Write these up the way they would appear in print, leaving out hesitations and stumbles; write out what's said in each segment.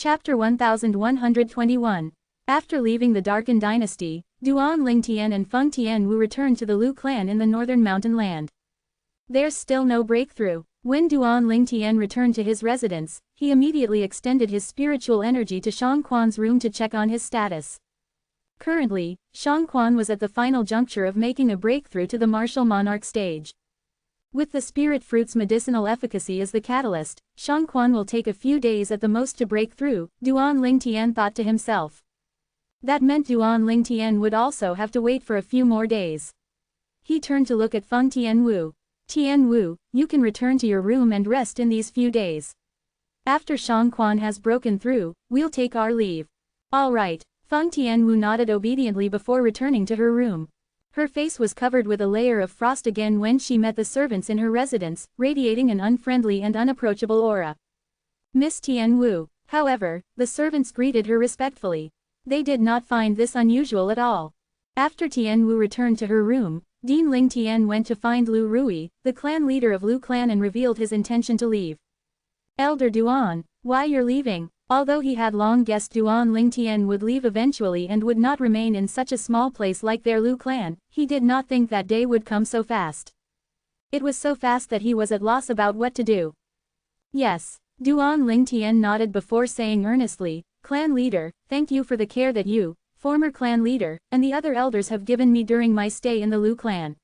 Chapter 1121. After leaving the Darken Dynasty, Duan Lingtian and Feng Tianwu returned to the Lu clan in the northern mountain land. There's still no breakthrough. When Duan Lingtian returned to his residence, he immediately extended his spiritual energy to Shang Quan's room to check on his status. Currently, Shang Quan was at the final juncture of making a breakthrough to the martial monarch stage. With the spirit fruit's medicinal efficacy as the catalyst, Shang Quan will take a few days at the most to break through, Duan Lingtian thought to himself. That meant Duan Lingtian would also have to wait for a few more days. He turned to look at Feng Tianwu. Tianwu, you can return to your room and rest in these few days. After Shang Quan has broken through, we'll take our leave. All right. Feng Tianwu nodded obediently before returning to her room. Her face was covered with a layer of frost again when she met the servants in her residence, radiating an unfriendly and unapproachable aura. Miss Tianwu. However, the servants greeted her respectfully. They did not find this unusual at all. After Tianwu returned to her room, Dean Ling Tian went to find Lu Rui, the clan leader of Lu clan, and revealed his intention to leave. Elder Duan, why you're leaving? Although he had long guessed Duan Lingtian would leave eventually and would not remain in such a small place like their Lu clan, he did not think that day would come so fast. It was so fast that he was at loss about what to do. Yes, Duan Lingtian nodded before saying earnestly, Clan leader, thank you for the care that you, former clan leader, and the other elders have given me during my stay in the Lu clan.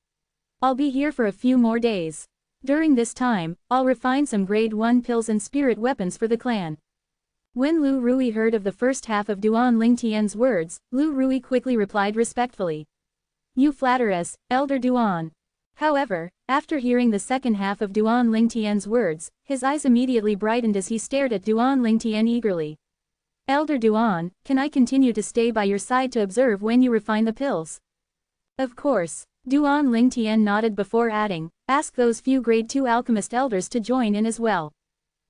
I'll be here for a few more days. During this time, I'll refine some grade 1 pills and spirit weapons for the clan. When Lu Rui heard of the first half of Duan Lingtian's words, Lu Rui quickly replied respectfully. You flatter us, Elder Duan. However, after hearing the second half of Duan Lingtian's words, his eyes immediately brightened as he stared at Duan Lingtian eagerly. Elder Duan, can I continue to stay by your side to observe when you refine the pills? Of course. Duan Lingtian nodded before adding, ask those few grade 2 alchemist elders to join in as well.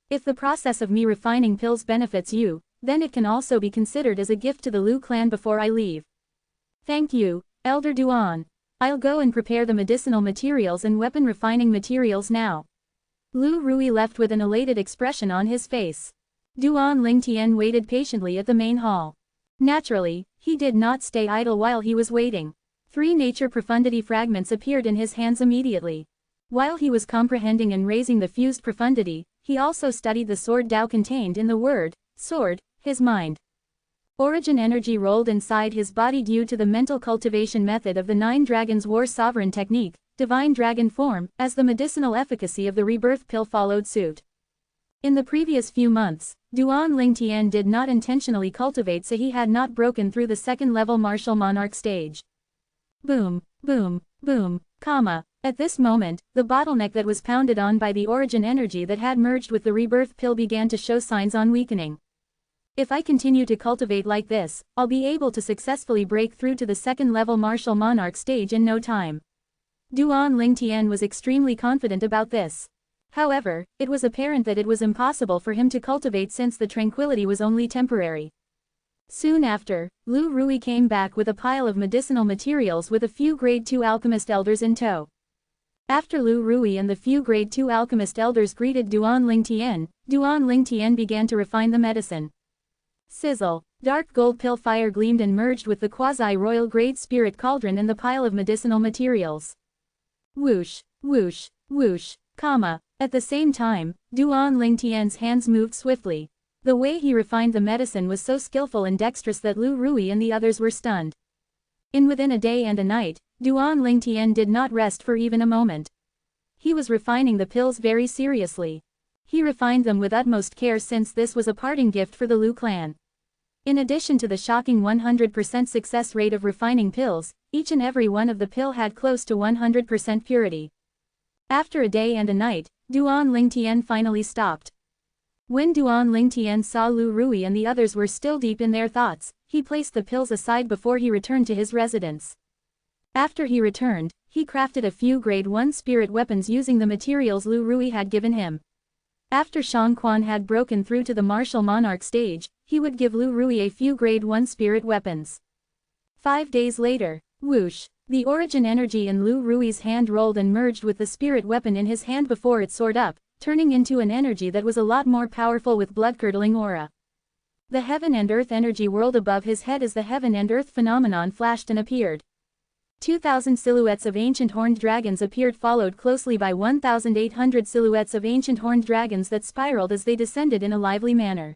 If the process of me refining pills benefits you, then it can also be considered as a gift to the Lu clan before I leave. Thank you, Elder Duan. I'll go and prepare the medicinal materials and weapon refining materials now. Lu Rui left with an elated expression on his face. Duan Lingtian waited patiently at the main hall. Naturally, he did not stay idle while he was waiting. 3 nature profundity fragments appeared in his hands immediately. While he was comprehending and raising the fused profundity, he also studied the sword Tao contained in the word, sword, his mind. Origin energy rolled inside his body due to the mental cultivation method of the 9 Dragons War Sovereign technique, divine dragon form, as the medicinal efficacy of the rebirth pill followed suit. In the previous few months, Duan Lingtian did not intentionally cultivate, so he had not broken through the second-level martial monarch stage. Boom, boom, boom, comma. At this moment, the bottleneck that was pounded on by the origin energy that had merged with the rebirth pill began to show signs on weakening. If I continue to cultivate like this, I'll be able to successfully break through to the second-level martial monarch stage in no time. Duan Lingtian was extremely confident about this. However, it was apparent that it was impossible for him to cultivate since the tranquility was only temporary. Soon after, Lu Rui came back with a pile of medicinal materials with a few grade 2 alchemist elders in tow. After Lu Rui and the few grade 2 alchemist elders greeted Duan Lingtian began to refine the medicine. Sizzle. Dark gold pill fire gleamed and merged with the quasi-royal grade spirit cauldron and the pile of medicinal materials. Whoosh, whoosh, whoosh, comma. At the same time, Duan Lingtian's hands moved swiftly. The way he refined the medicine was so skillful and dexterous that Lu Rui and the others were stunned. Within a day and a night, Duan Lingtian did not rest for even a moment. He was refining the pills very seriously. He refined them with utmost care since this was a parting gift for the Lu clan. In addition to the shocking 100% success rate of refining pills, each and every one of the pill had close to 100% purity. After a day and a night, Duan Lingtian finally stopped. When Duan Lingtian saw Lu Rui and the others were still deep in their thoughts, he placed the pills aside before he returned to his residence. After he returned, he crafted a few grade 1 spirit weapons using the materials Lu Rui had given him. After Shang Quan had broken through to the martial monarch stage, he would give Lu Rui a few grade 1 spirit weapons. 5 days later, whoosh, the origin energy in Lu Rui's hand rolled and merged with the spirit weapon in his hand before it soared up, turning into an energy that was a lot more powerful with blood-curdling aura. The heaven and earth energy world above his head as the heaven and earth phenomenon flashed and appeared. 2,000 silhouettes of ancient horned dragons appeared, followed closely by 1,800 silhouettes of ancient horned dragons that spiraled as they descended in a lively manner.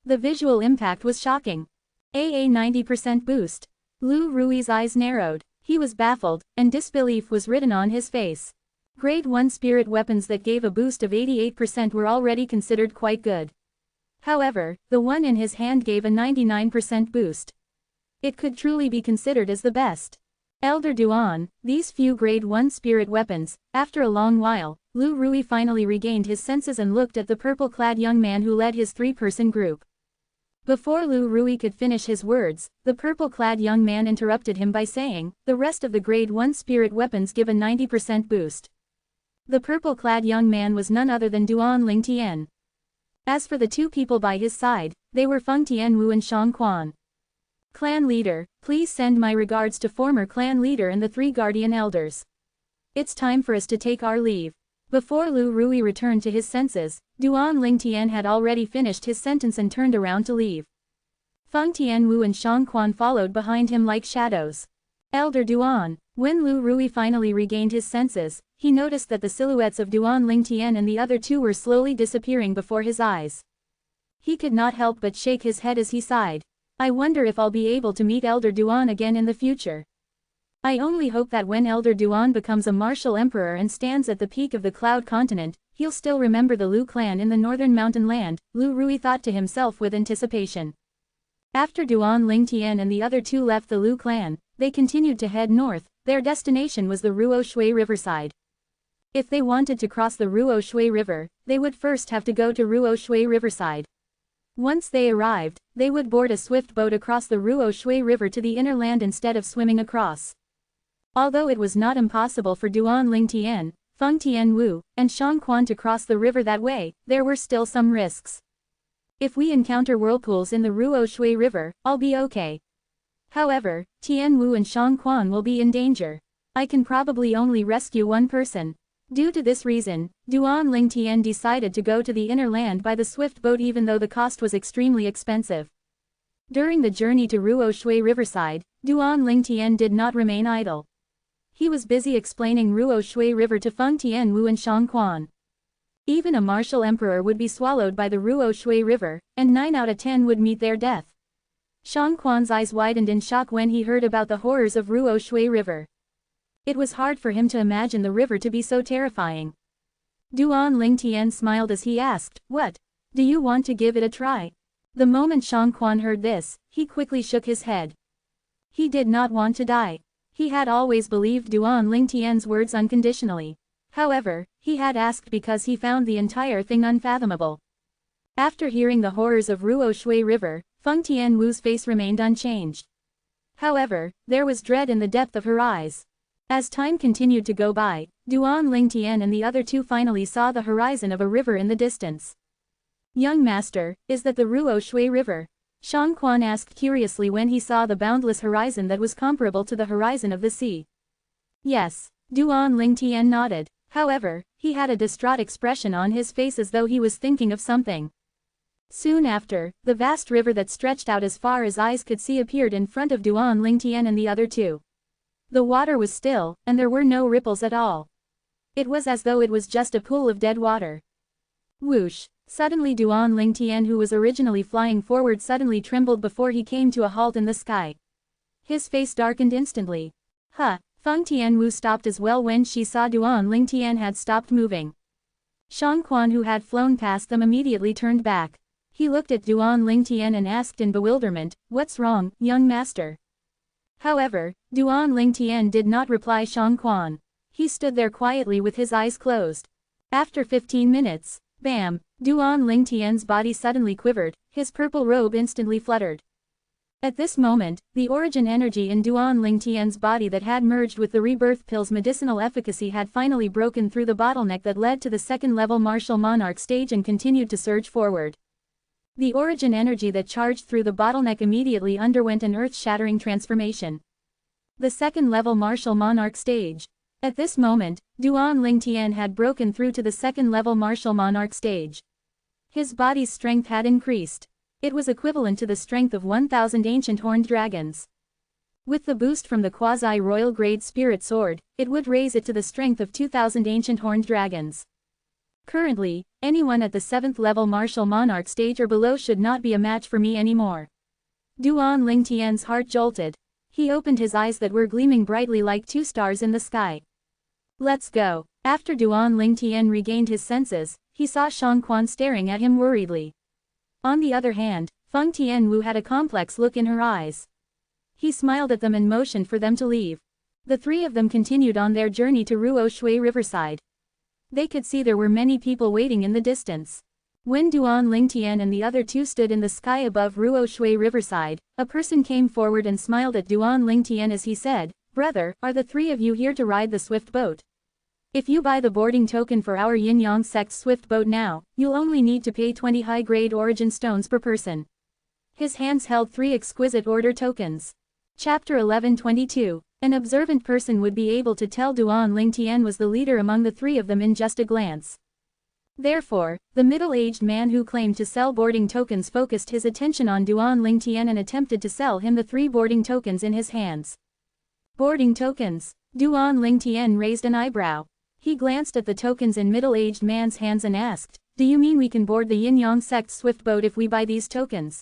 The visual impact was shocking. A 90% boost. Lu Rui's eyes narrowed. He was baffled, and disbelief was written on his face. Grade 1 spirit weapons that gave a boost of 88% were already considered quite good. However, the one in his hand gave a 99% boost. It could truly be considered as the best. Elder Duan, these few grade 1 spirit weapons. After a long while, Lu Rui finally regained his senses and looked at the purple-clad young man who led his three-person group. Before Lu Rui could finish his words, the purple-clad young man interrupted him by saying, "The rest of the grade 1 spirit weapons give a 90% boost." The purple-clad young man was none other than Duan Ling Tian. As for the two people by his side, they were Feng Tianwu and Shang Quan. Clan leader, please send my regards to former clan leader and the 3 guardian elders. It's time for us to take our leave. Before Lu Rui returned to his senses, Duan Ling Tian had already finished his sentence and turned around to leave. Feng Tianwu and Shang Quan followed behind him like shadows. Elder Duan. When Lu Rui finally regained his senses, he noticed that the silhouettes of Duan Ling Tian and the other two were slowly disappearing before his eyes. He could not help but shake his head as he sighed. I wonder if I'll be able to meet Elder Duan again in the future. I only hope that when Elder Duan becomes a martial emperor and stands at the peak of the Cloud Continent, he'll still remember the Lu clan in the northern mountain land, Lu Rui thought to himself with anticipation. After Duan Ling Tian and the other two left the Lu clan, they continued to head north. Their destination was the Ruo Shui riverside. If they wanted to cross the Ruo Shui River, they would first have to go to Ruo Shui riverside. Once they arrived, they would board a swift boat across the Ruo Shui River to the inner land instead of swimming across. Although it was not impossible for Duan Ling Tian, Feng Tianwu, and Shang Quan to cross the river that way, there were still some risks. If we encounter whirlpools in the Ruo Shui River, I'll be okay. However, Tianwu and Shang Quan will be in danger. I can probably only rescue one person. Due to this reason, Duan Ling Tian decided to go to the inner land by the swift boat even though the cost was extremely expensive. During the journey to Ruo Shui riverside, Duan Ling Tian did not remain idle. He was busy explaining Ruo Shui River to Feng Tianwu and Shang Quan. Even a martial emperor would be swallowed by the Ruo Shui River, and 9 out of 10 would meet their death. Shang Quan's eyes widened in shock when he heard about the horrors of Ruo Shui River. It was hard for him to imagine the river to be so terrifying. Duan Ling Tian smiled as he asked, "What? Do you want to give it a try?" The moment Shang Quan heard this, he quickly shook his head. He did not want to die. He had always believed Duan Ling Tian's words unconditionally. However, he had asked because he found the entire thing unfathomable. After hearing the horrors of Ruo Shui River, Feng Tianwu's face remained unchanged. However, there was dread in the depth of her eyes. As time continued to go by, Duan Ling Tian and the other two finally saw the horizon of a river in the distance. "Young master, is that the Ruo Shui River?" Shang Quan asked curiously when he saw the boundless horizon that was comparable to the horizon of the sea. Yes, Duan Ling Tian nodded. However, he had a distraught expression on his face as though he was thinking of something. Soon after, the vast river that stretched out as far as eyes could see appeared in front of Duan Ling Tian and the other two. The water was still, and there were no ripples at all. It was as though it was just a pool of dead water. Whoosh! Suddenly Duan Ling Tian, who was originally flying forward, suddenly trembled before he came to a halt in the sky. His face darkened instantly. Huh! Feng Tianwu stopped as well when she saw Duan Ling Tian had stopped moving. Shang Quan, who had flown past them, immediately turned back. He looked at Duan Ling Tian and asked in bewilderment, "What's wrong, young master?" However, Duan Ling Tian did not reply Shang Quan. He stood there quietly with his eyes closed. After 15 minutes, bam! Duan Ling Tian's body suddenly quivered, his purple robe instantly fluttered. At this moment, the origin energy in Duan Ling Tian's body that had merged with the rebirth pill's medicinal efficacy had finally broken through the bottleneck that led to the second-level martial monarch stage and continued to surge forward. The origin energy that charged through the bottleneck immediately underwent an earth-shattering transformation. The second-level martial monarch stage. At this moment, Duan Ling Tian had broken through to the second-level martial monarch stage. His body's strength had increased. It was equivalent to the strength of 1,000 ancient horned dragons. With the boost from the quasi-royal grade spirit sword, it would raise it to the strength of 2,000 ancient horned dragons. Currently, anyone at the 7th level martial monarch stage or below should not be a match for me anymore. Duan Lingtian's heart jolted. He opened his eyes that were gleaming brightly like 2 stars in the sky. Let's go. After Duan Lingtian regained his senses, he saw Shang Quan staring at him worriedly. On the other hand, Feng Tianwu had a complex look in her eyes. He smiled at them and motioned for them to leave. The 3 of them continued on their journey to Ruo Shui Riverside. They could see there were many people waiting in the distance. When Duan Lingtian and the other 2 stood in the sky above Ruo Shui Riverside, a person came forward and smiled at Duan Lingtian as he said, "Brother, are the 3 of you here to ride the swift boat? If you buy the boarding token for our Yin-Yang sect's swift boat now, you'll only need to pay 20 high-grade origin stones per person." His hands held 3 exquisite order tokens. Chapter 1122. An observant person would be able to tell Duan Lingtian was the leader among the 3 of them in just a glance. Therefore, the middle-aged man who claimed to sell boarding tokens focused his attention on Duan Lingtian and attempted to sell him the 3 boarding tokens in his hands. Boarding tokens? Duan Lingtian raised an eyebrow. He glanced at the tokens in middle-aged man's hands and asked, "Do you mean we can board the Yin-Yang sect's swift boat if we buy these tokens?"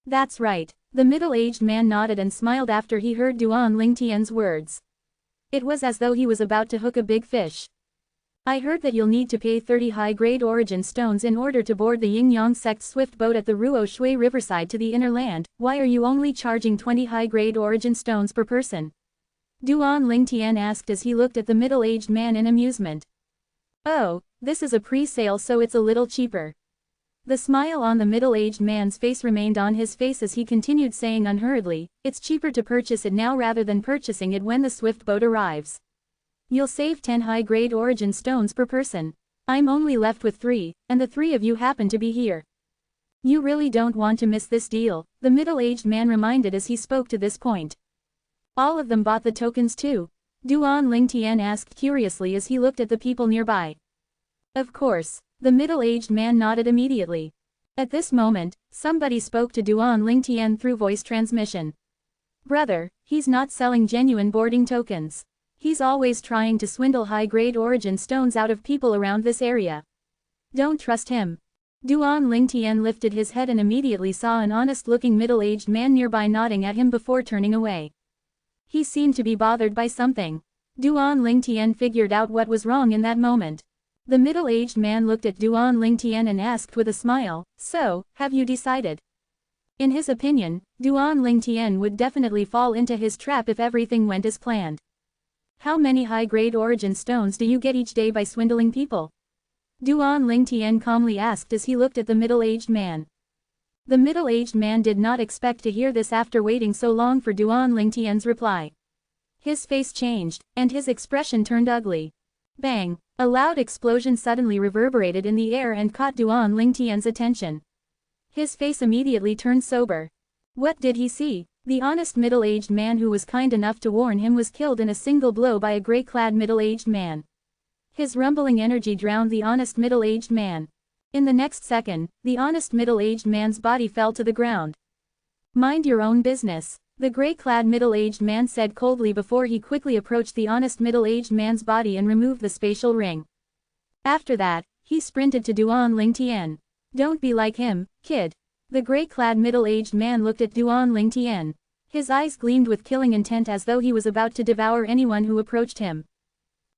"That's right." The middle-aged man nodded and smiled after he heard Duan Lingtian's words. It was as though he was about to hook a big fish. "I heard that you'll need to pay 30 high-grade origin stones in order to board the Yin-Yang sect's swift boat at the Ruo Shui Riverside to the inner land. Why are you only charging 20 high-grade origin stones per person?" Duan Lingtian asked as he looked at the middle-aged man in amusement. "Oh, this is a pre-sale so it's a little cheaper." The smile on the middle-aged man's face remained on his face as he continued saying unhurriedly, "It's cheaper to purchase it now rather than purchasing it when the swift boat arrives. You'll save 10 high-grade origin stones per person. I'm only left with 3, and the 3 of you happen to be here. You really don't want to miss this deal," the middle-aged man reminded as he spoke to this point. "All of them bought the tokens too?" Duan Lingtian asked curiously as he looked at the people nearby. "Of course." The middle-aged man nodded immediately. At this moment, somebody spoke to Duan Lingtian through voice transmission. "Brother, he's not selling genuine boarding tokens. He's always trying to swindle high-grade origin stones out of people around this area. Don't trust him." Duan Lingtian lifted his head and immediately saw an honest-looking middle-aged man nearby nodding at him before turning away. He seemed to be bothered by something. Duan Lingtian figured out what was wrong in that moment. The middle-aged man looked at Duan Lingtian and asked with a smile, "So, have you decided?" In his opinion, Duan Lingtian would definitely fall into his trap if everything went as planned. "How many high-grade origin stones do you get each day by swindling people?" Duan Lingtian calmly asked as he looked at the middle-aged man. The middle-aged man did not expect to hear this after waiting so long for Duan Lingtian's reply. His face changed, and his expression turned ugly. Bang! A loud explosion suddenly reverberated in the air and caught Duan Lingtian's attention. His face immediately turned sober. What did he see? The honest middle-aged man who was kind enough to warn him was killed in a single blow by a grey-clad middle-aged man. His rumbling energy drowned the honest middle-aged man. In the next second, the honest middle-aged man's body fell to the ground. "Mind your own business," the grey-clad middle-aged man said coldly before he quickly approached the honest middle-aged man's body and removed the spatial ring. After that, he sprinted to Duan Lingtian. "Don't be like him, kid." The grey-clad middle-aged man looked at Duan Lingtian. His eyes gleamed with killing intent as though he was about to devour anyone who approached him.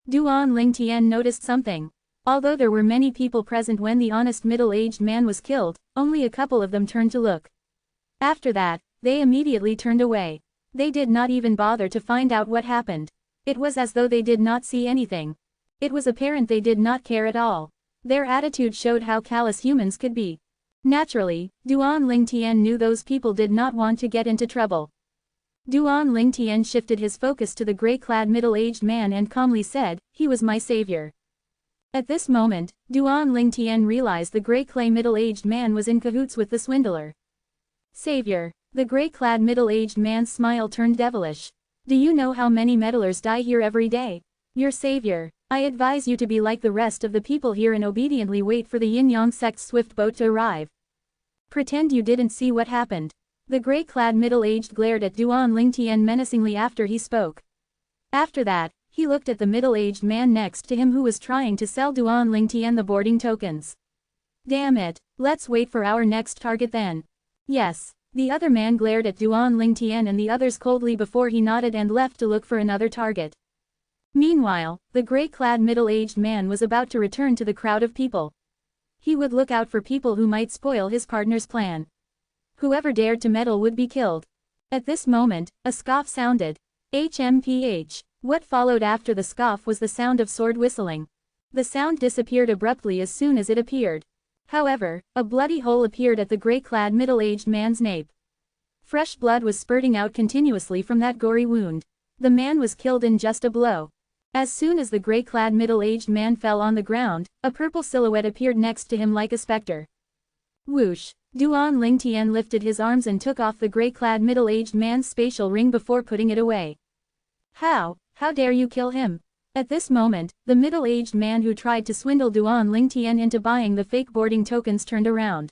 Duan Lingtian noticed something. Although there were many people present when the honest middle-aged man was killed, only a couple of them turned to look. After that, they immediately turned away. They did not even bother to find out what happened. It was as though they did not see anything. It was apparent they did not care at all. Their attitude showed how callous humans could be. Naturally, Duan Lingtian knew those people did not want to get into trouble. Duan Lingtian shifted his focus to the grey-clad middle-aged man and calmly said, "He was my savior." At this moment, Duan Lingtian realized the grey-clad middle-aged man was in cahoots with the swindler. "Savior." The grey-clad middle-aged man's smile turned devilish. "Do you know how many meddlers die here every day? Your savior. I advise you to be like the rest of the people here and obediently wait for the Yin-Yang sect's swift boat to arrive." Pretend you didn't see what happened. The gray-clad middle-aged glared at Duan Lingtian menacingly after he spoke. After that, he looked at the middle-aged man next to him who was trying to sell Duan Lingtian the boarding tokens. Damn it, let's wait for our next target then. Yes. The other man glared at Duan Lingtian and the others coldly before he nodded and left to look for another target. Meanwhile, the gray-clad middle-aged man was about to return to the crowd of people. He would look out for people who might spoil his partner's plan. Whoever dared to meddle would be killed. At this moment, a scoff sounded. HMPH. What followed after the scoff was the sound of sword whistling. The sound disappeared abruptly as soon as it appeared. However, a bloody hole appeared at the gray-clad middle-aged man's nape. Fresh blood was spurting out continuously from that gory wound. The man was killed in just a blow. As soon as the gray-clad middle-aged man fell on the ground, a purple silhouette appeared next to him like a specter. Whoosh! Duan Lingtian lifted his arms and took off the gray-clad middle-aged man's spatial ring before putting it away. How dare you kill him? At this moment, the middle-aged man who tried to swindle Duan Lingtian into buying the fake boarding tokens turned around.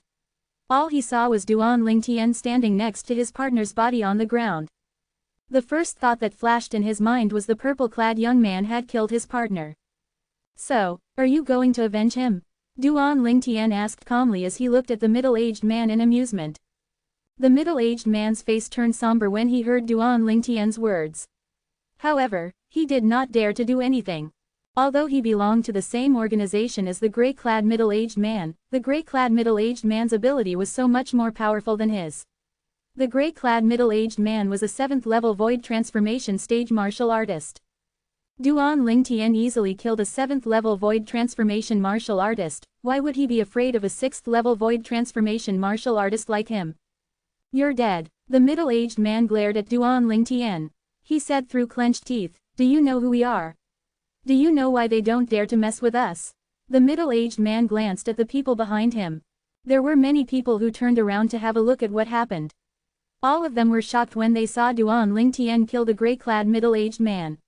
All he saw was Duan Lingtian standing next to his partner's body on the ground. The first thought that flashed in his mind was the purple-clad young man had killed his partner. So, are you going to avenge him? Duan Lingtian asked calmly as he looked at the middle-aged man in amusement. The middle-aged man's face turned somber when he heard Duan Lingtian's words. However, he did not dare to do anything. Although he belonged to the same organization as the gray-clad middle-aged man, the gray-clad middle-aged man's ability was so much more powerful than his. The gray-clad middle-aged man was a 7th-level void transformation stage martial artist. Duan Lingtian easily killed a 7th-level void transformation martial artist. Why would he be afraid of a 6th-level void transformation martial artist like him? You're dead. The middle-aged man glared at Duan Lingtian. He said through clenched teeth, do you know who we are? Do you know why they don't dare to mess with us? The middle-aged man glanced at the people behind him. There were many people who turned around to have a look at what happened. All of them were shocked when they saw Duan Lingtian kill the gray-clad middle-aged man.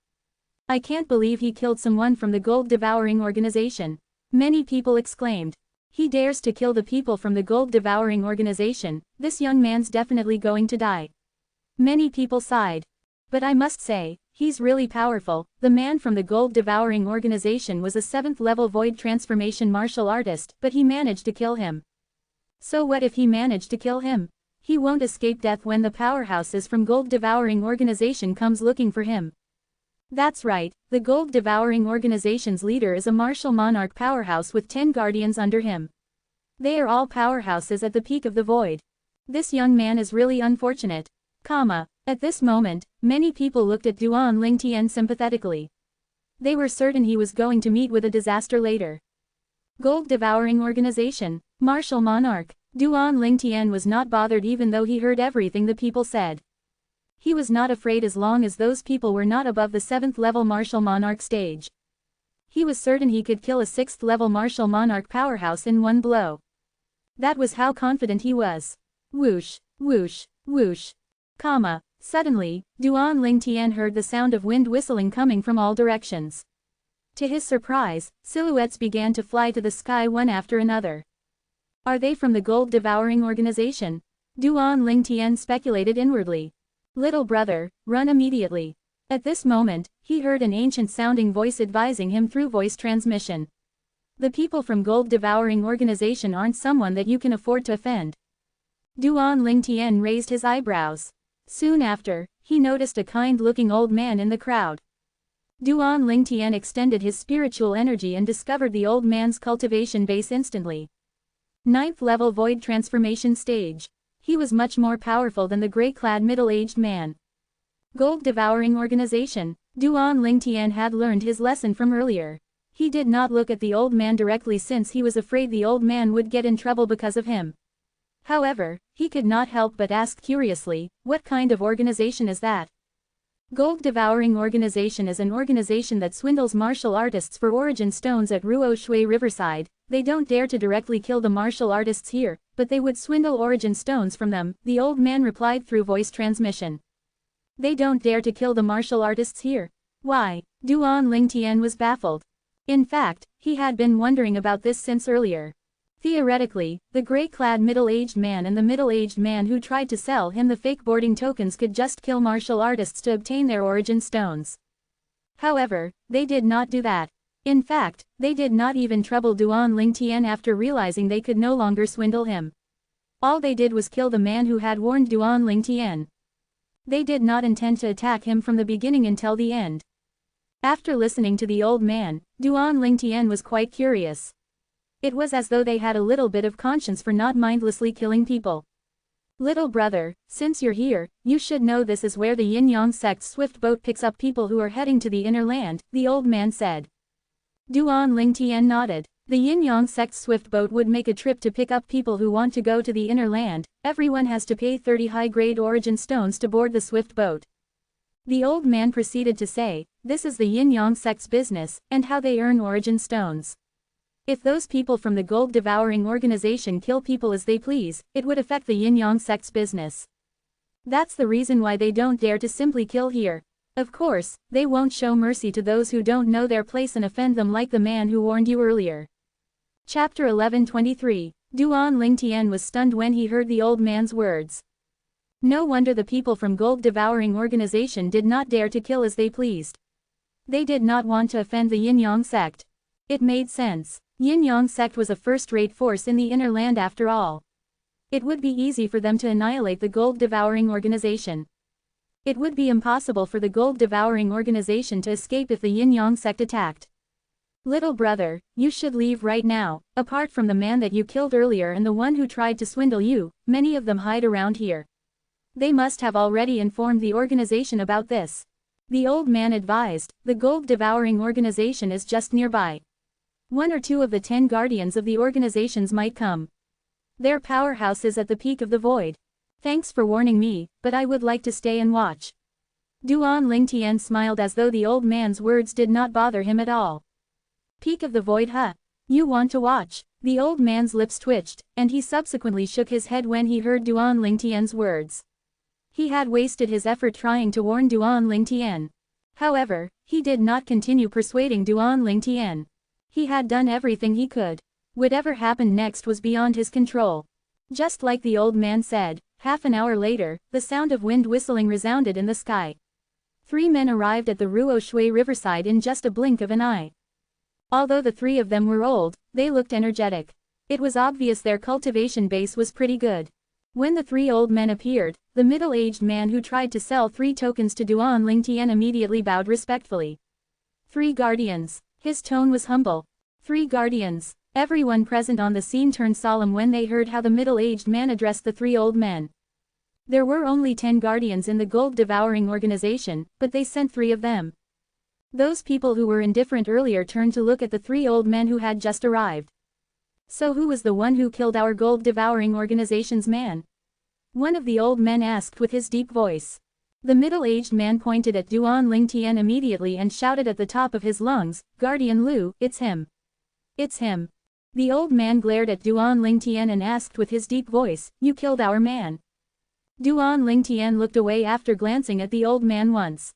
I can't believe he killed someone from the gold-devouring organization. Many people exclaimed. He dares to kill the people from the gold-devouring organization. This young man's definitely going to die. Many people sighed. But I must say, he's really powerful. The man from the gold-devouring organization was a 7th-level void transformation martial artist, but he managed to kill him. So what if he managed to kill him? He won't escape death when the powerhouses from gold-devouring organization comes looking for him. That's right, the gold-devouring organization's leader is a martial monarch powerhouse with 10 guardians under him. They are all powerhouses at the peak of the void. This young man is really unfortunate. At this moment, many people looked at Duan Lingtian sympathetically. They were certain he was going to meet with a disaster later. Gold-devouring organization, martial monarch. Duan Lingtian was not bothered even though he heard everything the people said. He was not afraid as long as those people were not above the 7th-level martial monarch stage. He was certain he could kill a 6th-level martial monarch powerhouse in one blow. That was how confident he was. Whoosh, whoosh, whoosh. Suddenly, Duan Lingtian heard the sound of wind whistling coming from all directions. To his surprise, silhouettes began to fly to the sky one after another. Are they from the gold-devouring organization? Duan Lingtian speculated inwardly. Little brother, run immediately. At this moment, he heard an ancient-sounding voice advising him through voice transmission. The people from gold-devouring organization aren't someone that you can afford to offend. Duan Lingtian raised his eyebrows. Soon after, he noticed a kind-looking old man in the crowd. Duan Lingtian extended his spiritual energy and discovered the old man's cultivation base instantly. 9th-level void transformation stage. He was much more powerful than the gray-clad middle-aged man. Gold-devouring organization. Duan Lingtian had learned his lesson from earlier. He did not look at the old man directly since he was afraid the old man would get in trouble because of him. However, he could not help but ask curiously, what kind of organization is that? Gold-devouring organization is an organization that swindles martial artists for origin stones at Ruo Shui Riverside. They don't dare to directly kill the martial artists here, but they would swindle origin stones from them, the old man replied through voice transmission. They don't dare to kill the martial artists here? Why? Duan Lingtian was baffled. In fact, he had been wondering about this since earlier. Theoretically, the gray-clad middle-aged man and the middle-aged man who tried to sell him the fake boarding tokens could just kill martial artists to obtain their origin stones. However, they did not do that. In fact, they did not even trouble Duan Lingtian after realizing they could no longer swindle him. All they did was kill the man who had warned Duan Lingtian. They did not intend to attack him from the beginning until the end. After listening to the old man, Duan Lingtian was quite curious. It was as though they had a little bit of conscience for not mindlessly killing people. Little brother, since you're here, you should know this is where the Yin-Yang sect's swift boat picks up people who are heading to the inner land, the old man said. Duan Lingtian nodded. The Yin-Yang sect's swift boat would make a trip to pick up people who want to go to the inner land. Everyone has to pay 30 high-grade origin stones to board the swift boat. The old man proceeded to say, this is the Yin-Yang sect's business, and how they earn origin stones. If those people from the gold-devouring organization kill people as they please, it would affect the Yin-Yang sect's business. That's the reason why they don't dare to simply kill here. Of course, they won't show mercy to those who don't know their place and offend them like the man who warned you earlier. Chapter 11:23. Duan Lingtian was stunned when he heard the old man's words. No wonder the people from gold-devouring organization did not dare to kill as they pleased. They did not want to offend the Yin-Yang sect. It made sense. Yin-Yang sect was a first-rate force in the inner land after all. It would be easy for them to annihilate the gold-devouring organization. It would be impossible for the gold-devouring organization to escape if the Yin-Yang sect attacked. Little brother, you should leave right now. Apart from the man that you killed earlier and the one who tried to swindle you, many of them hide around here. They must have already informed the organization about this. The old man advised, the gold-devouring organization is just nearby. 1 or 2 of the 10 guardians of the organizations might come. Their powerhouse is at the peak of the void. Thanks for warning me, but I would like to stay and watch. Duan Lingtian smiled as though the old man's words did not bother him at all. Peak of the void, huh? You want to watch? The old man's lips twitched, and he subsequently shook his head when he heard Duan Lingtian's words. He had wasted his effort trying to warn Duan Lingtian. However, he did not continue persuading Duan Lingtian. He had done everything he could. Whatever happened next was beyond his control. Just like the old man said, half an hour later, the sound of wind whistling resounded in the sky. 3 men arrived at the Ruo Shui riverside in just a blink of an eye. Although the 3 of them were old, they looked energetic. It was obvious their cultivation base was pretty good. When the 3 old men appeared, the middle-aged man who tried to sell 3 tokens to Duan Lingtian immediately bowed respectfully. 3 guardians. His tone was humble. 3 guardians. Everyone present on the scene turned solemn when they heard how the middle-aged man addressed the 3 old men. There were only 10 guardians in the gold-devouring organization, but they sent 3 of them. Those people who were indifferent earlier turned to look at the 3 old men who had just arrived. So who was the one who killed our gold-devouring organization's man? One of the old men asked with his deep voice. The middle-aged man pointed at Duan Lingtian immediately and shouted at the top of his lungs, Guardian Lu, it's him. It's him. The old man glared at Duan Lingtian and asked with his deep voice, you killed our man. Duan Lingtian looked away after glancing at the old man once.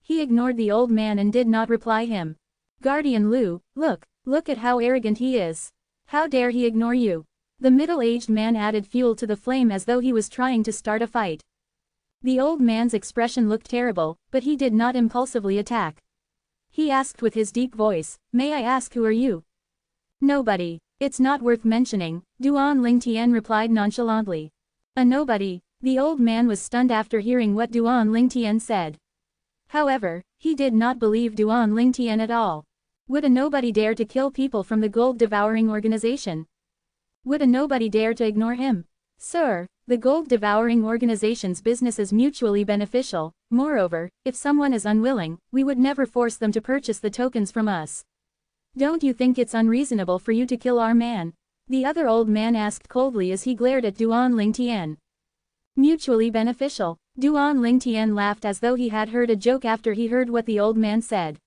He ignored the old man and did not reply him. Guardian Lu, look at how arrogant he is. How dare he ignore you? The middle-aged man added fuel to the flame as though he was trying to start a fight. The old man's expression looked terrible, but he did not impulsively attack. He asked with his deep voice, may I ask who are you? Nobody. It's not worth mentioning, Duan Lingtian replied nonchalantly. A nobody. The old man was stunned after hearing what Duan Lingtian said. However, he did not believe Duan Lingtian at all. Would a nobody dare to kill people from the gold-devouring organization? Would a nobody dare to ignore him? Sir, the gold-devouring organization's business is mutually beneficial. Moreover, if someone is unwilling, we would never force them to purchase the tokens from us. Don't you think it's unreasonable for you to kill our man? The other old man asked coldly as he glared at Duan Lingtian. Mutually beneficial. Duan Lingtian laughed as though he had heard a joke after he heard what the old man said.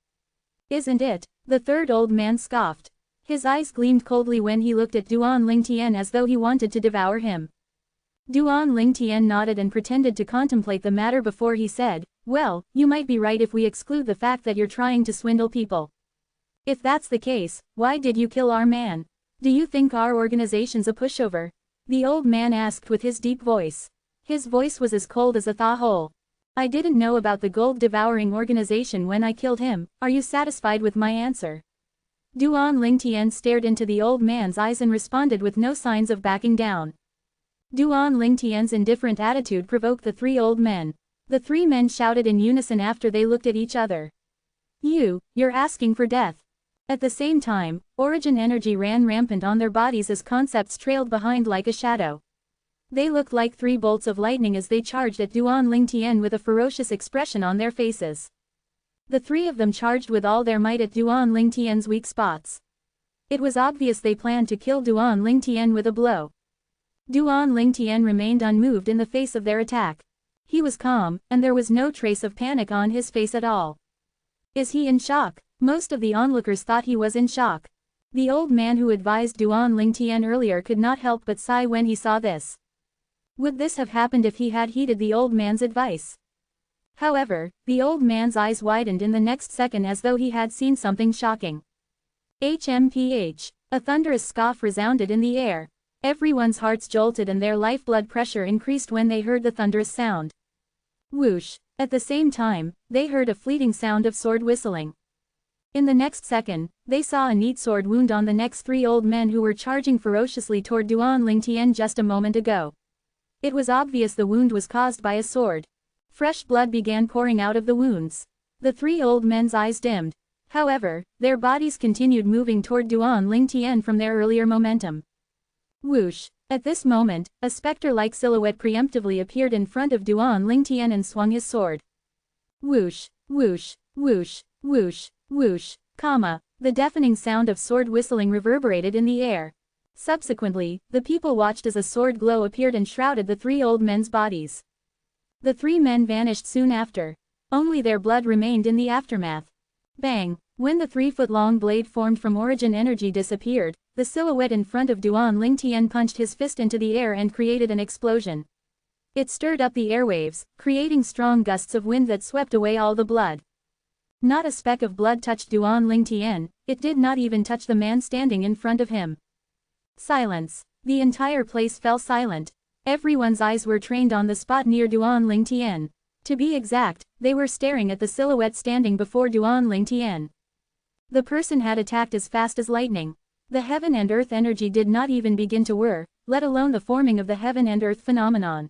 Isn't it? The third old man scoffed. His eyes gleamed coldly when he looked at Duan Lingtian as though he wanted to devour him. Duan Lingtian nodded and pretended to contemplate the matter before he said, well, you might be right if we exclude the fact that you're trying to swindle people. If that's the case, why did you kill our man? Do you think our organization's a pushover? The old man asked with his deep voice. His voice was as cold as a thaw hole. I didn't know about the gold-devouring organization when I killed him. Are you satisfied with my answer? Duan Lingtian stared into the old man's eyes and responded with no signs of backing down. Duan Lingtian's indifferent attitude provoked the three old men. The three men shouted in unison after they looked at each other. You're asking for death. At the same time, origin energy ran rampant on their bodies as concepts trailed behind like a shadow. They looked like three bolts of lightning as they charged at Duan Lingtian with a ferocious expression on their faces. The three of them charged with all their might at Duan Lingtian's weak spots. It was obvious they planned to kill Duan Lingtian with a blow. Duan Lingtian remained unmoved in the face of their attack. He was calm, and there was no trace of panic on his face at all. Is he in shock? Most of the onlookers thought he was in shock. The old man who advised Duan Lingtian earlier could not help but sigh when he saw this. Would this have happened if he had heeded the old man's advice? However, the old man's eyes widened in the next second as though he had seen something shocking. HMPH. A thunderous scoff resounded in the air. Everyone's hearts jolted and their lifeblood pressure increased when they heard the thunderous sound. Whoosh. At the same time, they heard a fleeting sound of sword whistling. In the next second, they saw a neat sword wound on the next three old men who were charging ferociously toward Duan Lingtian just a moment ago. It was obvious the wound was caused by a sword. Fresh blood began pouring out of the wounds. The three old men's eyes dimmed. However, their bodies continued moving toward Duan Lingtian from their earlier momentum. Whoosh. At this moment, a specter-like silhouette preemptively appeared in front of Duan Lingtian and swung his sword. Whoosh, whoosh, whoosh, whoosh, whoosh, the deafening sound of sword whistling reverberated in the air. Subsequently, the people watched as a sword glow appeared and shrouded the three old men's bodies. The three men vanished soon after. Only their blood remained in the aftermath. Bang! When the 3-foot-long blade formed from origin energy disappeared, the silhouette in front of Duan Lingtian punched his fist into the air and created an explosion. It stirred up the airwaves, creating strong gusts of wind that swept away all the blood. Not a speck of blood touched Duan Lingtian, it did not even touch the man standing in front of him. Silence. The entire place fell silent. Everyone's eyes were trained on the spot near Duan Lingtian. To be exact, they were staring at the silhouette standing before Duan Lingtian. The person had attacked as fast as lightning. The heaven and earth energy did not even begin to whir, let alone the forming of the heaven and earth phenomenon.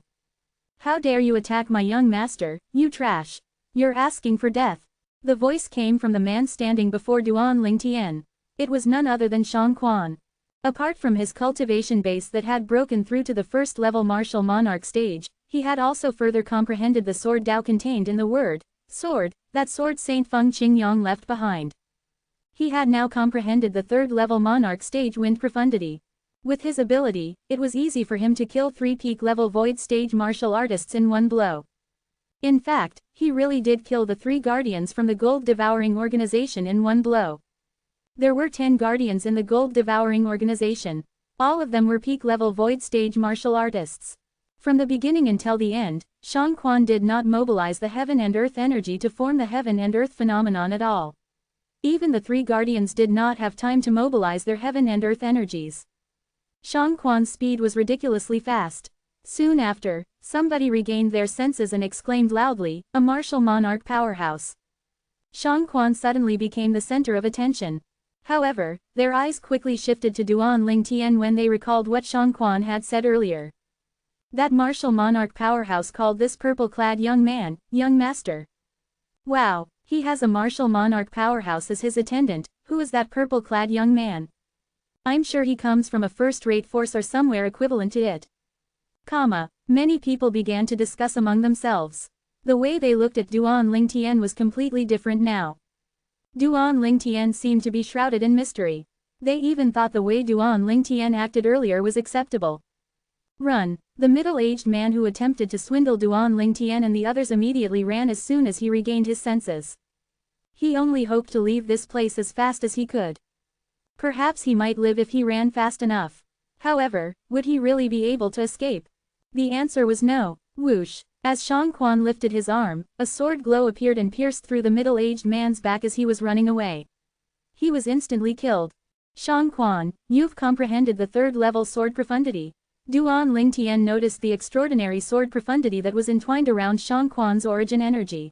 How dare you attack my young master, you trash! You're asking for death. The voice came from the man standing before Duan Lingtian. It was none other than Shang Quan. Apart from his cultivation base that had broken through to the first-level martial monarch stage, he had also further comprehended the sword Dao contained in the word, sword, that sword Saint Feng Qingyong left behind. He had now comprehended the third-level monarch stage wind profundity. With his ability, it was easy for him to kill 3 peak-level void stage martial artists in one blow. In fact, he really did kill the 3 guardians from the gold-devouring organization in one blow. There were 10 guardians in the gold-devouring organization. All of them were peak-level void stage martial artists. From the beginning until the end, Shang Quan did not mobilize the heaven and earth energy to form the heaven and earth phenomenon at all. Even the 3 guardians did not have time to mobilize their heaven and earth energies. Shang Quan's speed was ridiculously fast. Soon after, somebody regained their senses and exclaimed loudly, "A martial monarch powerhouse." Shang Quan suddenly became the center of attention. However, their eyes quickly shifted to Duan Lingtian when they recalled what Shang Quan had said earlier. That martial monarch powerhouse called this purple-clad young man, young master. Wow, he has a martial monarch powerhouse as his attendant. Who is that purple-clad young man? I'm sure he comes from a first-rate force or somewhere equivalent to it. Many people began to discuss among themselves. The way they looked at Duan Lingtian was completely different now. Duan Lingtian seemed to be shrouded in mystery. They even thought the way Duan Lingtian acted earlier was acceptable. Run! The middle-aged man who attempted to swindle Duan Lingtian and the others immediately ran as soon as he regained his senses. He only hoped to leave this place as fast as he could. Perhaps he might live if he ran fast enough. However, would he really be able to escape? The answer was no. Whoosh! As Shang Quan lifted his arm, a sword glow appeared and pierced through the middle-aged man's back as he was running away. He was instantly killed. Shang Quan, you've comprehended the third-level sword profundity. Duan Lingtian noticed the extraordinary sword profundity that was entwined around Shang Quan's origin energy.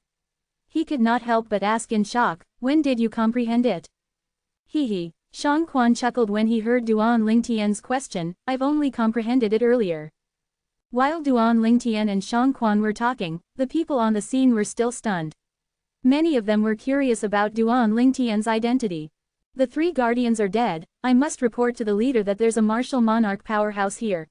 He could not help but ask in shock, when did you comprehend it? Hee. Shang Quan chuckled when he heard Duan Lingtian's question, I've only comprehended it earlier. While Duan Lingtian and Shang Quan were talking, the people on the scene were still stunned. Many of them were curious about Duan Lingtian's identity. The three guardians are dead, I must report to the leader that there's a martial monarch powerhouse here.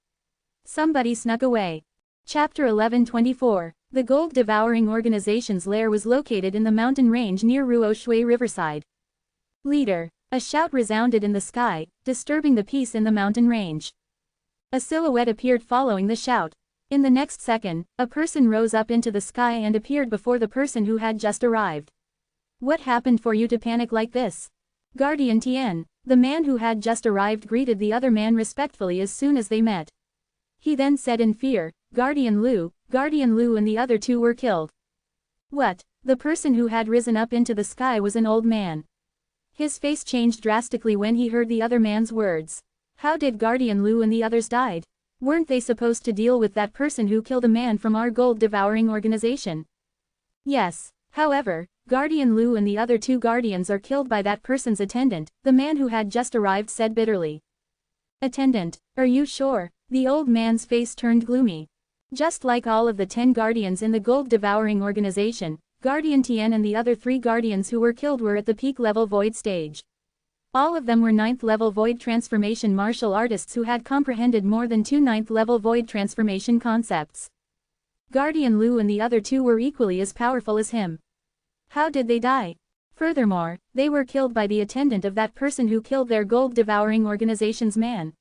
Somebody snuck away. Chapter 1124. The gold-devouring organization's lair was located in the mountain range near Ruo Shui Riverside. Leader. A shout resounded in the sky, disturbing the peace in the mountain range. A silhouette appeared following the shout. In the next second, a person rose up into the sky and appeared before the person who had just arrived. What happened for you to panic like this? Guardian Tian, the man who had just arrived, greeted the other man respectfully as soon as they met. He then said in fear, Guardian Lu and the other two were killed. What? The person who had risen up into the sky was an old man. His face changed drastically when he heard the other man's words. How did Guardian Lu and the others died? Weren't they supposed to deal with that person who killed a man from our gold-devouring organization? Yes. However, Guardian Lu and the other two guardians are killed by that person's attendant, the man who had just arrived said bitterly. Attendant, are you sure? The old man's face turned gloomy. Just like all of the 10 guardians in the gold-devouring organization, Guardian Tian and the other 3 guardians who were killed were at the peak-level void stage. All of them were 9th-level void transformation martial artists who had comprehended more than 2 9th-level void transformation concepts. Guardian Lu and the other 2 were equally as powerful as him. How did they die? Furthermore, they were killed by the attendant of that person who killed their gold-devouring organization's man.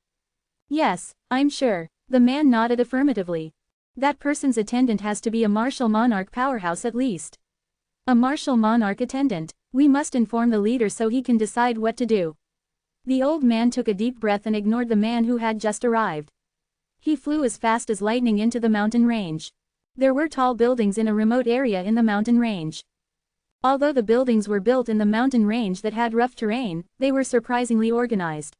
Yes, I'm sure. The man nodded affirmatively. That person's attendant has to be a martial monarch powerhouse at least. A martial monarch attendant. We must inform the leader so he can decide what to do. The old man took a deep breath and ignored the man who had just arrived. He flew as fast as lightning into the mountain range. There were tall buildings in a remote area in the mountain range. Although the buildings were built in the mountain range that had rough terrain, they were surprisingly organized.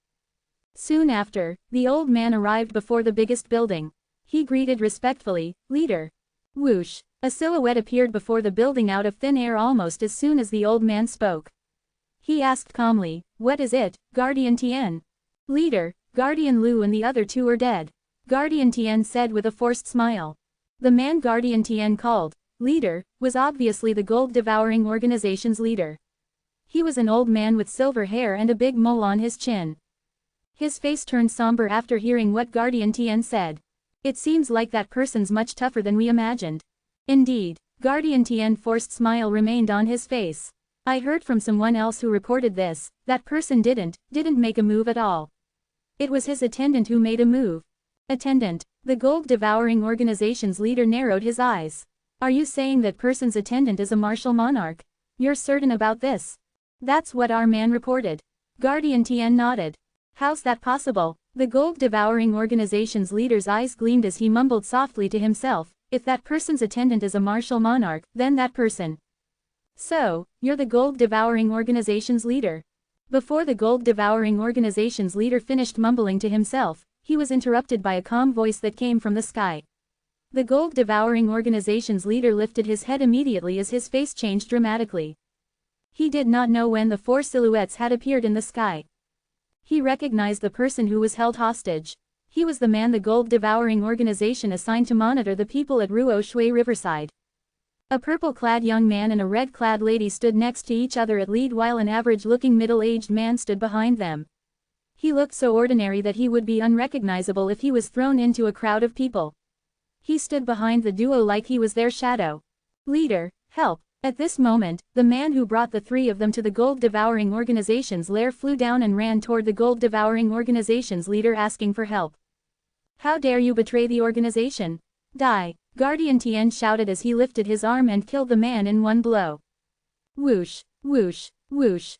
Soon after, the old man arrived before the biggest building. He greeted respectfully, Leader. Whoosh. A silhouette appeared before the building out of thin air almost as soon as the old man spoke. He asked calmly, What is it, Guardian Tian? Leader, Guardian Lu and the other 2 are dead. Guardian Tian said with a forced smile. The man Guardian Tian called, Leader, was obviously the gold-devouring organization's leader. He was an old man with silver hair and a big mole on his chin. His face turned somber after hearing what Guardian Tian said. It seems like that person's much tougher than we imagined. Indeed, Guardian Tian's forced smile remained on his face. I heard from someone else who reported this, that person didn't make a move at all. It was his attendant who made a move. Attendant, the gold-devouring organization's leader narrowed his eyes. Are you saying that person's attendant is a martial monarch? You're certain about this? That's what our man reported. Guardian Tian nodded. How's that possible? The gold-devouring organization's leader's eyes gleamed as he mumbled softly to himself. If that person's attendant is a martial monarch, then that person. So, you're the gold-devouring organization's leader. Before the gold-devouring organization's leader finished mumbling to himself, he was interrupted by a calm voice that came from the sky. The gold-devouring organization's leader lifted his head immediately as his face changed dramatically. He did not know when the 4 silhouettes had appeared in the sky. He recognized the person who was held hostage. He was the man the gold-devouring organization assigned to monitor the people at Ruo Shui Riverside. A purple-clad young man and a red-clad lady stood next to each other at lead while an average-looking middle-aged man stood behind them. He looked so ordinary that he would be unrecognizable if he was thrown into a crowd of people. He stood behind the duo like he was their shadow. Leader, help. At this moment, the man who brought the 3 of them to the gold-devouring organization's lair flew down and ran toward the gold-devouring organization's leader asking for help. How dare you betray the organization? Die! Guardian Tian shouted as he lifted his arm and killed the man in one blow. Whoosh, whoosh, whoosh,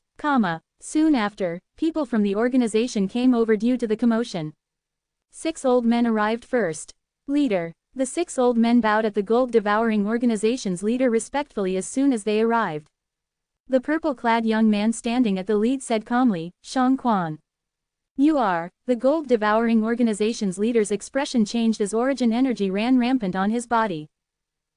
Soon after, people from the organization came over due to the commotion. 6 old men arrived first. Leader. The 6 old men bowed at the gold-devouring organization's leader respectfully as soon as they arrived. The purple-clad young man standing at the lead said calmly, Shang Quan. You are. The gold-devouring organization's leader's expression changed as origin energy ran rampant on his body.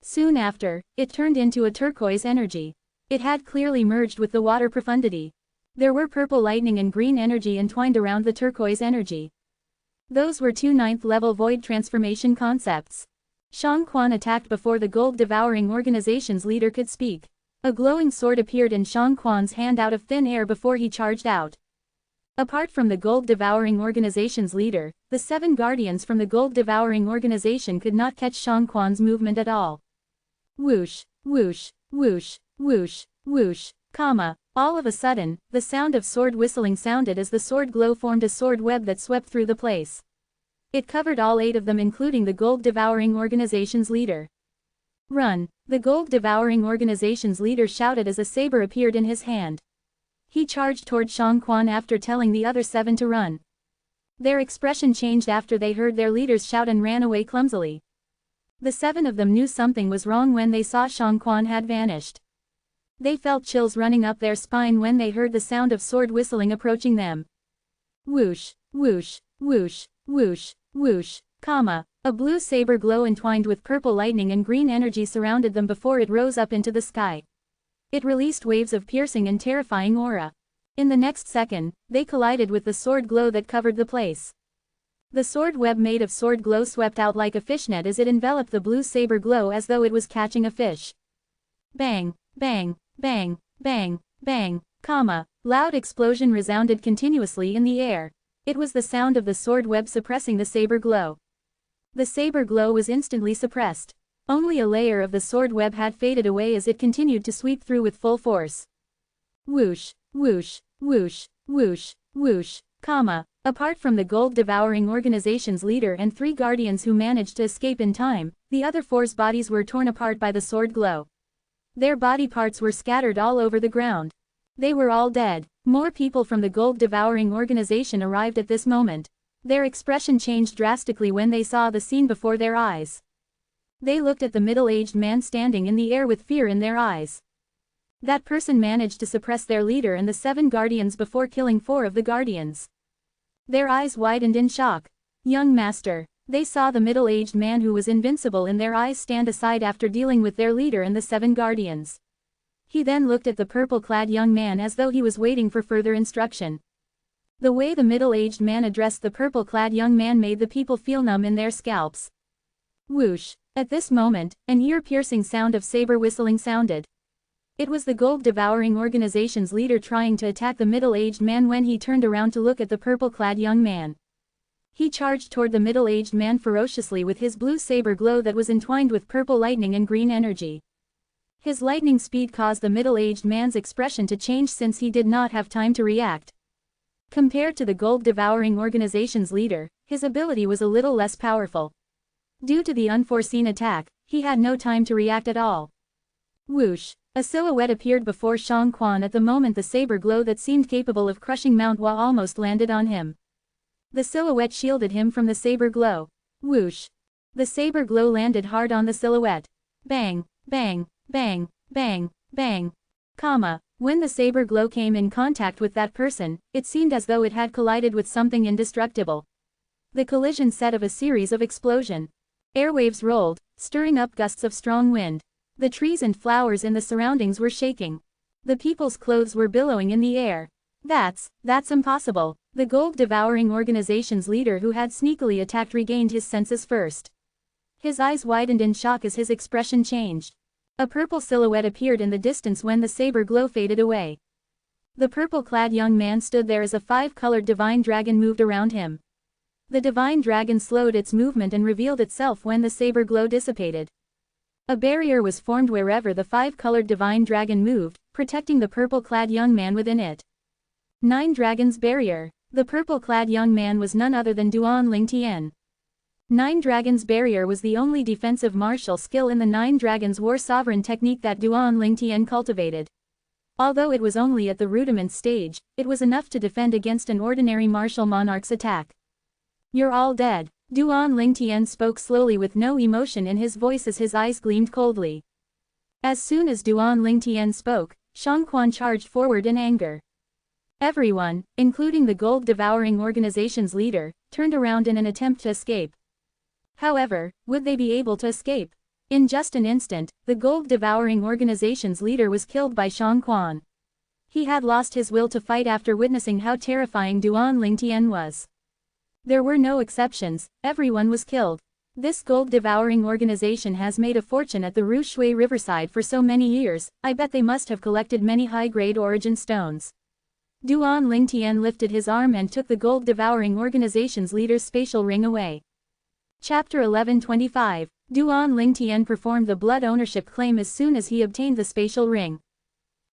Soon after, it turned into a turquoise energy. It had clearly merged with the water profundity. There were purple lightning and green energy entwined around the turquoise energy. Those were two 9th-level void transformation concepts. Shang Quan attacked before the gold-devouring organization's leader could speak. A glowing sword appeared in Shang Quan's hand out of thin air before he charged out. Apart from the gold-devouring organization's leader, the 7 guardians from the gold-devouring organization could not catch Shang Quan's movement at all. Whoosh, whoosh, whoosh, whoosh, whoosh, all of a sudden, the sound of sword whistling sounded as the sword glow formed a sword web that swept through the place. It covered all 8 of them, including the gold-devouring organization's leader. Run! The gold-devouring organization's leader shouted as a saber appeared in his hand. He charged toward Shang Quan after telling the other 7 to run. Their expression changed after they heard their leaders shout and ran away clumsily. The 7 of them knew something was wrong when they saw Shang Quan had vanished. They felt chills running up their spine when they heard the sound of sword whistling approaching them. Whoosh, whoosh, whoosh, whoosh, whoosh, a blue saber glow entwined with purple lightning and green energy surrounded them before it rose up into the sky. It released waves of piercing and terrifying aura. In the next second, they collided with the sword glow that covered the place. The sword web made of sword glow swept out like a fishnet as it enveloped the blue saber glow as though it was catching a fish. Bang, bang, bang, bang, bang, loud explosion resounded continuously in the air. It was the sound of the sword web suppressing the saber glow. The saber glow was instantly suppressed. Only a layer of the sword web had faded away as it continued to sweep through with full force. Whoosh, whoosh, whoosh, whoosh, whoosh, apart from the gold-devouring organization's leader and 3 guardians who managed to escape in time, the other 4's bodies were torn apart by the sword glow. Their body parts were scattered all over the ground. They were all dead. More people from the gold-devouring organization arrived at this moment. Their expression changed drastically when they saw the scene before their eyes. They looked at the middle-aged man standing in the air with fear in their eyes. That person managed to suppress their leader and the 7 guardians before killing 4 of the guardians. Their eyes widened in shock. Young master. They saw the middle-aged man who was invincible in their eyes stand aside after dealing with their leader and the 7 guardians. He then looked at the purple-clad young man as though he was waiting for further instruction. The way the middle-aged man addressed the purple-clad young man made the people feel numb in their scalps. Whoosh! At this moment, an ear-piercing sound of saber whistling sounded. It was the gold-devouring organization's leader trying to attack the middle-aged man when he turned around to look at the purple-clad young man. He charged toward the middle-aged man ferociously with his blue saber glow that was entwined with purple lightning and green energy. His lightning speed caused the middle-aged man's expression to change since he did not have time to react. Compared to the gold-devouring organization's leader, his ability was a little less powerful. Due to the unforeseen attack, he had no time to react at all. Whoosh! A silhouette appeared before Shang Quan at the moment the saber glow that seemed capable of crushing Mount Hua almost landed on him. The silhouette shielded him from the saber glow. Whoosh! The saber glow landed hard on the silhouette. Bang, bang, bang, bang, bang, when the saber glow came in contact with that person, it seemed as though it had collided with something indestructible. The collision set of a series of explosion. Airwaves rolled, stirring up gusts of strong wind. The trees and flowers in the surroundings were shaking. The people's clothes were billowing in the air. That's impossible. The gold-devouring organization's leader who had sneakily attacked regained his senses first. His eyes widened in shock as his expression changed. A purple silhouette appeared in the distance when the saber glow faded away. The purple-clad young man stood there as a 5-colored divine dragon moved around him. The divine dragon slowed its movement and revealed itself when the saber glow dissipated. A barrier was formed wherever the 5-colored divine dragon moved, protecting the purple-clad young man within it. 9 Dragons Barrier. The purple-clad young man was none other than Duan Lingtian. 9 Dragons Barrier was the only defensive martial skill in the 9 Dragons War Sovereign technique that Duan Lingtian cultivated. Although it was only at the rudiment stage, it was enough to defend against an ordinary martial monarch's attack. You're all dead. Duan Lingtian spoke slowly with no emotion in his voice as his eyes gleamed coldly. As soon as Duan Lingtian spoke, Shang Quan charged forward in anger. Everyone, including the gold-devouring organization's leader, turned around in an attempt to escape. However, would they be able to escape? In just an instant, the gold-devouring organization's leader was killed by Shang Quan. He had lost his will to fight after witnessing how terrifying Duan Lingtian was. There were no exceptions, everyone was killed. This gold-devouring organization has made a fortune at the Ru Shui riverside for so many years, I bet they must have collected many high-grade origin stones. Duan Lingtian lifted his arm and took the gold-devouring organization's leader's spatial ring away. Chapter 1125, Duan Lingtian performed the blood ownership claim as soon as he obtained the spatial ring.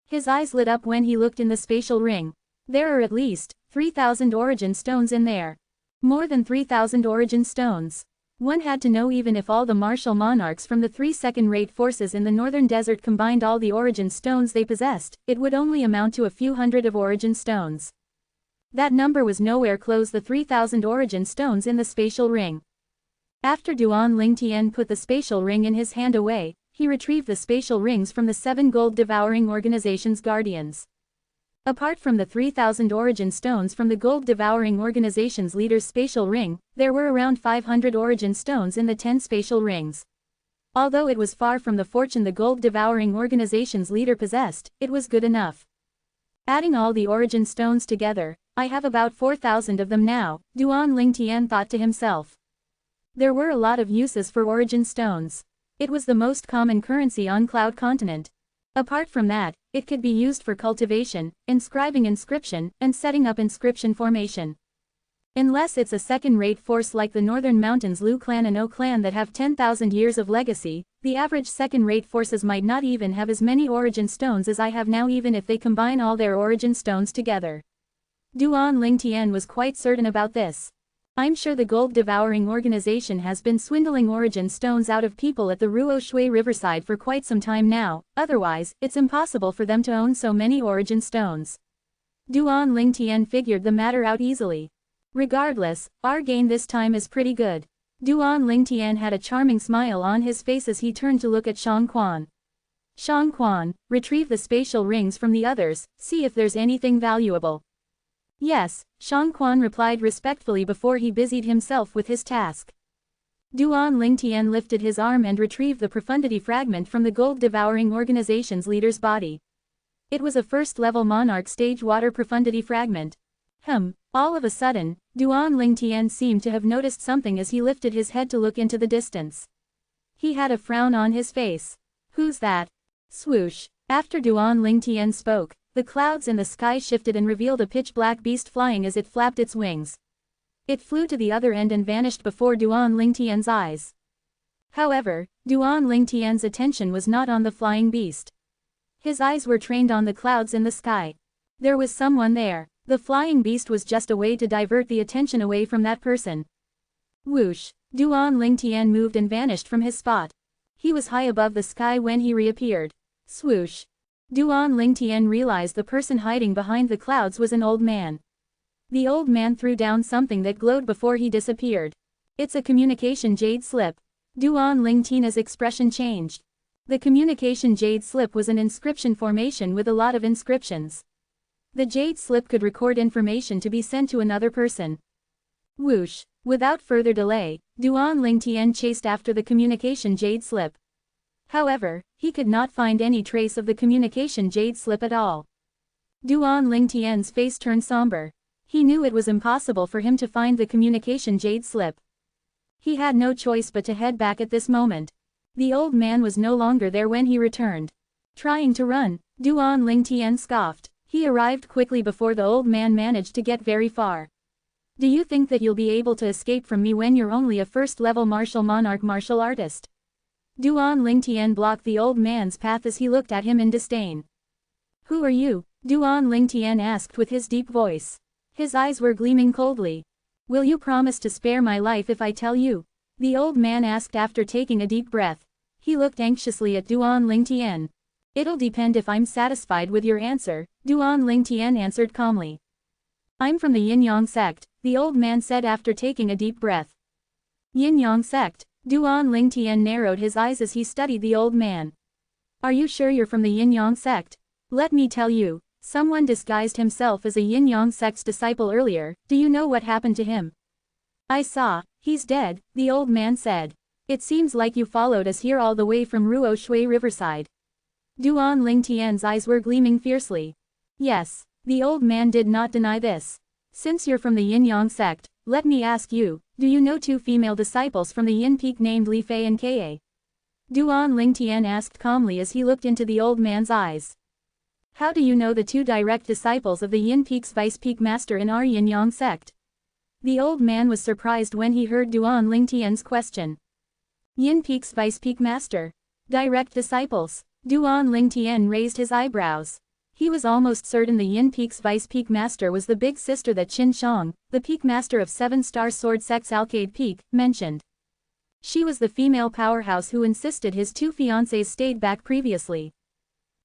His eyes lit up when he looked in the spatial ring. There are at least 3,000 origin stones in there. More than 3,000 origin stones. One had to know even if all the martial monarchs from the 3 second-rate forces in the northern desert combined all the origin stones they possessed, it would only amount to a few hundred of origin stones. That number was nowhere close the 3,000 origin stones in the spatial ring. After Duan Lingtian put the spatial ring in his hand away, he retrieved the spatial rings from the 7 gold-devouring organization's guardians. Apart from the 3,000 origin stones from the gold-devouring organization's leader's spatial ring, there were around 500 origin stones in the 10 spatial rings. Although it was far from the fortune the gold-devouring organization's leader possessed, it was good enough. Adding all the origin stones together, I have about 4,000 of them now, Duan Lingtian thought to himself. There were a lot of uses for origin stones. It was the most common currency on Cloud Continent. Apart from that, it could be used for cultivation, inscribing inscription, and setting up inscription formation. Unless it's a second-rate force like the Northern Mountains Lu clan and O clan that have 10,000 years of legacy, the average second-rate forces might not even have as many origin stones as I have now even if they combine all their origin stones together. Duan Lingtian was quite certain about this. I'm sure the gold-devouring organization has been swindling origin stones out of people at the Ruo Shui riverside for quite some time now, otherwise, it's impossible for them to own so many origin stones. Duan Lingtian figured the matter out easily. Regardless, our gain this time is pretty good. Duan Lingtian had a charming smile on his face as he turned to look at Shang Quan. Shang Quan, retrieve the spatial rings from the others, see if there's anything valuable. Yes, Shang Quan replied respectfully before he busied himself with his task. Duan Lingtian lifted his arm and retrieved the profundity fragment from the gold-devouring organization's leader's body. It was a first-level monarch stage water profundity fragment. All of a sudden, Duan Lingtian seemed to have noticed something as he lifted his head to look into the distance. He had a frown on his face. Who's that? Swoosh. After Duan Lingtian spoke, the clouds in the sky shifted and revealed a pitch-black beast flying as it flapped its wings. It flew to the other end and vanished before Duan Lingtian's eyes. However, Duan Lingtian's attention was not on the flying beast. His eyes were trained on the clouds in the sky. There was someone there. The flying beast was just a way to divert the attention away from that person. Whoosh! Duan Lingtian moved and vanished from his spot. He was high above the sky when he reappeared. Swoosh! Duan Lingtian realized the person hiding behind the clouds was an old man. The old man threw down something that glowed before he disappeared. It's a communication jade slip. Duan Lingtian's expression changed. The communication jade slip was an inscription formation with a lot of inscriptions. The jade slip could record information to be sent to another person. Whoosh! Without further delay, Duan Lingtian chased after the communication jade slip. However, he could not find any trace of the communication jade slip at all. Duan Lingtian's face turned somber. He knew it was impossible for him to find the communication jade slip. He had no choice but to head back at this moment. The old man was no longer there when he returned. Trying to run, Duan Lingtian scoffed. He arrived quickly before the old man managed to get very far. Do you think that you'll be able to escape from me when you're only a first-level martial monarch martial artist? Duan Lingtian blocked the old man's path as he looked at him in disdain. Who are you? Duan Lingtian asked with his deep voice. His eyes were gleaming coldly. Will you promise to spare my life if I tell you? The old man asked after taking a deep breath. He looked anxiously at Duan Lingtian. It'll depend if I'm satisfied with your answer, Duan Lingtian answered calmly. I'm from the Yin-Yang sect, the old man said after taking a deep breath. Yin-Yang sect? Duan Lingtian narrowed his eyes as he studied the old man. Are you sure you're from the Yin-Yang sect? Let me tell you, Someone disguised himself as a Yin-Yang sect's disciple earlier. Do you know what happened to him? I saw. He's dead, the old man said. It seems like you followed us here all the way from Ruo Shui Riverside. Duan Lingtian's eyes were gleaming fiercely. Yes, the old man did not deny this. Since you're from the Yin-Yang sect, let me ask you, do you know two female disciples from the Yin Peak named Li Fei and Ka? Duan Lingtian asked calmly as he looked into the old man's eyes. How do you know the two direct disciples of the Yin Peak's Vice Peak Master in our Yin-Yang sect? The old man was surprised when he heard Duan Lingtian's question. Yin Peak's Vice Peak Master. Direct disciples. Duan Lingtian raised his eyebrows. He was almost certain the Yin Peak's Vice Peak Master was the big sister that Qin Shang, the Peak Master of 7-Star Sword Sect's Alcade Peak, mentioned. She was the female powerhouse who insisted his two fiancés stayed back previously.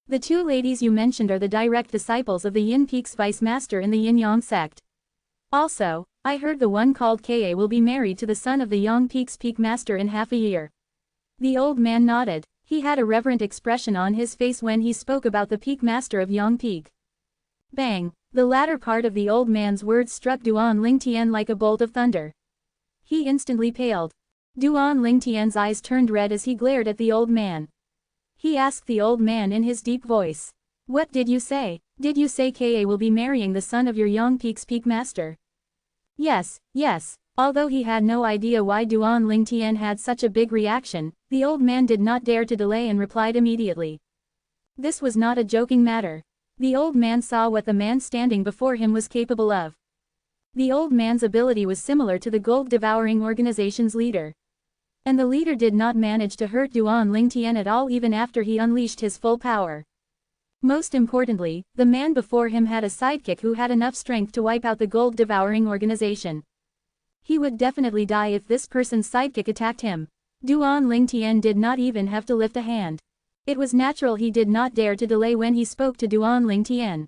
The two ladies you mentioned are the direct disciples of the Yin Peak's Vice Master in the Yin-Yang sect. Also, I heard the one called Ka will be married to the son of the Yang Peak's Peak Master in half a year. The old man nodded. He had a reverent expression on his face when he spoke about the Peak Master of Yang Peak. Bang! The latter part of the old man's words struck Duan Lingtian like a bolt of thunder. He instantly paled. Duan Lingtian's eyes turned red as he glared at the old man. He asked the old man in his deep voice. What did you say? Did you say Ka will be marrying the son of your Yang Peak's Peak Master? Yes, yes. Although he had no idea why Duan Lingtian had such a big reaction, the old man did not dare to delay and replied immediately. This was not a joking matter. The old man saw what the man standing before him was capable of. The old man's ability was similar to the gold-devouring organization's leader. And the leader did not manage to hurt Duan Lingtian at all even after he unleashed his full power. Most importantly, the man before him had a sidekick who had enough strength to wipe out the gold-devouring organization. He would definitely die if this person's sidekick attacked him. Duan Lingtian did not even have to lift a hand. It was natural he did not dare to delay when he spoke to Duan Lingtian.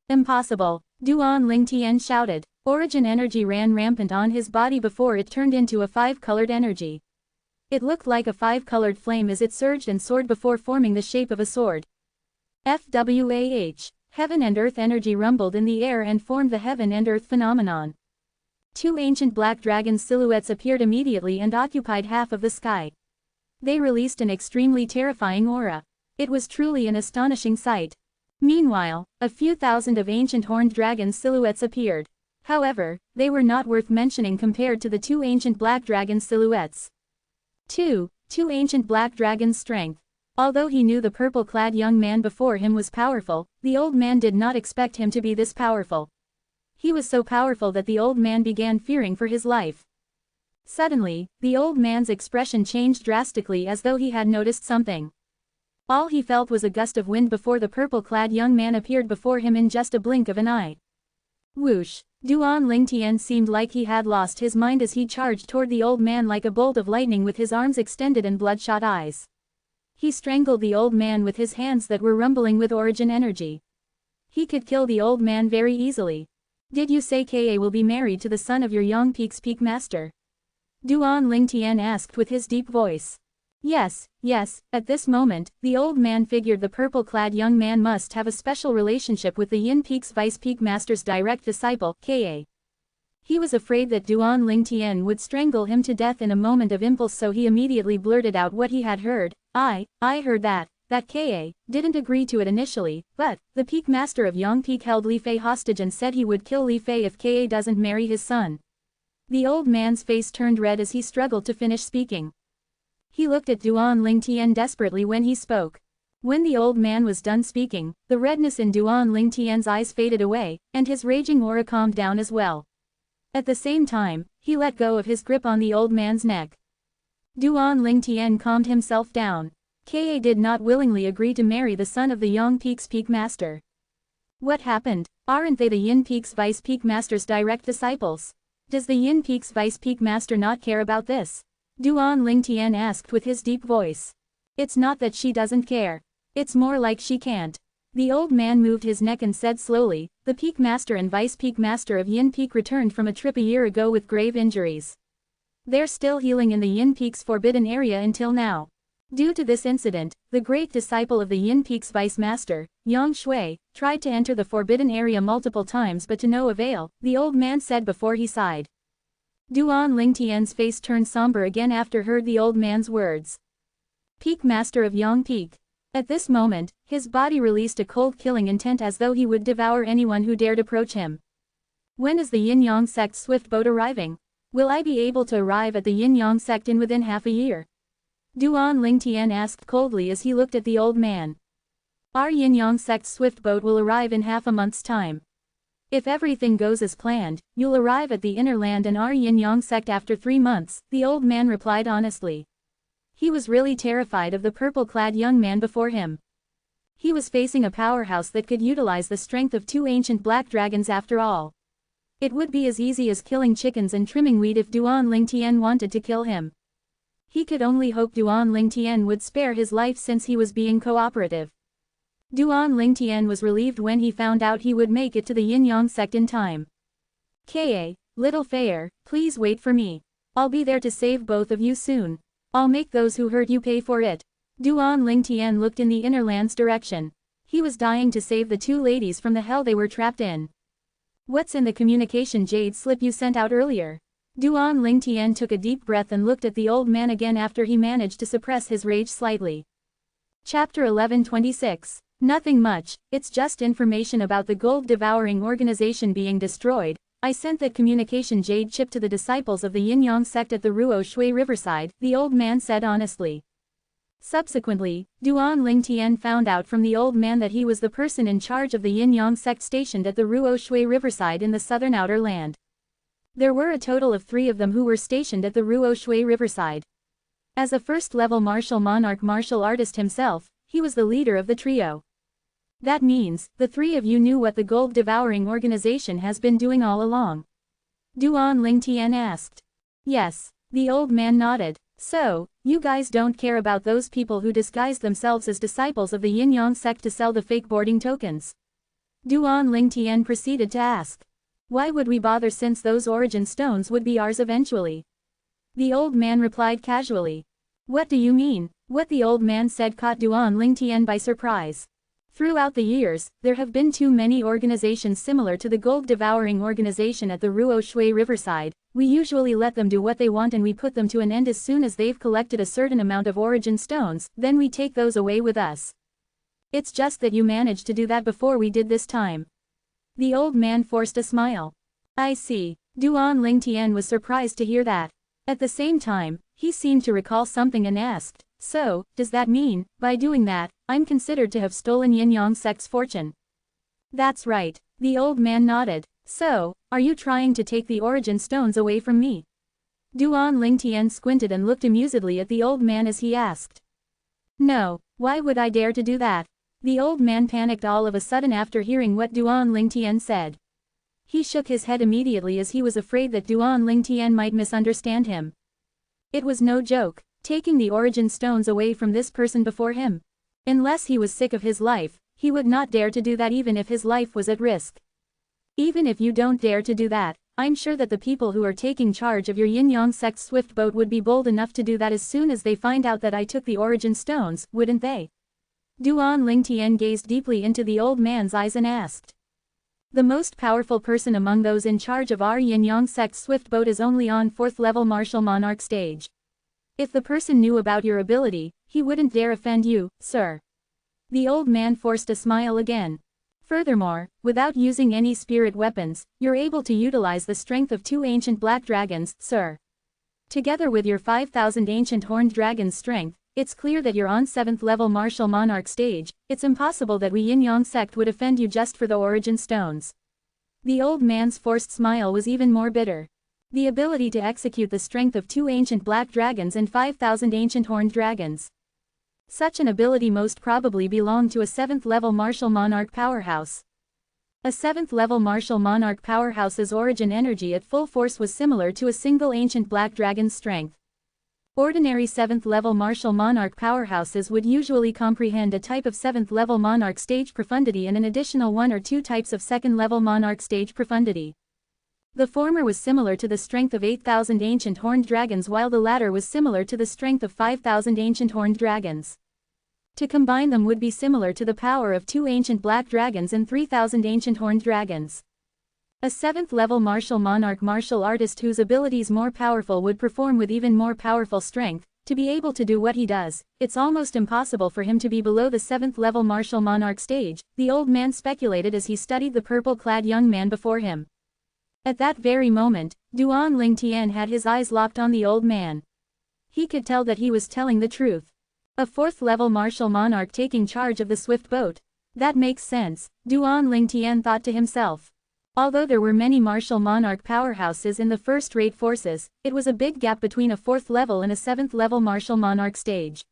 Impossible! Duan Lingtian shouted. Origin energy ran rampant on his body before it turned into a 5-colored energy. It looked like a 5-colored flame as it surged and soared before forming the shape of a sword. FWAH. Heaven and earth energy rumbled in the air and formed the heaven and earth phenomenon. Two ancient black dragon silhouettes appeared immediately and occupied half of the sky. They released an extremely terrifying aura. It was truly an astonishing sight. Meanwhile, a few thousand of ancient horned dragon silhouettes appeared. However, they were not worth mentioning compared to the two ancient black dragon silhouettes. Two ancient black dragons' strength. Although he knew the purple-clad young man before him was powerful, the old man did not expect him to be this powerful. He was so powerful that the old man began fearing for his life. Suddenly, the old man's expression changed drastically as though he had noticed something. All he felt was a gust of wind before the purple-clad young man appeared before him in just a blink of an eye. Whoosh! Duan Lingtian seemed like he had lost his mind as he charged toward the old man like a bolt of lightning with his arms extended and bloodshot eyes. He strangled the old man with his hands that were rumbling with origin energy. He could kill the old man very easily. Did you say Ka will be married to the son of your Yang Peak's Peak Master? Duan Lingtian asked with his deep voice. Yes, yes. At this moment, the old man figured the purple-clad young man must have a special relationship with the Yin Peak's Vice Peak Master's direct disciple, Ka. He was afraid that Duan Lingtian would strangle him to death in a moment of impulse, so he immediately blurted out what he had heard. I heard that Ka didn't agree to it initially, but the Peak Master of Yang Peak held Li Fei hostage and said he would kill Li Fei if Ka doesn't marry his son. The old man's face turned red as he struggled to finish speaking. He looked at Duan Lingtian desperately when he spoke. When the old man was done speaking, the redness in Duan Lingtian's eyes faded away, and his raging aura calmed down as well. At the same time, he let go of his grip on the old man's neck. Duan Lingtian calmed himself down. Ka did not willingly agree to marry the son of the Yang Peak's Peak Master. What happened? Aren't they the Yin Peak's Vice Peak Master's direct disciples? Does the Yin Peak's Vice Peak Master not care about this? Duan Lingtian asked with his deep voice. It's not that she doesn't care. It's more like she can't. The old man moved his neck and said slowly, the Peak Master and Vice Peak Master of Yin Peak returned from a trip a year ago with grave injuries. They're still healing in the Yin Peak's forbidden area until now. Due to this incident, the great disciple of the Yin Peak's vice master, Yang Shui, tried to enter the forbidden area multiple times but to no avail, the old man said before he sighed. Duan Lingtian's face turned somber again after heard the old man's words. Peak master of Yang Peak. At this moment, his body released a cold killing intent as though he would devour anyone who dared approach him. When is the Yin-Yang sect swift boat arriving? Will I be able to arrive at the Yin-Yang sect in within half a year? Duan Lingtian asked coldly as he looked at the old man. Our Yin-Yang sect swift boat will arrive in half a month's time. If everything goes as planned, you'll arrive at the inner land and our Yin-Yang sect after 3 months, the old man replied honestly. He was really terrified of the purple-clad young man before him. He was facing a powerhouse that could utilize the strength of 2 ancient black dragons after all. It would be as easy as killing chickens and trimming wheat if Duan Lingtian wanted to kill him. He could only hope Duan Lingtian would spare his life since he was being cooperative. Duan Lingtian was relieved when he found out he would make it to the Yin-Yang sect in time. Ka, little Fair, please wait for me. I'll be there to save both of you soon. I'll make those who hurt you pay for it. Duan Lingtian looked in the inner land's direction. He was dying to save the 2 ladies from the hell they were trapped in. What's in the communication jade slip you sent out earlier? Duan Lingtian took a deep breath and looked at the old man again after he managed to suppress his rage slightly. Chapter 1126. Nothing much, it's just information about the gold-devouring organization being destroyed. I sent that communication jade chip to the disciples of the Yin-Yang sect at the Ruo Shui riverside, the old man said honestly. Subsequently, Duan Lingtian found out from the old man that he was the person in charge of the Yin-Yang sect stationed at the Ruo Shui riverside in the southern outer land. There were a total of 3 of them who were stationed at the Ruo Shui riverside. As a first-level martial monarch martial artist himself, he was the leader of the trio. That means, the 3 of you knew what the gold-devouring organization has been doing all along. Duan Lingtian asked. Yes, the old man nodded. So, you guys don't care about those people who disguise themselves as disciples of the Yin-Yang sect to sell the fake boarding tokens? Duan Lingtian proceeded to ask. Why would we bother since those origin stones would be ours eventually? The old man replied casually. What do you mean? What the old man said caught Duan Lingtian by surprise. Throughout the years, there have been too many organizations similar to the gold-devouring organization at the Ruo Shui riverside. We usually let them do what they want and we put them to an end as soon as they've collected a certain amount of origin stones, then we take those away with us. It's just that you managed to do that before we did this time. The old man forced a smile. I see. Duan Lingtian was surprised to hear that. At the same time, he seemed to recall something and asked, so, does that mean, by doing that, I'm considered to have stolen Yin-Yang sect's fortune? That's right. The old man nodded. So, are you trying to take the origin stones away from me? Duan Lingtian squinted and looked amusedly at the old man as he asked. No, why would I dare to do that? The old man panicked all of a sudden after hearing what Duan Lingtian said. He shook his head immediately as he was afraid that Duan Lingtian might misunderstand him. It was no joke, taking the origin stones away from this person before him. Unless he was sick of his life, he would not dare to do that even if his life was at risk. Even if you don't dare to do that, I'm sure that the people who are taking charge of your Yin-Yang sect swift boat would be bold enough to do that as soon as they find out that I took the origin stones, wouldn't they? Duan Lingtian gazed deeply into the old man's eyes and asked. The most powerful person among those in charge of our Yin-Yang sect swift boat is only on 4th level martial monarch stage. If the person knew about your ability, he wouldn't dare offend you, sir. The old man forced a smile again. Furthermore, without using any spirit weapons, you're able to utilize the strength of 2 ancient black dragons, sir. Together with your 5,000 ancient horned dragons' strength, it's clear that you're on 7th level martial monarch stage. It's impossible that we Yin-Yang sect would offend you just for the origin stones. The old man's forced smile was even more bitter. The ability to execute the strength of 2 ancient black dragons and 5,000 ancient horned dragons. Such an ability most probably belonged to a 7th level martial monarch powerhouse. A 7th level martial monarch powerhouse's origin energy at full force was similar to a single ancient black dragon's strength. Ordinary 7th level martial monarch powerhouses would usually comprehend a type of 7th level monarch stage profundity and an additional 1 or 2 types of 2nd level monarch stage profundity. The former was similar to the strength of 8,000 ancient horned dragons while the latter was similar to the strength of 5,000 ancient horned dragons. To combine them would be similar to the power of 2 ancient black dragons and 3,000 ancient horned dragons. A 7th level martial monarch martial artist whose abilities more powerful would perform with even more powerful strength. To be able to do what he does, it's almost impossible for him to be below the 7th level martial monarch stage, the old man speculated as he studied the purple-clad young man before him. At that very moment, Duan Lingtian had his eyes locked on the old man. He could tell that he was telling the truth. A 4th level martial monarch taking charge of the swift boat. That makes sense, Duan Lingtian thought to himself. Although there were many martial monarch powerhouses in the first-rate forces, it was a big gap between a 4th level and a 7th level martial monarch stage.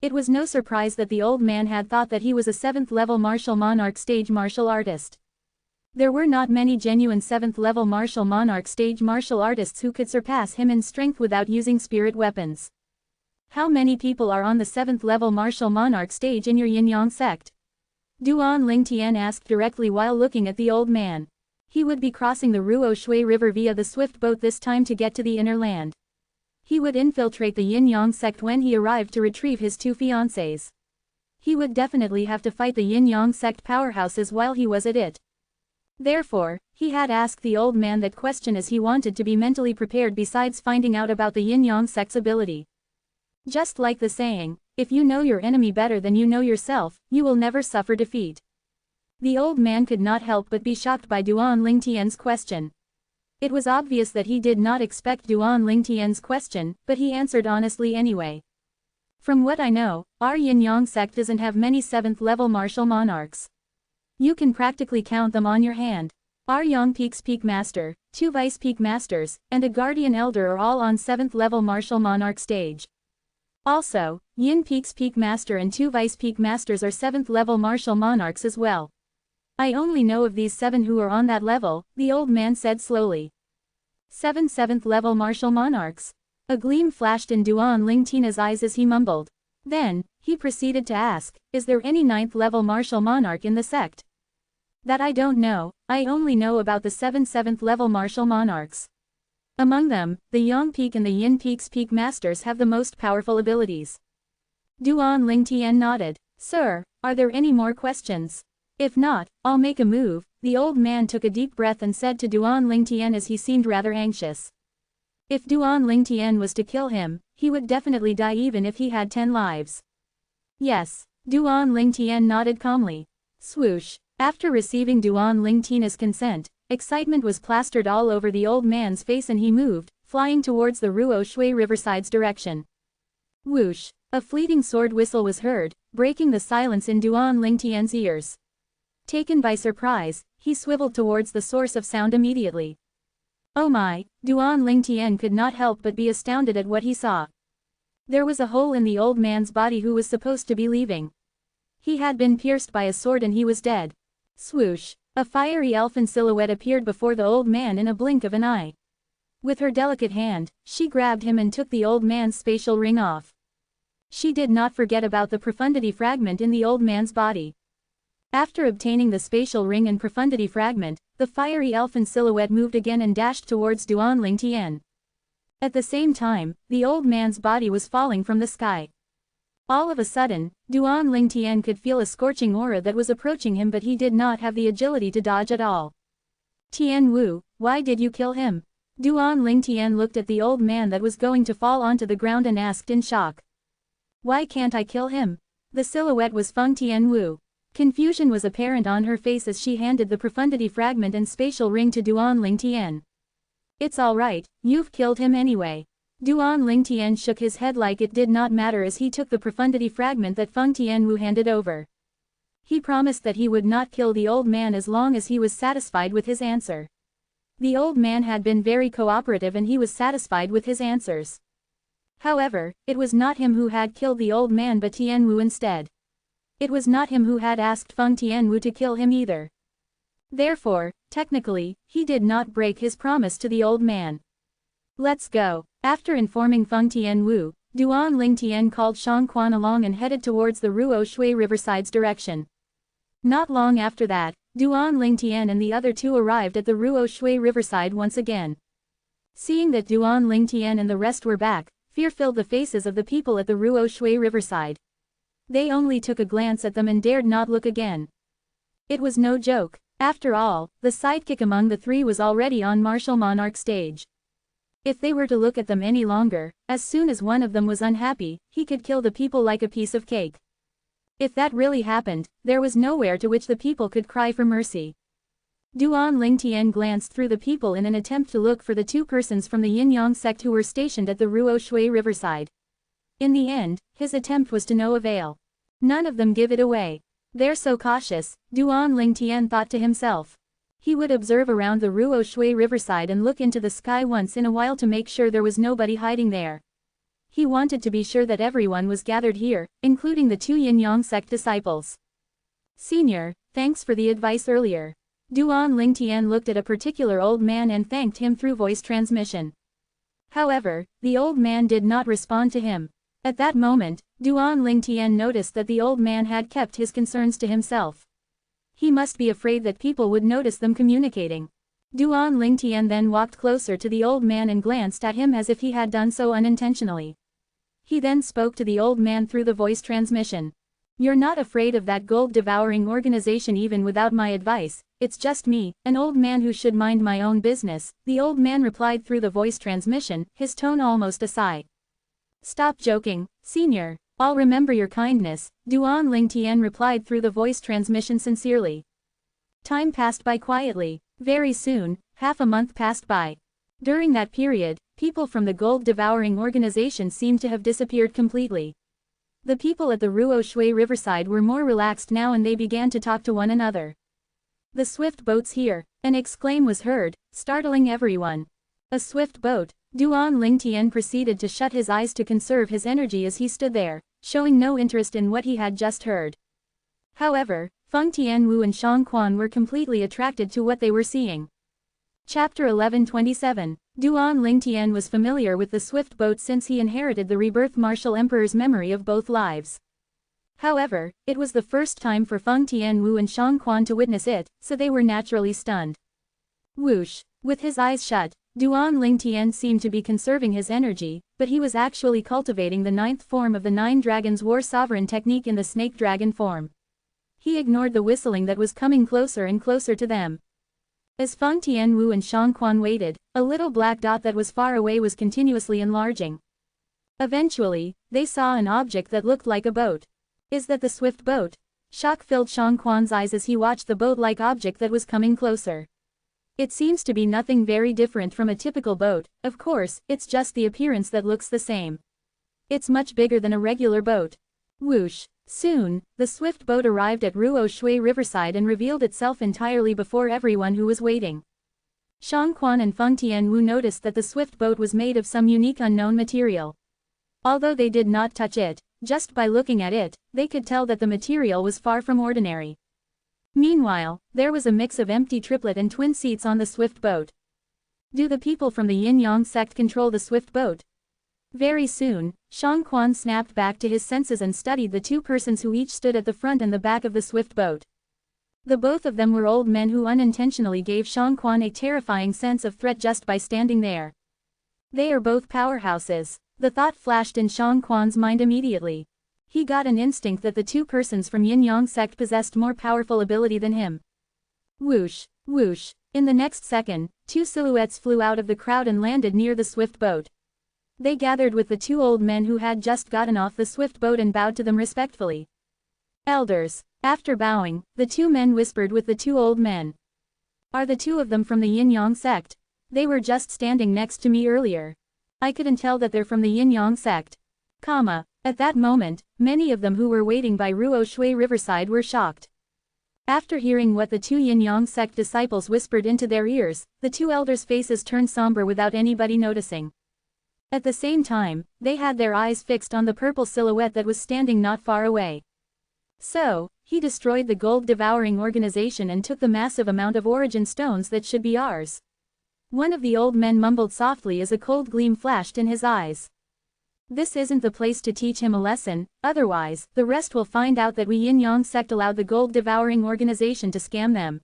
It was no surprise that the old man had thought that he was a 7th level martial monarch stage martial artist. There were not many genuine 7th level martial monarch stage martial artists who could surpass him in strength without using spirit weapons. How many people are on the 7th level martial monarch stage in your yin-yang sect? Duan Lingtian asked directly while looking at the old man. He would be crossing the Ruo Shui River via the swift boat this time to get to the inner land. He would infiltrate the yin-yang sect when he arrived to retrieve his 2 fiancées. He would definitely have to fight the yin-yang sect powerhouses while he was at it. Therefore, he had asked the old man that question as he wanted to be mentally prepared besides finding out about the yin-yang sect's ability. Just like the saying, if you know your enemy better than you know yourself, you will never suffer defeat. The old man could not help but be shocked by Duan Lingtian's question. It was obvious that he did not expect Duan Lingtian's question, but he answered honestly anyway. From what I know, our yin-yang sect doesn't have many 7th level martial monarchs. You can practically count them on your hand. Our Yang Peak's Peak Master, 2 Vice Peak Masters, and a Guardian Elder are all on 7th level martial monarch stage. Also, Yin Peak's Peak Master and 2 Vice Peak Masters are 7th level martial monarchs as well. I only know of these 7 who are on that level, the old man said slowly. 7 7th level martial monarchs. A gleam flashed in Duan Lingtian's eyes as he mumbled. Then, he proceeded to ask, is there any 9th level martial monarch in the sect? That I don't know, I only know about the 7 7th level martial monarchs. Among them, the Yang Peak and the Yin Peak's Peak Masters have the most powerful abilities. Duan Lingtian nodded. Sir, are there any more questions? If not, I'll make a move. The old man took a deep breath and said to Duan Lingtian as he seemed rather anxious. If Duan Lingtian was to kill him, he would definitely die even if he had 10 lives. Yes, Duan Lingtian nodded calmly. Swoosh. After receiving Duan Lingtian's consent, excitement was plastered all over the old man's face and he moved, flying towards the Ruo Shui Riverside's direction. Whoosh. A fleeting sword whistle was heard, breaking the silence in Duan Lingtian's ears. Taken by surprise, he swiveled towards the source of sound immediately. Oh my, Duan Lingtian could not help but be astounded at what he saw. There was a hole in the old man's body who was supposed to be leaving. He had been pierced by a sword and he was dead. Swoosh. A fiery elfin silhouette appeared before the old man in a blink of an eye. With her delicate hand, she grabbed him and took the old man's spatial ring off. She did not forget about the profundity fragment in the old man's body. After obtaining the spatial ring and profundity fragment, the fiery elfin silhouette moved again and dashed towards Duan Lingtian. At the same time, the old man's body was falling from the sky. All of a sudden, Duan Lingtian could feel a scorching aura that was approaching him, but he did not have the agility to dodge at all. Tian Wu, why did you kill him? Duan Lingtian looked at the old man that was going to fall onto the ground and asked in shock. Why can't I kill him? The silhouette was Feng Tian Wu. Confusion was apparent on her face as she handed the profundity fragment and spatial ring to Duan Lingtian. It's alright, you've killed him anyway. Duan Lingtian shook his head like it did not matter as he took the profundity fragment that Feng Tianwu handed over. He promised that he would not kill the old man as long as he was satisfied with his answer. The old man had been very cooperative and he was satisfied with his answers. However, it was not him who had killed the old man but Tianwu instead. It was not him who had asked Feng Tianwu to kill him either. Therefore, technically, he did not break his promise to the old man. Let's go. After informing Feng Tianwu, Duan Lingtian called Shang Quan along and headed towards the Ruo Shui Riverside's direction. Not long after that, Duan Lingtian and the other two arrived at the Ruo Shui riverside once again. Seeing that Duan Lingtian and the rest were back, fear filled the faces of the people at the Ruo Shui riverside. They only took a glance at them and dared not look again. It was no joke. After all, the sidekick among the three was already on martial monarch stage. If they were to look at them any longer, as soon as one of them was unhappy, he could kill the people like a piece of cake. If that really happened, there was nowhere to which the people could cry for mercy. Duan Lingtian glanced through the people in an attempt to look for the two persons from the Yin-Yang sect who were stationed at the Ruo Shui riverside. In the end, his attempt was to no avail. None of them give it away. They're so cautious, Duan Lingtian thought to himself. He would observe around the Ruo Shui riverside and look into the sky once in a while to make sure there was nobody hiding there. He wanted to be sure that everyone was gathered here, including the two Yin-Yang sect disciples. Senior, thanks for the advice earlier. Duan Lingtian looked at a particular old man and thanked him through voice transmission. However, the old man did not respond to him. At that moment, Duan Lingtian noticed that the old man had kept his concerns to himself. He must be afraid that people would notice them communicating. Duan Lingtian then walked closer to the old man and glanced at him as if he had done so unintentionally. He then spoke to the old man through the voice transmission. You're not afraid of that gold-devouring organization even without my advice, it's just me, an old man who should mind my own business, the old man replied through the voice transmission, his tone almost a sigh. Stop joking, senior. I'll remember your kindness, Duan Lingtian replied through the voice transmission sincerely. Time passed by quietly. Very soon, half a month passed by. During that period, people from the gold-devouring organization seemed to have disappeared completely. The people at the Ruo Shui riverside were more relaxed now and they began to talk to one another. The swift boat's here, an exclaim was heard, startling everyone. A swift boat. Duan Lingtian proceeded to shut his eyes to conserve his energy as he stood there, showing no interest in what he had just heard. However, Feng Tianwu and Shang Quan were completely attracted to what they were seeing. Chapter 1127. Duan Lingtian was familiar with the swift boat since he inherited the rebirth martial emperor's memory of both lives. However, it was the first time for Feng Tianwu and Shang Quan to witness it, so they were naturally stunned. Whoosh! With his eyes shut, Duan Lingtian seemed to be conserving his energy, but he was actually cultivating the ninth form of the Nine Dragons War Sovereign technique in the snake dragon form. He ignored the whistling that was coming closer and closer to them. As Feng Tianwu and Shang Quan waited, a little black dot that was far away was continuously enlarging. Eventually, they saw an object that looked like a boat. Is that the swift boat? Shock filled Shang Quan's eyes as he watched the boat-like object that was coming closer. It seems to be nothing very different from a typical boat, of course, it's just the appearance that looks the same. It's much bigger than a regular boat. Whoosh! Soon, the swift boat arrived at Ruo Shui riverside and revealed itself entirely before everyone who was waiting. Shang Quan and Feng Tianwu noticed that the swift boat was made of some unique unknown material. Although they did not touch it, just by looking at it, they could tell that the material was far from ordinary. Meanwhile, there was a mix of empty triplet and twin seats on the swift boat. Do the people from the Yin-Yang sect control the swift boat? Very soon, Shang Quan snapped back to his senses and studied the two persons who each stood at the front and the back of the swift boat. The both of them were old men who unintentionally gave Shang Quan a terrifying sense of threat just by standing there. They are both powerhouses. The thought flashed in Shang Quan's mind immediately. He got an instinct that the two persons from Yin-Yang sect possessed more powerful ability than him. Whoosh! Whoosh! In the next second, two silhouettes flew out of the crowd and landed near the swift boat. They gathered with the two old men who had just gotten off the swift boat and bowed to them respectfully. Elders. After bowing, the two men whispered with the two old men. Are the two of them from the Yin-Yang sect? They were just standing next to me earlier. I couldn't tell that they're from the Yin-Yang sect. At that moment, many of them who were waiting by Ruo Shui riverside were shocked. After hearing what the two Yin-Yang sect disciples whispered into their ears, the two elders' faces turned somber without anybody noticing. At the same time, they had their eyes fixed on the purple silhouette that was standing not far away. So, he destroyed the gold-devouring organization and took the massive amount of origin stones that should be ours. One of the old men mumbled softly as a cold gleam flashed in his eyes. This isn't the place to teach him a lesson, otherwise, the rest will find out that we Yin-Yang sect allowed the gold-devouring organization to scam them.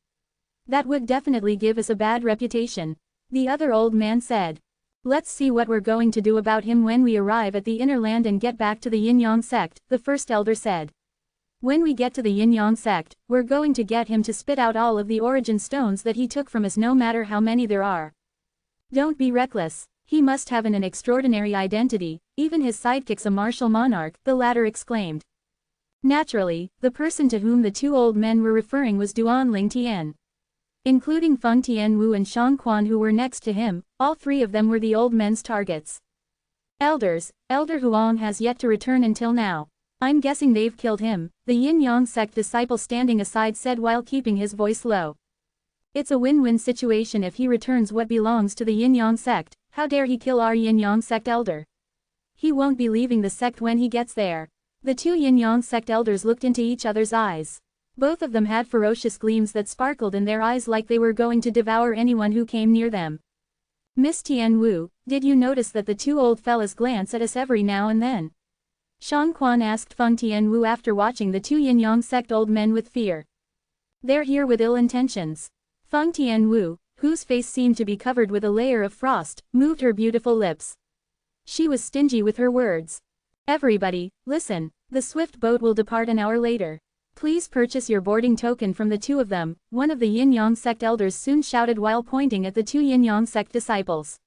That would definitely give us a bad reputation. The other old man said. Let's see what we're going to do about him when we arrive at the inner land and get back to the Yin-Yang sect, the first elder said. When we get to the Yin-Yang sect, we're going to get him to spit out all of the origin stones that he took from us, no matter how many there are. Don't be reckless. He must have an extraordinary identity, even his sidekick's a martial monarch, the latter exclaimed. Naturally, the person to whom the two old men were referring was Duan Ling Tian. Including Feng Tianwu and Shang Quan, who were next to him, all three of them were the old men's targets. Elders, Elder Huang has yet to return until now. I'm guessing they've killed him, the Yin-Yang sect disciple standing aside said while keeping his voice low. It's a win-win situation if he returns what belongs to the Yin-Yang sect. How dare he kill our Yin-Yang sect elder? He won't be leaving the sect when he gets there. The two Yin-Yang sect elders looked into each other's eyes. Both of them had ferocious gleams that sparkled in their eyes like they were going to devour anyone who came near them. Miss Tianwu, did you notice that the two old fellas glance at us every now and then? Shang Quan asked Feng Tianwu after watching the two Yin-Yang sect old men with fear. They're here with ill intentions. Feng Tianwu, whose face seemed to be covered with a layer of frost, moved her beautiful lips. She was stingy with her words. Everybody, listen, the swift boat will depart an hour later. Please purchase your boarding token from the two of them, one of the Yin-Yang sect elders soon shouted while pointing at the two Yin-Yang sect disciples.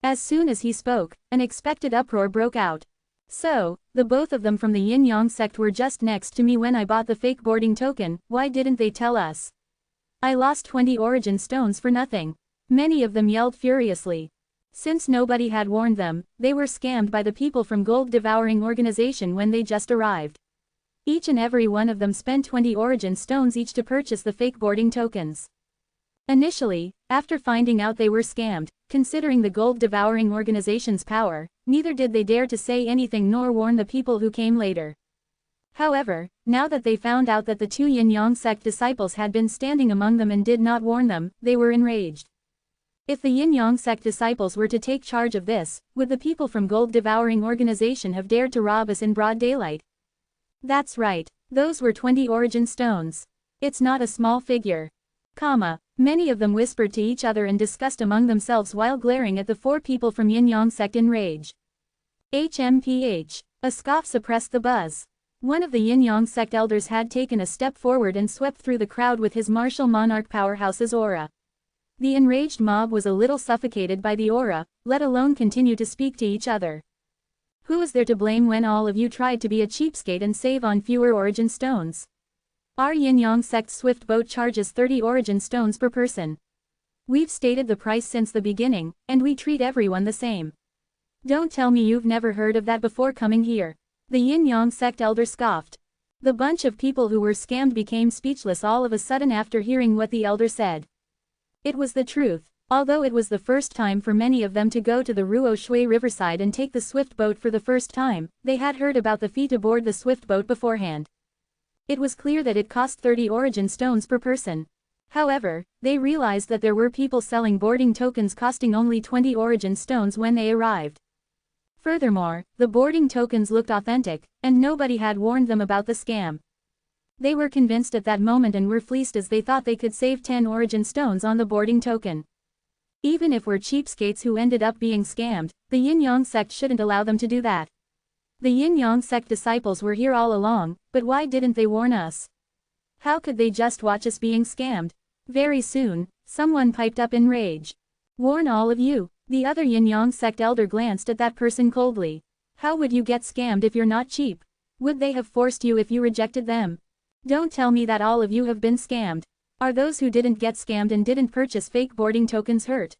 As soon as he spoke, an expected uproar broke out. So, the both of them from the Yin-Yang sect were just next to me when I bought the fake boarding token, why didn't they tell us? I lost 20 origin stones for nothing. Many of them yelled furiously. Since nobody had warned them, they were scammed by the people from gold-devouring organization when they just arrived. Each and every one of them spent 20 origin stones each to purchase the fake boarding tokens. Initially, after finding out they were scammed, considering the gold-devouring organization's power, neither did they dare to say anything nor warn the people who came later. However, now that they found out that the two Yin-Yang sect disciples had been standing among them and did not warn them, they were enraged. If the Yin-Yang sect disciples were to take charge of this, would the people from gold-devouring organization have dared to rob us in broad daylight? That's right, those were 20 origin stones. It's not a small figure. Many of them whispered to each other and discussed among themselves while glaring at the four people from Yin-Yang sect in rage. HMPH. A scoff suppressed the buzz. One of the Yin-Yang sect elders had taken a step forward and swept through the crowd with his martial monarch powerhouse's aura. The enraged mob was a little suffocated by the aura, let alone continue to speak to each other. Who is there to blame when all of you tried to be a cheapskate and save on fewer origin stones? Our Yin-Yang sect swift boat charges 30 origin stones per person. We've stated the price since the beginning, and we treat everyone the same. Don't tell me you've never heard of that before coming here. The Yin-Yang sect elder scoffed. The bunch of people who were scammed became speechless all of a sudden after hearing what the elder said. It was the truth. Although it was the first time for many of them to go to the Ruo Shui riverside and take the swift boat for the first time, they had heard about the fee to board the swift boat beforehand. It was clear that it cost 30 origin stones per person. However, they realized that there were people selling boarding tokens costing only 20 origin stones when they arrived. Furthermore, the boarding tokens looked authentic, and nobody had warned them about the scam. They were convinced at that moment and were fleeced as they thought they could save 10 origin stones on the boarding token. Even if we're cheapskates who ended up being scammed, the Yin-Yang sect shouldn't allow them to do that. The Yin-Yang sect disciples were here all along, but why didn't they warn us? How could they just watch us being scammed? Very soon, someone piped up in rage. Warn all of you. The other Yin-Yang sect elder glanced at that person coldly. How would you get scammed if you're not cheap? Would they have forced you if you rejected them? Don't tell me that all of you have been scammed. Are those who didn't get scammed and didn't purchase fake boarding tokens hurt?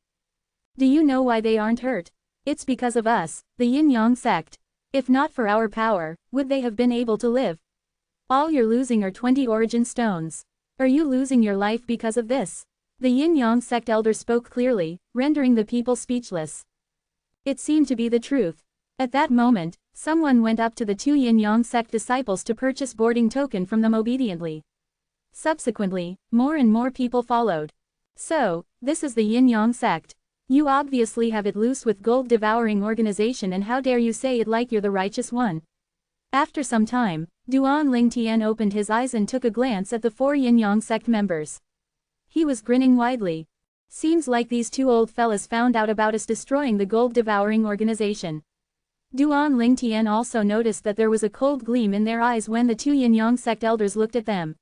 Do you know why they aren't hurt? It's because of us, the Yin-Yang sect. If not for our power, would they have been able to live? All you're losing are 20 origin stones. Are you losing your life because of this? The Yin-Yang sect elder spoke clearly, rendering the people speechless. It seemed to be the truth. At that moment, someone went up to the two Yin-Yang sect disciples to purchase boarding token from them obediently. Subsequently, more and more people followed. So, this is the Yin-Yang sect. You obviously have it loose with gold-devouring organization, and how dare you say it like you're the righteous one? After some time, Duan Lingtian opened his eyes and took a glance at the 4 Yin-Yang sect members. He was grinning widely. Seems like these 2 old fellas found out about us destroying the gold-devouring organization. Duan Lingtian also noticed that there was a cold gleam in their eyes when the 2 Yin-Yang sect elders looked at them.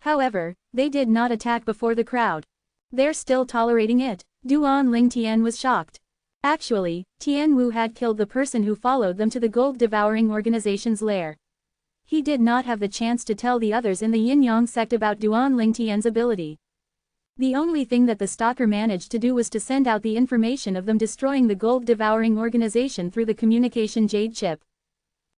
However, they did not attack before the crowd. They're still tolerating it. Duan Lingtian was shocked. Actually, Tian Wu had killed the person who followed them to the gold-devouring organization's lair. He did not have the chance to tell the others in the Yin-Yang sect about Duan Lingtian's ability. The only thing that the stalker managed to do was to send out the information of them destroying the gold-devouring organization through the communication jade chip.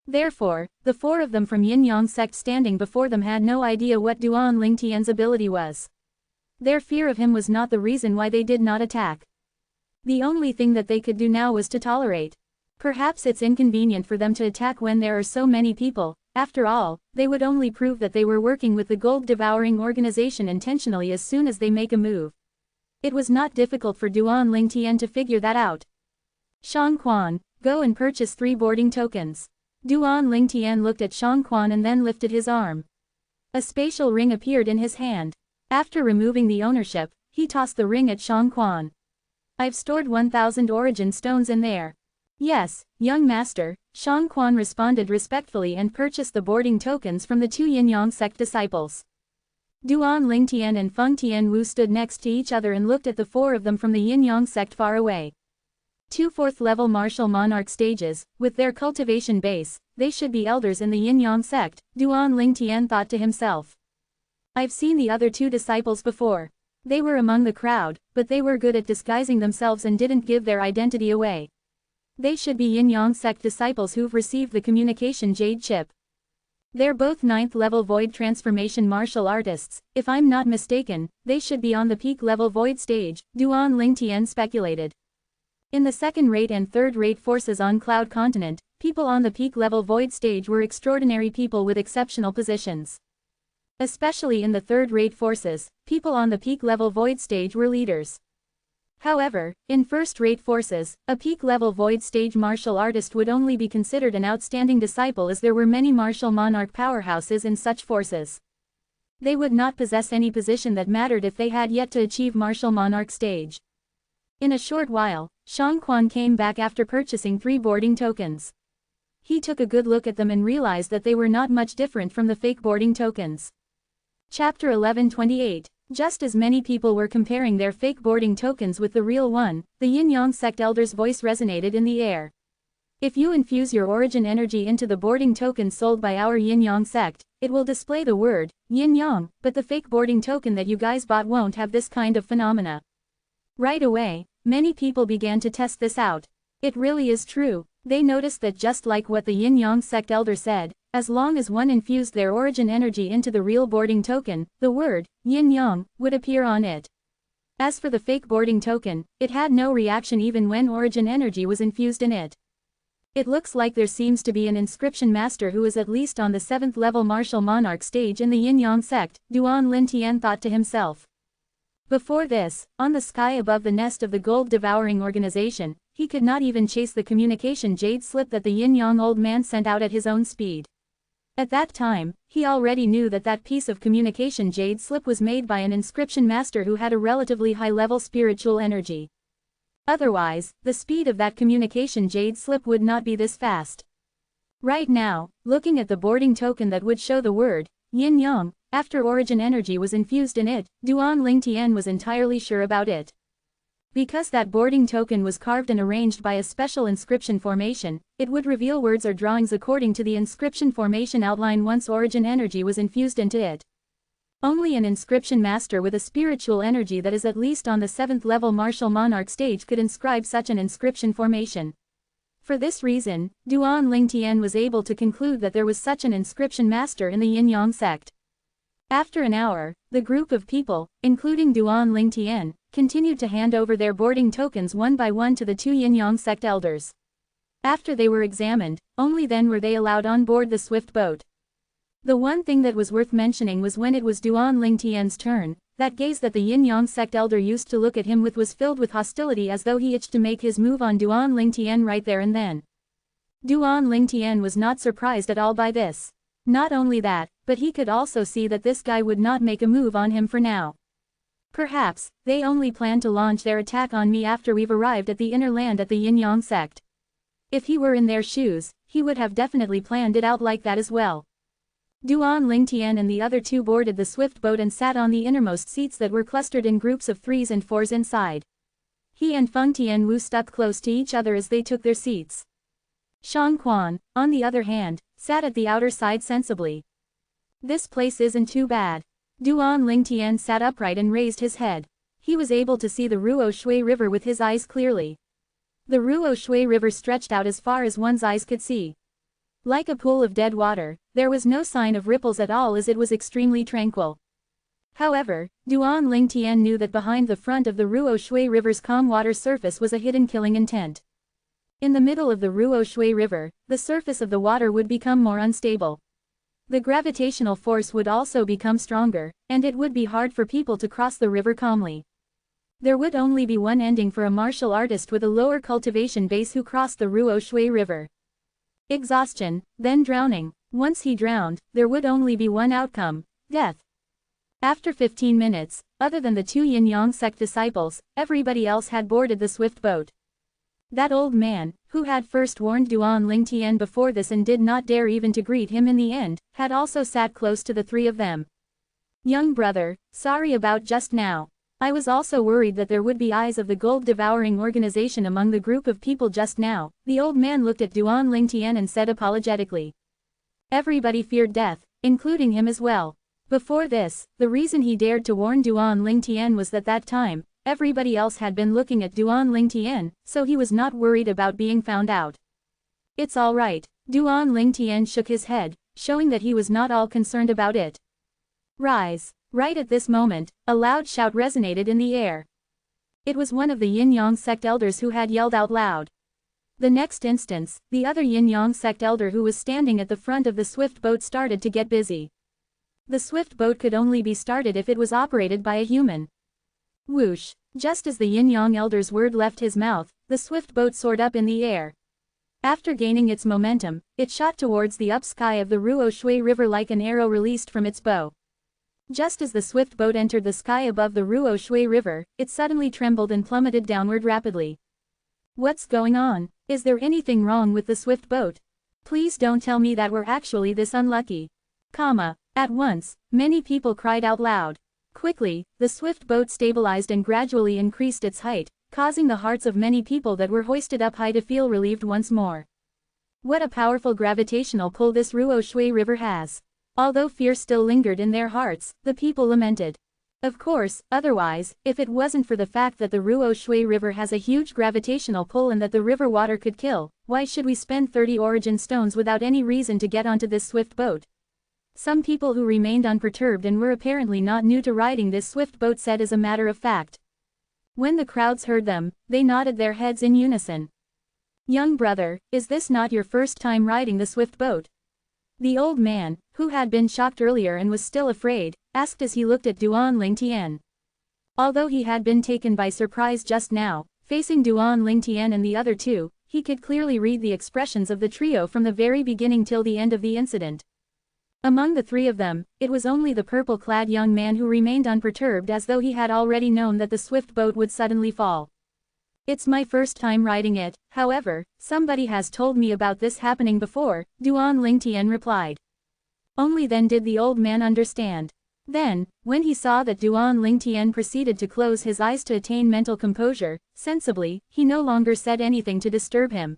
Therefore, the 4 of them from Yin-Yang sect standing before them had no idea what Duan Lingtian's ability was. Their fear of him was not the reason why they did not attack. The only thing that they could do now was to tolerate. Perhaps it's inconvenient for them to attack when there are so many people. After all, they would only prove that they were working with the gold-devouring organization intentionally as soon as they make a move. It was not difficult for Duan Lingtian to figure that out. Shang Quan, go and purchase 3 boarding tokens. Duan Lingtian looked at Shang Quan and then lifted his arm. A spatial ring appeared in his hand. After removing the ownership, he tossed the ring at Shang Quan. I've stored 1,000 origin stones in there. Yes, young master, Shang Quan responded respectfully and purchased the boarding tokens from the 2 Yin-Yang sect disciples. Duan Lingtian and Feng Tianwu stood next to each other and looked at the 4 of them from the Yin-Yang sect far away. 2 4th-level martial monarch stages, with their cultivation base, they should be elders in the Yin-Yang sect, Duan Lingtian thought to himself. I've seen the other 2 disciples before. They were among the crowd, but they were good at disguising themselves and didn't give their identity away. They should be Yin-Yang sect disciples who've received the communication jade chip. They're both 9th-level void transformation martial artists. If I'm not mistaken, they should be on the peak-level void stage, Duan Lingtian speculated. In the second-rate and third-rate forces on Cloud Continent, people on the peak-level void stage were extraordinary people with exceptional positions. Especially in the third-rate forces, people on the peak-level void stage were leaders. However, in first-rate forces, a peak-level void stage martial artist would only be considered an outstanding disciple, as there were many martial monarch powerhouses in such forces. They would not possess any position that mattered if they had yet to achieve martial monarch stage. In a short while, Shang Quan came back after purchasing 3 boarding tokens. He took a good look at them and realized that they were not much different from the fake boarding tokens. Chapter 1128. Just as many people were comparing their fake boarding tokens with the real one, the Yin-Yang sect elder's voice resonated in the air. If you infuse your origin energy into the boarding token sold by our Yin-Yang sect, it will display the word Yin-Yang, but the fake boarding token that you guys bought won't have this kind of phenomena. Right away, many people began to test this out. It really is true. They noticed that just like what the Yin-Yang sect elder said, as long as one infused their origin energy into the real boarding token, the word Yin-Yang would appear on it. As for the fake boarding token, it had no reaction even when origin energy was infused in it. It looks like there seems to be an inscription master who is at least on the 7th level martial monarch stage in the Yin-Yang sect, Duan Lingtian thought to himself. Before this, on the sky above the nest of the gold-devouring organization, he could not even chase the communication jade slip that the Yin-Yang old man sent out at his own speed. At that time, he already knew that that piece of communication jade slip was made by an inscription master who had a relatively high-level spiritual energy. Otherwise, the speed of that communication jade slip would not be this fast. Right now, looking at the boarding token that would show the word Yin-Yang, after origin energy was infused in it, Duan Lingtian was entirely sure about it. Because that boarding token was carved and arranged by a special inscription formation, it would reveal words or drawings according to the inscription formation outline once origin energy was infused into it. Only an inscription master with a spiritual energy that is at least on the 7th level martial monarch stage could inscribe such an inscription formation. For this reason, Duan Lingtian was able to conclude that there was such an inscription master in the Yin-Yang sect. After an hour, the group of people, including Duan Lingtian, continued to hand over their boarding tokens one by one to the 2 Yin-Yang sect elders. After they were examined, only then were they allowed on board the swift boat. The one thing that was worth mentioning was when it was Duan Lingtian's turn, that gaze that the Yin-Yang sect elder used to look at him with was filled with hostility, as though he itched to make his move on Duan Lingtian right there and then. Duan Lingtian was not surprised at all by this. Not only that, but he could also see that this guy would not make a move on him for now. Perhaps, they only plan to launch their attack on me after we've arrived at the inner land at the Yin-Yang sect. If he were in their shoes, he would have definitely planned it out like that as well. Duan Lingtian and the other two boarded the swift boat and sat on the innermost seats that were clustered in groups of 3s and 4s inside. He and Feng Tianwu stuck close to each other as they took their seats. Shang Quan, on the other hand, sat at the outer side sensibly. This place isn't too bad. Duan Lingtian sat upright and raised his head. He was able to see the Ruo Shui River with his eyes clearly. The Ruo Shui River stretched out as far as one's eyes could see. Like a pool of dead water, there was no sign of ripples at all, as it was extremely tranquil. However, Duan Lingtian knew that behind the front of the Ruo Shui River's calm water surface was a hidden killing intent. In the middle of the Ruo Shui River, the surface of the water would become more unstable. The gravitational force would also become stronger, and it would be hard for people to cross the river calmly. There would only be one ending for a martial artist with a lower cultivation base who crossed the Ruo Shui River. Exhaustion, then drowning. Once he drowned, there would only be one outcome: death. After 15 minutes, other than the two Yin-Yang sect disciples, everybody else had boarded the swift boat. That old man, who had first warned Duan Lingtian before this and did not dare even to greet him in the end, had also sat close to the three of them. Young brother, sorry about just now. I was also worried that there would be eyes of the gold-devouring organization among the group of people just now. The old man looked at Duan Lingtian and said apologetically. Everybody feared death, including him as well. Before this, the reason he dared to warn Duan Lingtian was that time, everybody else had been looking at Duan Lingtian, so he was not worried about being found out. It's all right. Duan Lingtian shook his head, showing that he was not all concerned about it. Rise. Right at this moment, a loud shout resonated in the air. It was one of the Yin-Yang sect elders who had yelled out loud. The next instance, the other Yin-Yang sect elder who was standing at the front of the swift boat started to get busy. The swift boat could only be started if it was operated by a human. Whoosh! Just as the Yin-Yang elder's word left his mouth, the swift boat soared up in the air. After gaining its momentum, it shot towards the up sky of the Ruo Shui River like an arrow released from its bow. Just as the swift boat entered the sky above the Ruo Shui River, it suddenly trembled and plummeted downward rapidly. What's going on? Is there anything wrong with the swift boat? Please don't tell me that we're actually this unlucky. At once, many people cried out loud. Quickly, the swift boat stabilized and gradually increased its height, causing the hearts of many people that were hoisted up high to feel relieved once more. What a powerful gravitational pull this Ruo Shui River has. Although fear still lingered in their hearts, the people lamented. Of course, otherwise, if it wasn't for the fact that the Ruo Shui River has a huge gravitational pull and that the river water could kill, why should we spend 30 origin stones without any reason to get onto this swift boat? Some people who remained unperturbed and were apparently not new to riding this swift boat said as a matter of fact. When the crowds heard them, they nodded their heads in unison. Young brother, is this not your first time riding the swift boat? The old man, who had been shocked earlier and was still afraid, asked as he looked at Duan Lingtian. Although he had been taken by surprise just now, facing Duan Lingtian and the other two, he could clearly read the expressions of the trio from the very beginning till the end of the incident. Among the three of them, it was only the purple-clad young man who remained unperturbed, as though he had already known that the swift boat would suddenly fall. It's my first time riding it, however, somebody has told me about this happening before, Duan Lingtian replied. Only then did the old man understand. Then, when he saw that Duan Lingtian proceeded to close his eyes to attain mental composure, sensibly, he no longer said anything to disturb him.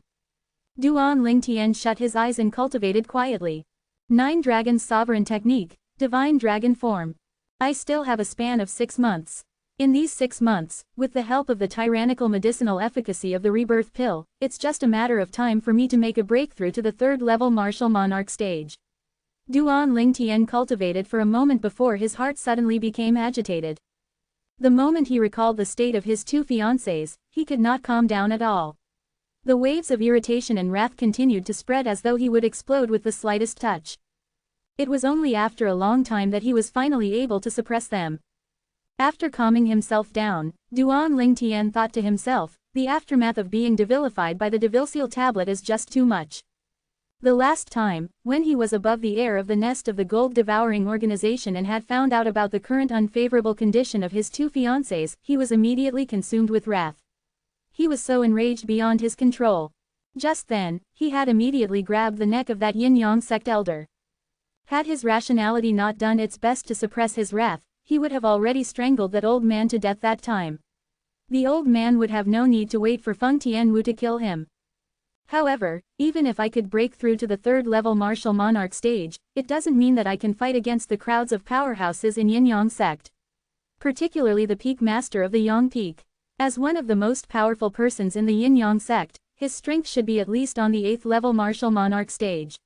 Duan Lingtian shut his eyes and cultivated quietly. 9 Dragons Sovereign Technique, Divine Dragon Form. I still have a span of 6 months. In these 6 months, with the help of the tyrannical medicinal efficacy of the rebirth pill, it's just a matter of time for me to make a breakthrough to the 3rd level martial monarch stage. Duan Lingtian cultivated for a moment before his heart suddenly became agitated. The moment he recalled the state of his 2 fiancées, he could not calm down at all. The waves of irritation and wrath continued to spread as though he would explode with the slightest touch. It was only after a long time that he was finally able to suppress them. After calming himself down, Duan Lingtian thought to himself, the aftermath of being devilified by the Devilseal tablet is just too much. The last time, when he was above the air of the nest of the gold-devouring organization and had found out about the current unfavorable condition of his two fiancées, he was immediately consumed with wrath. He was so enraged beyond his control. Just then, he had immediately grabbed the neck of that yin-yang sect elder. Had his rationality not done its best to suppress his wrath, he would have already strangled that old man to death that time. The old man would have no need to wait for Feng Tianwu to kill him. However, even if I could break through to the third-level martial monarch stage, it doesn't mean that I can fight against the crowds of powerhouses in Yin-Yang sect. Particularly the peak master of the Yang peak. As one of the most powerful persons in the Yin-Yang sect, his strength should be at least on the 8th-level martial monarch stage.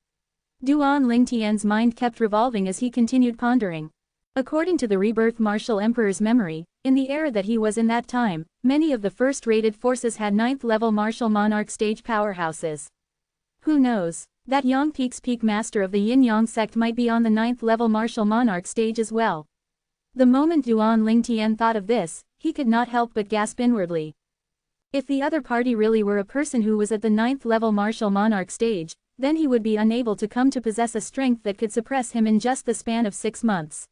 Duan Lingtian's mind kept revolving as he continued pondering. According to the rebirth martial emperor's memory, in the era that he was in that time, many of the first-rated forces had 9th-level martial monarch stage powerhouses. Who knows, that Yang Peak's peak master of the Yin-Yang sect might be on the 9th-level martial monarch stage as well. The moment Duan Lingtian thought of this, he could not help but gasp inwardly. If the other party really were a person who was at the 9th-level martial monarch stage, then he would be unable to come to possess a strength that could suppress him in just the span of 6 months.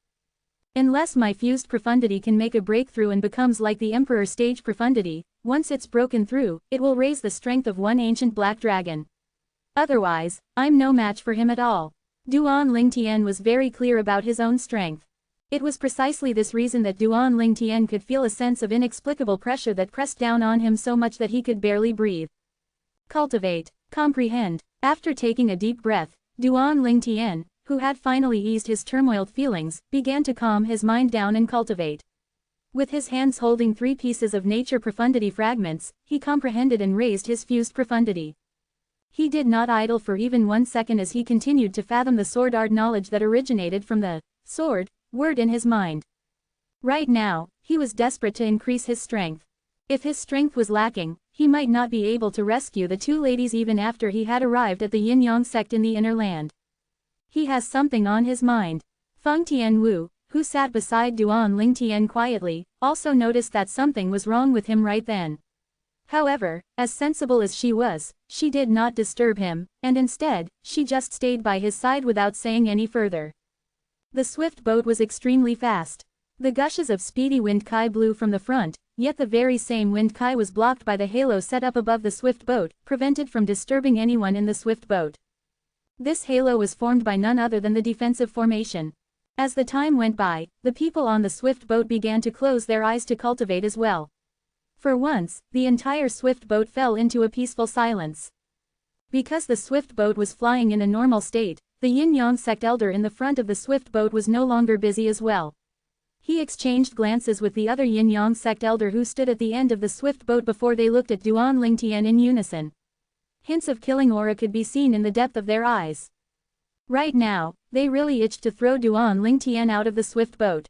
Unless my fused profundity can make a breakthrough and becomes like the Emperor stage profundity, once it's broken through, it will raise the strength of one ancient black dragon. Otherwise, I'm no match for him at all. Duan Lingtian was very clear about his own strength. It was precisely this reason that Duan Lingtian could feel a sense of inexplicable pressure that pressed down on him so much that he could barely breathe. Cultivate, comprehend. After taking a deep breath, Duan Lingtian, who had finally eased his turmoiled feelings, began to calm his mind down and cultivate. With his hands holding 3 pieces of nature profundity fragments, he comprehended and raised his fused profundity. He did not idle for even 1 second as he continued to fathom the sword art knowledge that originated from the sword word in his mind. Right now, he was desperate to increase his strength. If his strength was lacking, he might not be able to rescue the 2 ladies even after he had arrived at the Yin-Yang sect in the inner land. He has something on his mind. Feng Tianwu, who sat beside Duan Lingtian quietly, also noticed that something was wrong with him right then. However, as sensible as she was, she did not disturb him, and instead, she just stayed by his side without saying any further. The swift boat was extremely fast. The gushes of speedy wind kai blew from the front, yet the very same wind kai was blocked by the halo set up above the swift boat, prevented from disturbing anyone in the swift boat. This halo was formed by none other than the defensive formation. As the time went by, the people on the swift boat began to close their eyes to cultivate as well. For once, the entire swift boat fell into a peaceful silence. Because the swift boat was flying in a normal state, the Yin-Yang sect elder in the front of the swift boat was no longer busy as well. He exchanged glances with the other Yin-Yang sect elder who stood at the end of the swift boat before they looked at Duan Lingtian in unison. Hints of killing aura could be seen in the depth of their eyes. Right now, they really itched to throw Duan Lingtian out of the swift boat.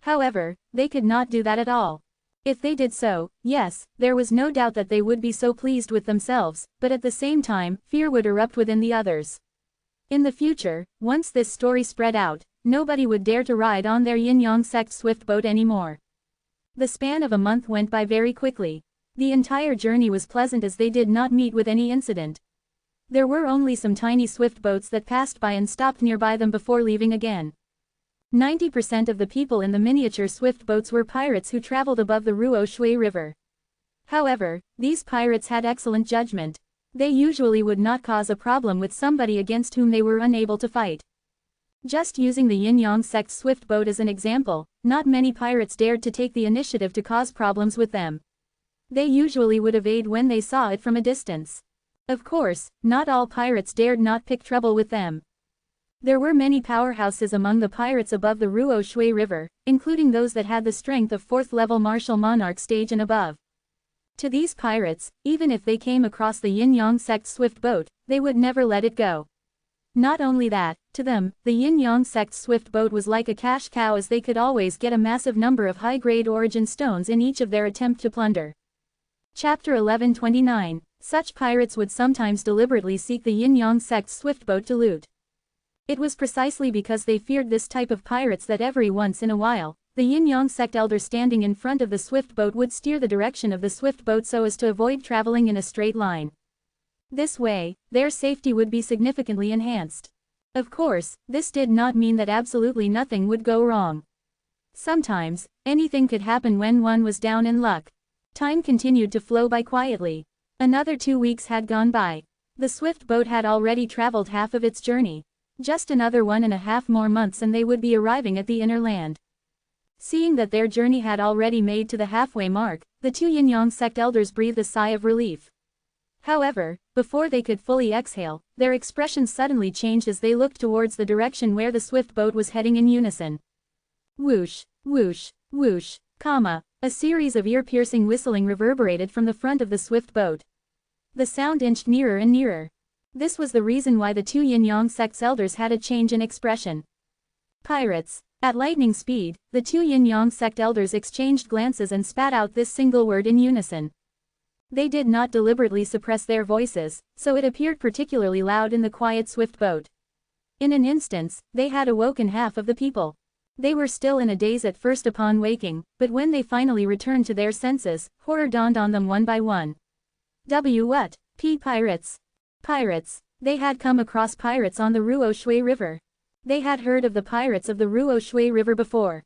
However, they could not do that at all. If they did so, yes, there was no doubt that they would be so pleased with themselves, but at the same time, fear would erupt within the others. In the future, once this story spread out, nobody would dare to ride on their Yin-Yang sect swift boat anymore. The span of a month went by very quickly. The entire journey was pleasant as they did not meet with any incident. There were only some tiny swift boats that passed by and stopped nearby them before leaving again. 90% of the people in the miniature swift boats were pirates who traveled above the Ruo Shui River. However, these pirates had excellent judgment. They usually would not cause a problem with somebody against whom they were unable to fight. Just using the Yin-Yang sect swift boat as an example, not many pirates dared to take the initiative to cause problems with them. They usually would evade when they saw it from a distance. Of course, not all pirates dared not pick trouble with them. There were many powerhouses among the pirates above the Ruo Shui River, including those that had the strength of 4th-level martial monarch stage and above. To these pirates, even if they came across the Yin-Yang sect swift boat, they would never let it go. Not only that, to them, the Yin-Yang sect swift boat was like a cash cow as they could always get a massive number of high-grade origin stones in each of their attempt to plunder. Chapter 1129. Such pirates would sometimes deliberately seek the Yin-Yang sect swift boat to loot. It was precisely because they feared this type of pirates that every once in a while, the Yin-Yang sect elder standing in front of the swift boat would steer the direction of the swift boat so as to avoid traveling in a straight line. This way, their safety would be significantly enhanced. Of course, this did not mean that absolutely nothing would go wrong. Sometimes, anything could happen when one was down in luck. Time continued to flow by quietly. Another 2 weeks had gone by. The swift boat had already traveled half of its journey. Just another 1.5 more months and they would be arriving at the inner land. Seeing that their journey had already made to the halfway mark, the two Yin-Yang sect elders breathed a sigh of relief. However, before they could fully exhale, their expressions suddenly changed as they looked towards the direction where the swift boat was heading in unison. Whoosh, whoosh, whoosh, a series of ear-piercing whistling reverberated from the front of the swift boat. The sound inched nearer and nearer. This was the reason why the two Yin-Yang sect's elders had a change in expression. Pirates. At lightning speed, the two Yin-Yang sect elders exchanged glances and spat out this single word in unison. They did not deliberately suppress their voices, so it appeared particularly loud in the quiet swift boat. In an instant, they had awoken half of the people. They were still in a daze at first upon waking, but when they finally returned to their senses, horror dawned on them one by one. What? Pirates. Pirates. They had come across pirates on the Ruo Shui River. They had heard of the pirates of the Ruo Shui River before.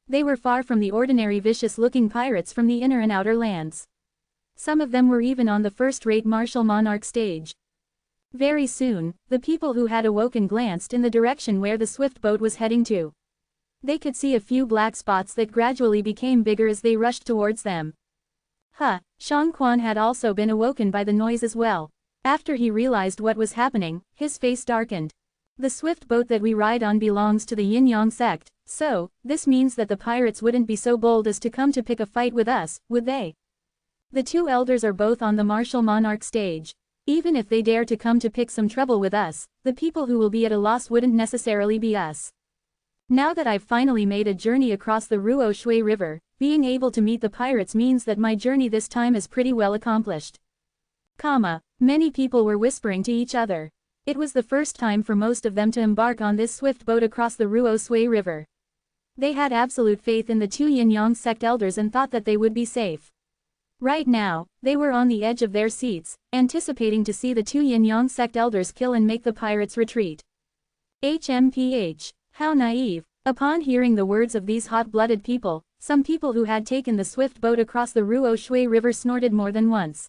They were far from the ordinary vicious-looking pirates from the inner and outer lands. Some of them were even on the first-rate martial monarch stage. Very soon, the people who had awoken glanced in the direction where the swift boat was heading to. They could see a few black spots that gradually became bigger as they rushed towards them. Shang Quan had also been awoken by the noise as well. After he realized what was happening, his face darkened. The swift boat that we ride on belongs to the Yin-Yang sect, so, this means that the pirates wouldn't be so bold as to come to pick a fight with us, would they? The two elders are both on the martial monarch stage. Even if they dare to come to pick some trouble with us, the people who will be at a loss wouldn't necessarily be us. Now that I've finally made a journey across the Ruo Shui River, being able to meet the pirates means that my journey this time is pretty well accomplished. Many people were whispering to each other. It was the first time for most of them to embark on this swift boat across the Ruo Shui River. They had absolute faith in the two Yin-Yang sect elders and thought that they would be safe. Right now, they were on the edge of their seats, anticipating to see the two Yin-Yang sect elders kill and make the pirates retreat. How naive. Upon hearing the words of these hot-blooded people, some people who had taken the swift boat across the Ruo Shui River snorted more than once.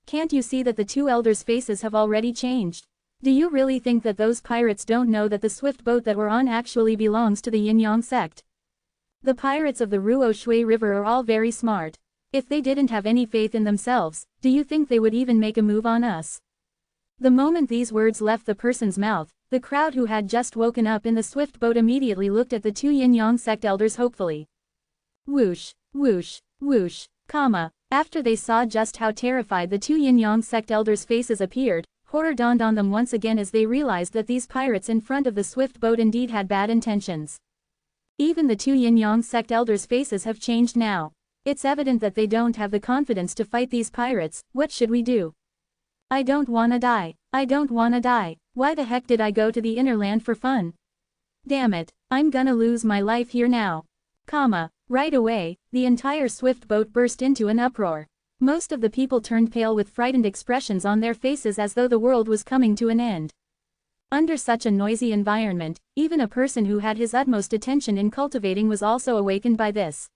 Can't you see that the two elders' faces have already changed? Do you really think that those pirates don't know that the swift boat that we're on actually belongs to the Yin-Yang sect? The pirates of the Ruo Shui River are all very smart. If they didn't have any faith in themselves, do you think they would even make a move on us? The moment these words left the person's mouth, the crowd who had just woken up in the swift boat immediately looked at the two Yin-Yang sect elders hopefully. Whoosh, whoosh, whoosh, after they saw just how terrified the two Yin-Yang sect elders' faces appeared, horror dawned on them once again as they realized that these pirates in front of the swift boat indeed had bad intentions. Even the two Yin-Yang sect elders' faces have changed now. It's evident that they don't have the confidence to fight these pirates. What should we do? I don't wanna die. I don't wanna die. Why the heck did I go to the inner land for fun? Damn it, I'm gonna lose my life here now. Right away, the entire swift boat burst into an uproar. Most of the people turned pale with frightened expressions on their faces as though the world was coming to an end. Under such a noisy environment, even a person who had his utmost attention in cultivating was also awakened by this.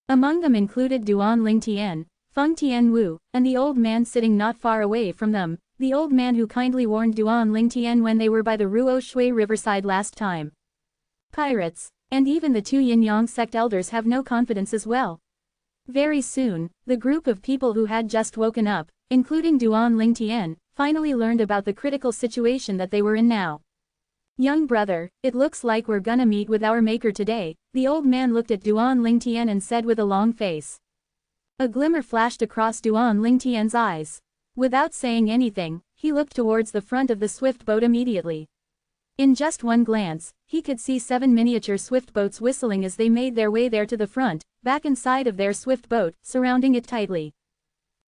Among them included Duan Ling Tian, Feng Tian Wu, and the old man sitting not far away from them, the old man who kindly warned Duan Ling Tian when they were by the Ruo Shui riverside last time. Pirates, and even the two Yin-Yang sect elders have no confidence as well. Very soon, the group of people who had just woken up, including Duan Ling Tian, finally learned about the critical situation that they were in now. Young brother, it looks like we're gonna meet with our maker today, the old man looked at Duan Ling Tian and said with a long face. A glimmer flashed across Duan Ling Tian's eyes. Without saying anything, he looked towards the front of the swift boat immediately. In just one glance, he could see 7 miniature swift boats whistling as they made their way there to the front, back inside of their swift boat, surrounding it tightly.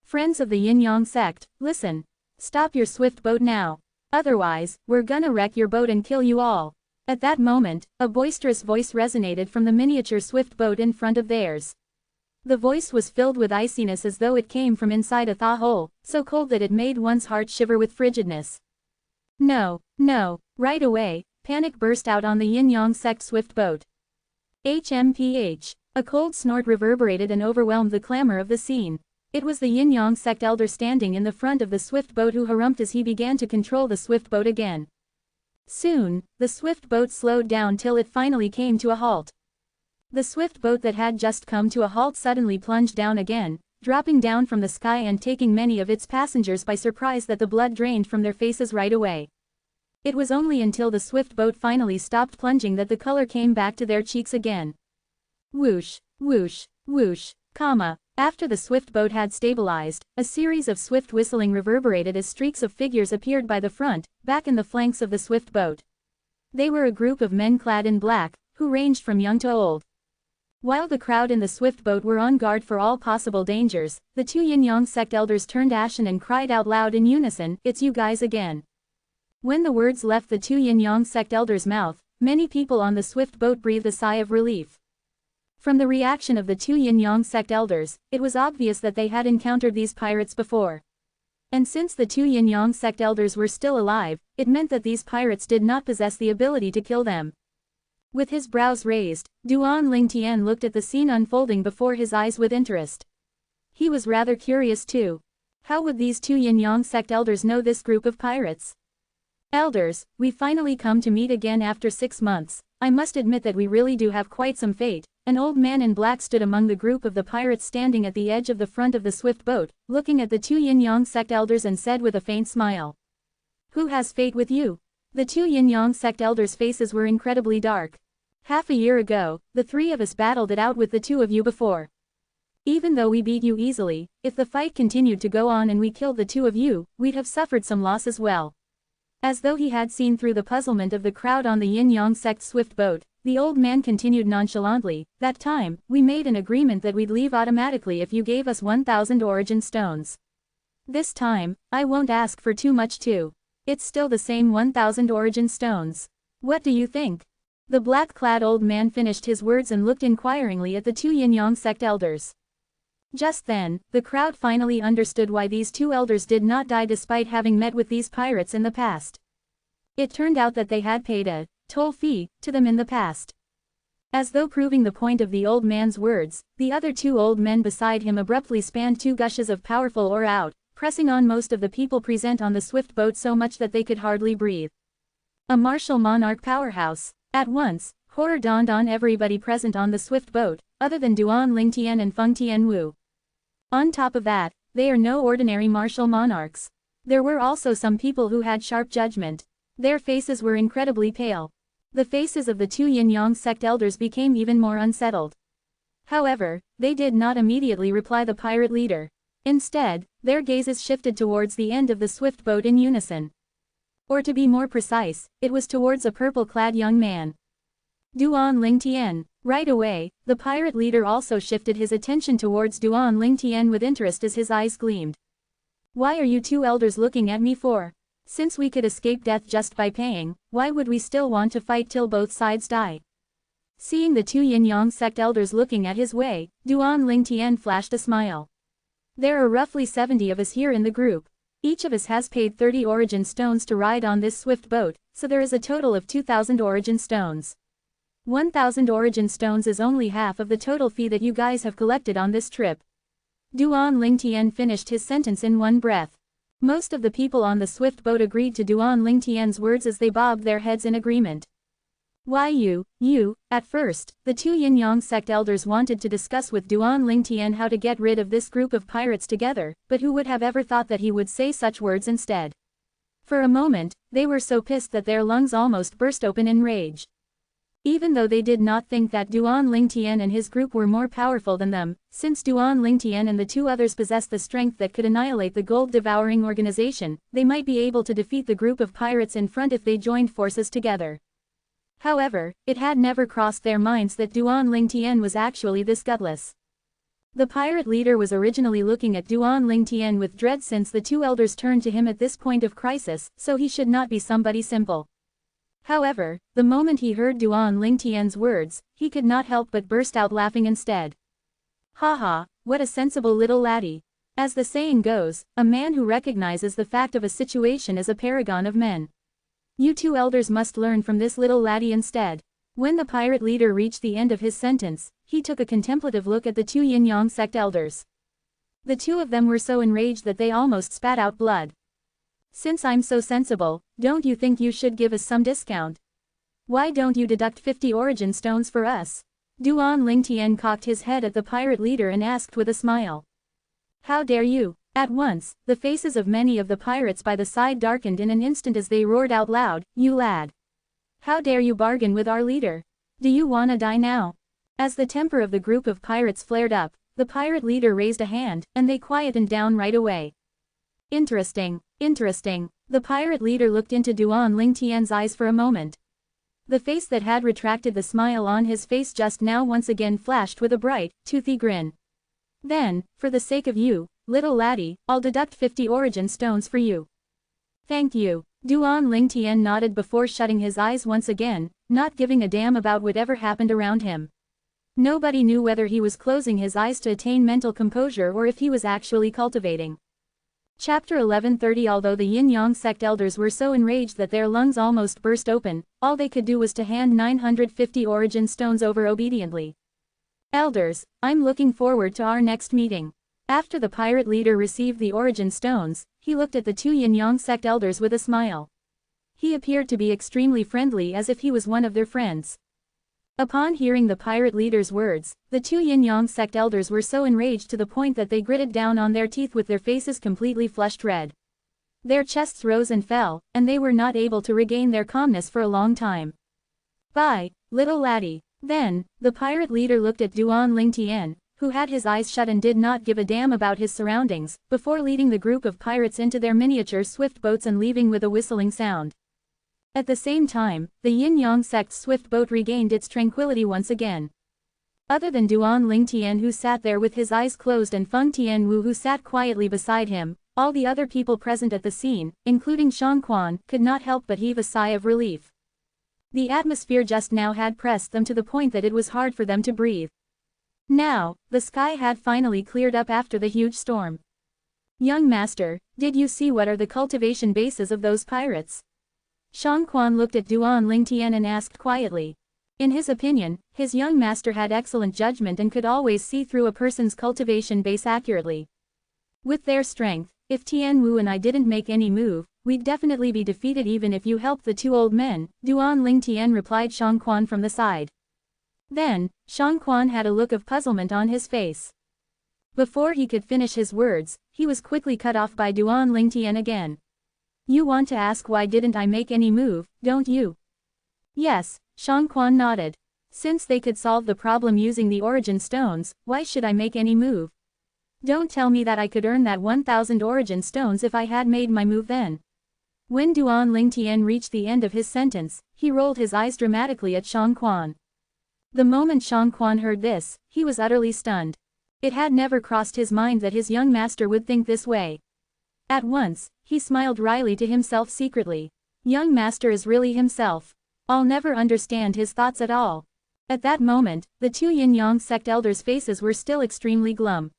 Friends of the Yin-Yang sect, listen. Stop your swift boat now. Otherwise, we're gonna wreck your boat and kill you all. At that moment, a boisterous voice resonated from the miniature swift boat in front of theirs. The voice was filled with iciness as though it came from inside a thaw hole, so cold that it made one's heart shiver with frigidness. No, no, right away, panic burst out on the Yin-Yang sect swift boat. HMPH. A cold snort reverberated and overwhelmed the clamor of the scene. It was the Yin-Yang sect elder standing in the front of the swift boat who harumphed as he began to control the swift boat again. Soon, the swift boat slowed down till it finally came to a halt. The swift boat that had just come to a halt suddenly plunged down again, dropping down from the sky and taking many of its passengers by surprise that the blood drained from their faces right away. It was only until the swift boat finally stopped plunging that the color came back to their cheeks again. Whoosh, whoosh, whoosh, comma. After the swift boat had stabilized, a series of swift whistling reverberated as streaks of figures appeared by the front, back and the flanks of the swift boat. They were a group of men clad in black, who ranged from young to old. While the crowd in the swift boat were on guard for all possible dangers, the two Yin-Yang sect elders turned ashen and cried out loud in unison, "It's you guys again." When the words left the two Yin-Yang sect elders' mouth, many people on the swift boat breathed a sigh of relief. From the reaction of the two Yin-Yang sect elders, it was obvious that they had encountered these pirates before. And since the two Yin-Yang sect elders were still alive, it meant that these pirates did not possess the ability to kill them. With his brows raised, Duan Lingtian looked at the scene unfolding before his eyes with interest. He was rather curious too. How would these two Yin-Yang sect elders know this group of pirates? Elders, we finally come to meet again after 6 months. I must admit that we really do have quite some fate. An old man in black stood among the group of the pirates standing at the edge of the front of the swift boat, looking at the two Yin-Yang sect elders and said with a faint smile. Who has fate with you? The two Yin-Yang sect elders' faces were incredibly dark. Half a year ago, the three of us battled it out with the two of you before. Even though we beat you easily, if the fight continued to go on and we killed the two of you, we'd have suffered some loss as well. As though he had seen through the puzzlement of the crowd on the Yin-Yang sect swift boat, the old man continued nonchalantly, that time, we made an agreement that we'd leave automatically if you gave us 1,000 origin stones. This time, I won't ask for too much too. It's still the same 1,000 origin stones. What do you think? The black-clad old man finished his words and looked inquiringly at the two Yin-Yang sect elders. Just then, the crowd finally understood why these two elders did not die despite having met with these pirates in the past. It turned out that they had paid a toll fee to them in the past. As though proving the point of the old man's words, the other two old men beside him abruptly spanned 2 gushes of powerful aura out, pressing on most of the people present on the swift boat so much that they could hardly breathe. A martial monarch powerhouse. At once, horror dawned on everybody present on the swift boat, other than Duan Lingtian and Feng Tianwu. On top of that, they are no ordinary martial monarchs. There were also some people who had sharp judgment. Their faces were incredibly pale. The faces of the two Yin-Yang sect elders became even more unsettled. However, they did not immediately reply the pirate leader. Instead, their gazes shifted towards the end of the swift boat in unison. Or to be more precise, it was towards a purple-clad young man. Duan Lingtian. Right away, the pirate leader also shifted his attention towards Duan Lingtian with interest as his eyes gleamed. Why are you two elders looking at me for? Since we could escape death just by paying, why would we still want to fight till both sides die? Seeing the two Yin-Yang sect elders looking at his way, Duan Lingtian flashed a smile. There are roughly 70 of us here in the group. Each of us has paid 30 origin stones to ride on this swift boat, so there is a total of 2,000 origin stones. 1,000 origin stones is only half of the total fee that you guys have collected on this trip. Duan Lingtian finished his sentence in one breath. Most of the people on the swift boat agreed to Duan Lingtian's words as they bobbed their heads in agreement. Why you, at first, the two Yin-Yang sect elders wanted to discuss with Duan Lingtian how to get rid of this group of pirates together, but who would have ever thought that he would say such words instead? For a moment, they were so pissed that their lungs almost burst open in rage. Even though they did not think that Duan Lingtian and his group were more powerful than them, since Duan Lingtian and the two others possessed the strength that could annihilate the gold-devouring organization, they might be able to defeat the group of pirates in front if they joined forces together. However, it had never crossed their minds that Duan Lingtian was actually this gutless. The pirate leader was originally looking at Duan Lingtian with dread since the two elders turned to him at this point of crisis, so he should not be somebody simple. However, the moment he heard Duan Lingtian's words, he could not help but burst out laughing instead. Ha ha, what a sensible little laddie. As the saying goes, a man who recognizes the fact of a situation is a paragon of men. You two elders must learn from this little laddie instead. When the pirate leader reached the end of his sentence, he took a contemplative look at the two yin-yang sect elders. The two of them were so enraged that they almost spat out blood. Since I'm so sensible, don't you think you should give us some discount? Why don't you deduct 50 origin stones for us? Duan Lingtian cocked his head at the pirate leader and asked with a smile. How dare you? At once, the faces of many of the pirates by the side darkened in an instant as they roared out loud, "You lad! How dare you bargain with our leader? Do you wanna die now?" As the temper of the group of pirates flared up, the pirate leader raised a hand, and they quietened down right away. Interesting, interesting. The pirate leader looked into Duan Lingtian's eyes for a moment. The face that had retracted the smile on his face just now once again flashed with a bright, toothy grin. Then, for the sake of you, little laddie, I'll deduct 50 origin stones for you. Thank you. Duan Lingtian nodded before shutting his eyes once again, not giving a damn about whatever happened around him. Nobody knew whether he was closing his eyes to attain mental composure or if he was actually cultivating. Chapter 1130. Although the yin-yang sect elders were so enraged that their lungs almost burst open, all they could do was to hand 950 origin stones over obediently. Elders, I'm looking forward to our next meeting. After the pirate leader received the origin stones, he looked at the two yin-yang sect elders with a smile. He appeared to be extremely friendly, as if he was one of their friends. Upon hearing the pirate leader's words, the two yin-yang sect elders were so enraged to the point that they gritted down on their teeth with their faces completely flushed red. Their chests rose and fell, and they were not able to regain their calmness for a long time. Bye, little laddie. Then, the pirate leader looked at Duan Lingtian, who had his eyes shut and did not give a damn about his surroundings, before leading the group of pirates into their miniature swift boats and leaving with a whistling sound. At the same time, the yin-yang sect's swift boat regained its tranquility once again. Other than Duan Lingtian, who sat there with his eyes closed, and Feng Tianwu, who sat quietly beside him, all the other people present at the scene, including Shangquan, could not help but heave a sigh of relief. The atmosphere just now had pressed them to the point that it was hard for them to breathe. Now, the sky had finally cleared up after the huge storm. Young master, did you see what are the cultivation bases of those pirates? Shangquan looked at Duan Lingtian and asked quietly. In his opinion, his young master had excellent judgment and could always see through a person's cultivation base accurately. With their strength, if Tianwu and I didn't make any move, we'd definitely be defeated even if you helped the two old men, Duan Lingtian replied Shangquan from the side. Then, Shangquan had a look of puzzlement on his face. Before he could finish his words, he was quickly cut off by Duan Lingtian again. You want to ask why didn't I make any move, don't you? Yes, Shangquan nodded. Since they could solve the problem using the origin stones, why should I make any move? Don't tell me that I could earn that 1,000 origin stones if I had made my move then. When Duan Lingtian reached the end of his sentence, he rolled his eyes dramatically at Shangquan. The moment Shangquan heard this, he was utterly stunned. It had never crossed his mind that his young master would think this way. At once, he smiled wryly to himself secretly. Young master is really himself. I'll never understand his thoughts at all. At that moment, the two yin-yang sect elders' faces were still extremely glum.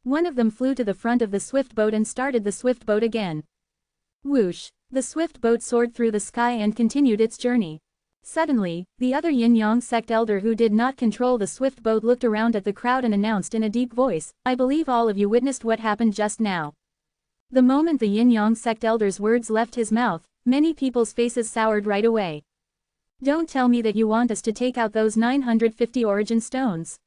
One of them flew to the front of the swift boat and started the swift boat again. Whoosh! The swift boat soared through the sky and continued its journey. Suddenly, the other yin-yang sect elder who did not control the swift boat looked around at the crowd and announced in a deep voice, I believe all of you witnessed what happened just now. The moment the yin-yang sect elder's words left his mouth, many people's faces soured right away. Don't tell me that you want us to take out those 950 origin stones.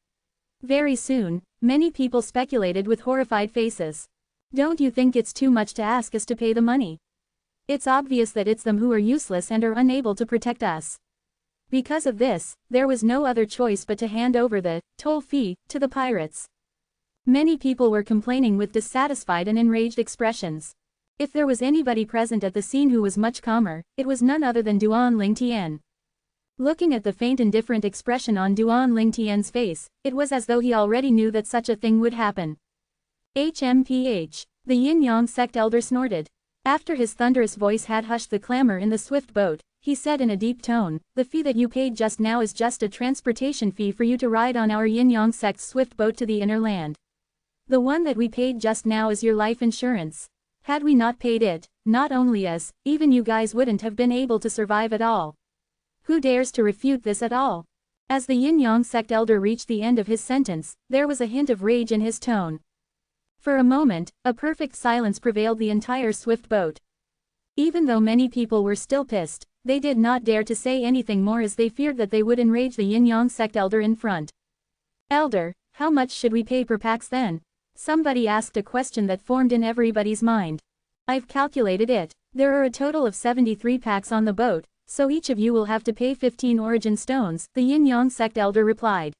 Very soon, many people speculated with horrified faces. Don't you think it's too much to ask us to pay the money? It's obvious that it's them who are useless and are unable to protect us. Because of this, there was no other choice but to hand over the toll fee to the pirates. Many people were complaining with dissatisfied and enraged expressions. If there was anybody present at the scene who was much calmer, it was none other than Duan Lingtian. Looking at the faint indifferent expression on Duan Lingtian's face, it was as though he already knew that such a thing would happen. HMPH. The Yin-Yang sect elder snorted. After his thunderous voice had hushed the clamor in the swift boat, he said in a deep tone, "The fee that you paid just now is just a transportation fee for you to ride on our Yin-Yang sect's swift boat to the inner land. The one that we paid just now is your life insurance. Had we not paid it, not only us, even you guys wouldn't have been able to survive at all. Who dares to refute this at all?" As the Yin-Yang sect elder reached the end of his sentence, there was a hint of rage in his tone. For a moment, a perfect silence prevailed the entire swift boat. Even though many people were still pissed, they did not dare to say anything more as they feared that they would enrage the Yin-Yang sect elder in front. "Elder, how much should we pay per pax then?" Somebody asked a question that formed in everybody's mind. "I've calculated it. There are a total of 73 packs on the boat, so each of you will have to pay 15 origin stones," the Yin-Yang sect elder replied.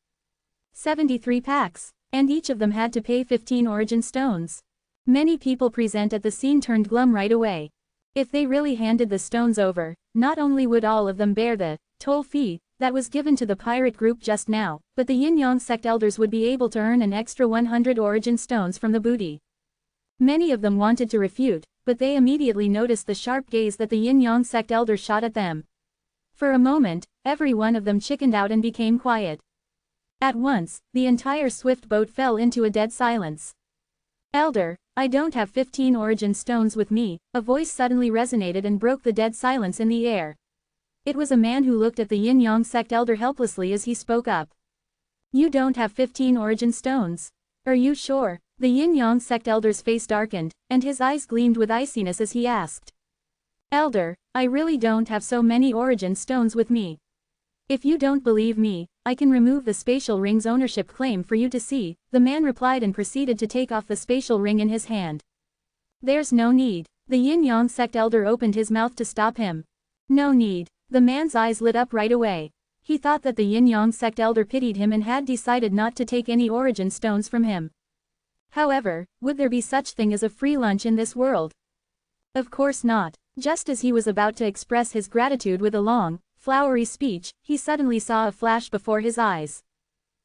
73 packs. And each of them had to pay 15 origin stones. Many people present at the scene turned glum right away. If they really handed the stones over, not only would all of them bear the toll fee that was given to the pirate group just now, but the Yin-Yang sect elders would be able to earn an extra 100 origin stones from the booty. Many of them wanted to refute, but they immediately noticed the sharp gaze that the Yin-Yang sect elder shot at them. For a moment, every one of them chickened out and became quiet. At once, the entire swift boat fell into a dead silence. "Elder, I don't have 15 origin stones with me," a voice suddenly resonated and broke the dead silence in the air. It was a man who looked at the Yin-Yang sect elder helplessly as he spoke up. "You don't have 15 origin stones? Are you sure?" The Yin-Yang sect elder's face darkened, and his eyes gleamed with iciness as he asked. "Elder, I really don't have so many origin stones with me. If you don't believe me, I can remove the spatial ring's ownership claim for you to see," the man replied and proceeded to take off the spatial ring in his hand. "There's no need." The Yin-Yang sect elder opened his mouth to stop him. "No need." The man's eyes lit up right away. He thought that the Yin-Yang sect elder pitied him and had decided not to take any origin stones from him. However, would there be such thing as a free lunch in this world? Of course not. Just as he was about to express his gratitude with a long, flowery speech, he suddenly saw a flash before his eyes.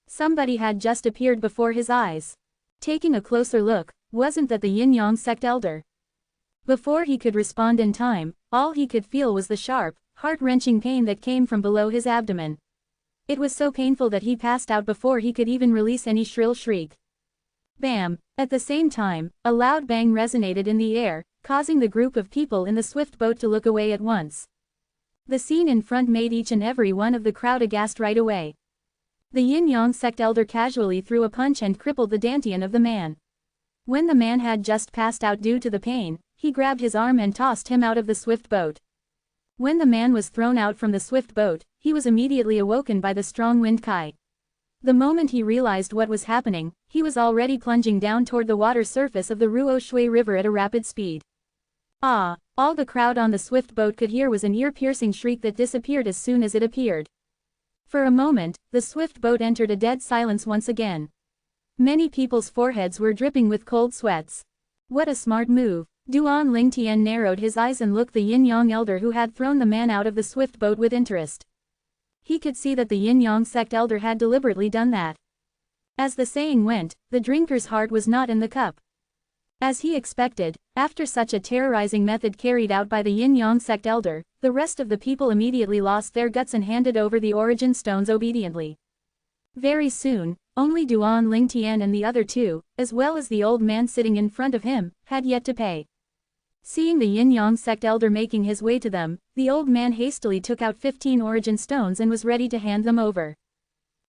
Somebody had just appeared before his eyes. Taking a closer look, wasn't that the Yin-Yang sect elder? Before he could respond in time, all he could feel was the sharp, heart-wrenching pain that came from below his abdomen. It was so painful that he passed out before he could even release any shrill shriek. Bam! At the same time, a loud bang resonated in the air, causing the group of people in the swift boat to look away at once. The scene in front made each and every one of the crowd aghast right away. The Yin-Yang sect elder casually threw a punch and crippled the dantian of the man. When the man had just passed out due to the pain, he grabbed his arm and tossed him out of the swift boat. When the man was thrown out from the swift boat, he was immediately awoken by the strong wind kite. The moment he realized what was happening, he was already plunging down toward the water surface of the Ruo Shui River at a rapid speed. Ah! All the crowd on the swift boat could hear was an ear-piercing shriek that disappeared as soon as it appeared. For a moment, the swift boat entered a dead silence once again. Many people's foreheads were dripping with cold sweats. What a smart move! Duan Lingtian narrowed his eyes and looked the Yin-Yang elder who had thrown the man out of the swift boat with interest. He could see that the Yin-Yang sect elder had deliberately done that. As the saying went, the drinker's heart was not in the cup. As he expected, after such a terrorizing method carried out by the Yin-Yang sect elder, the rest of the people immediately lost their guts and handed over the origin stones obediently. Very soon, only Duan Lingtian and the other two, as well as the old man sitting in front of him, had yet to pay. Seeing the Yin-Yang sect elder making his way to them, the old man hastily took out 15 origin stones and was ready to hand them over.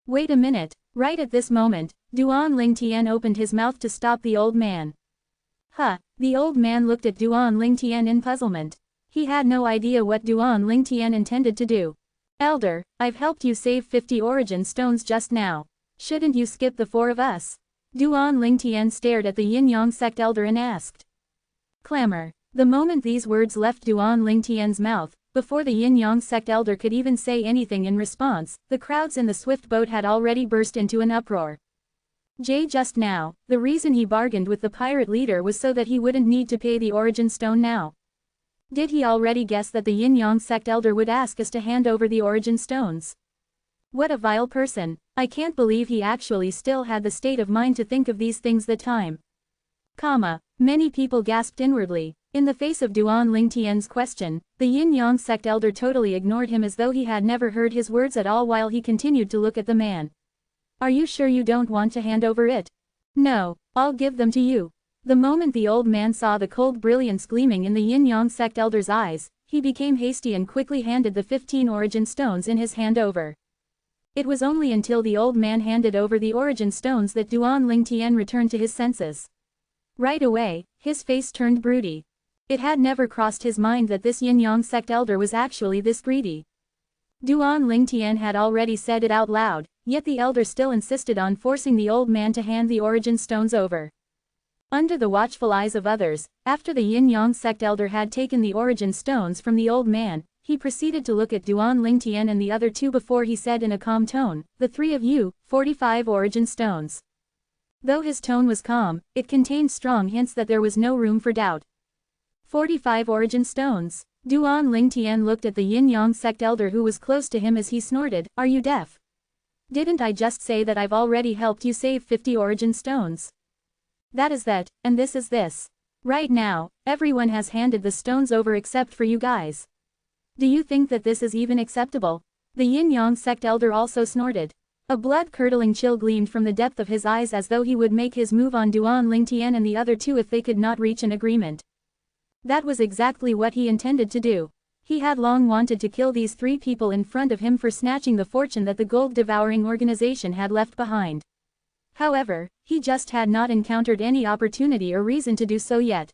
Wait a minute. Right at this moment, Duan Lingtian opened his mouth to stop the old man. Huh! The old man looked at Duan Lingtian in puzzlement. He had no idea what Duan Lingtian intended to do. "Elder, I've helped you save 50 origin stones just now. Shouldn't you skip the 4 of us?" Duan Lingtian stared at the Yin-Yang sect elder and asked. Clamor. The moment these words left Duan Lingtian's mouth, before the Yin-Yang sect elder could even say anything in response, the crowds in the swift boat had already burst into an uproar. Just now, the reason he bargained with the pirate leader was so that he wouldn't need to pay the origin stone now. Did he already guess that the Yin-Yang sect elder would ask us to hand over the origin stones? What a vile person. I can't believe he actually still had the state of mind to think of these things that time. Many people gasped inwardly. In the face of Duan Lingtian's question, the Yin-Yang sect elder totally ignored him as though he had never heard his words at all while he continued to look at the man. Are you sure you don't want to hand over it? No, I'll give them to you. The moment the old man saw the cold brilliance gleaming in the Yin-Yang sect elder's eyes, he became hasty and quickly handed the 15 origin stones in his hand over. It was only until the old man handed over the origin stones that Duan Lingtian returned to his senses. Right away, his face turned broody. It had never crossed his mind that this Yin-Yang sect elder was actually this greedy. Duan Lingtian had already said it out loud, yet the elder still insisted on forcing the old man to hand the origin stones over. Under the watchful eyes of others, after the Yin-Yang sect elder had taken the origin stones from the old man, he proceeded to look at Duan Lingtian and the other two before he said in a calm tone, "The three of you, 45 origin stones." Though his tone was calm, it contained strong hints that there was no room for doubt. 45 origin stones. Duan Lingtian looked at the Yin-Yang sect elder who was close to him as he snorted, "Are you deaf? Didn't I just say that I've already helped you save 50 origin stones? That is that, and this is this. Right now, everyone has handed the stones over except for you guys. Do you think that this is even acceptable?" The Yin-Yang sect elder also snorted. A blood-curdling chill gleamed from the depth of his eyes as though he would make his move on Duan Lingtian and the other two if they could not reach an agreement. That was exactly what he intended to do. He had long wanted to kill these three people in front of him for snatching the fortune that the gold-devouring organization had left behind. However, he just had not encountered any opportunity or reason to do so yet.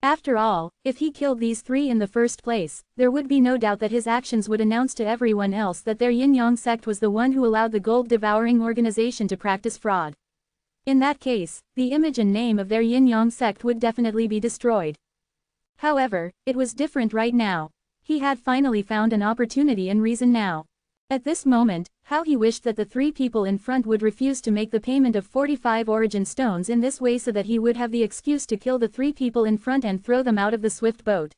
After all, if he killed these three in the first place, there would be no doubt that his actions would announce to everyone else that their Yin-Yang sect was the one who allowed the gold-devouring organization to practice fraud. In that case, the image and name of their Yin-Yang sect would definitely be destroyed. However, it was different right now. He had finally found an opportunity and reason now. At this moment, how he wished that the three people in front would refuse to make the payment of 45 origin stones in this way so that he would have the excuse to kill the three people in front and throw them out of the swift boat.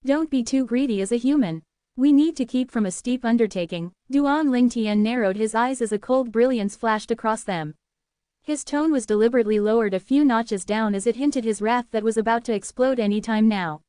Don't be too greedy as a human. We need to keep from a steep undertaking. Duan Lingtian narrowed his eyes as a cold brilliance flashed across them. His tone was deliberately lowered a few notches down as it hinted his wrath that was about to explode any time now.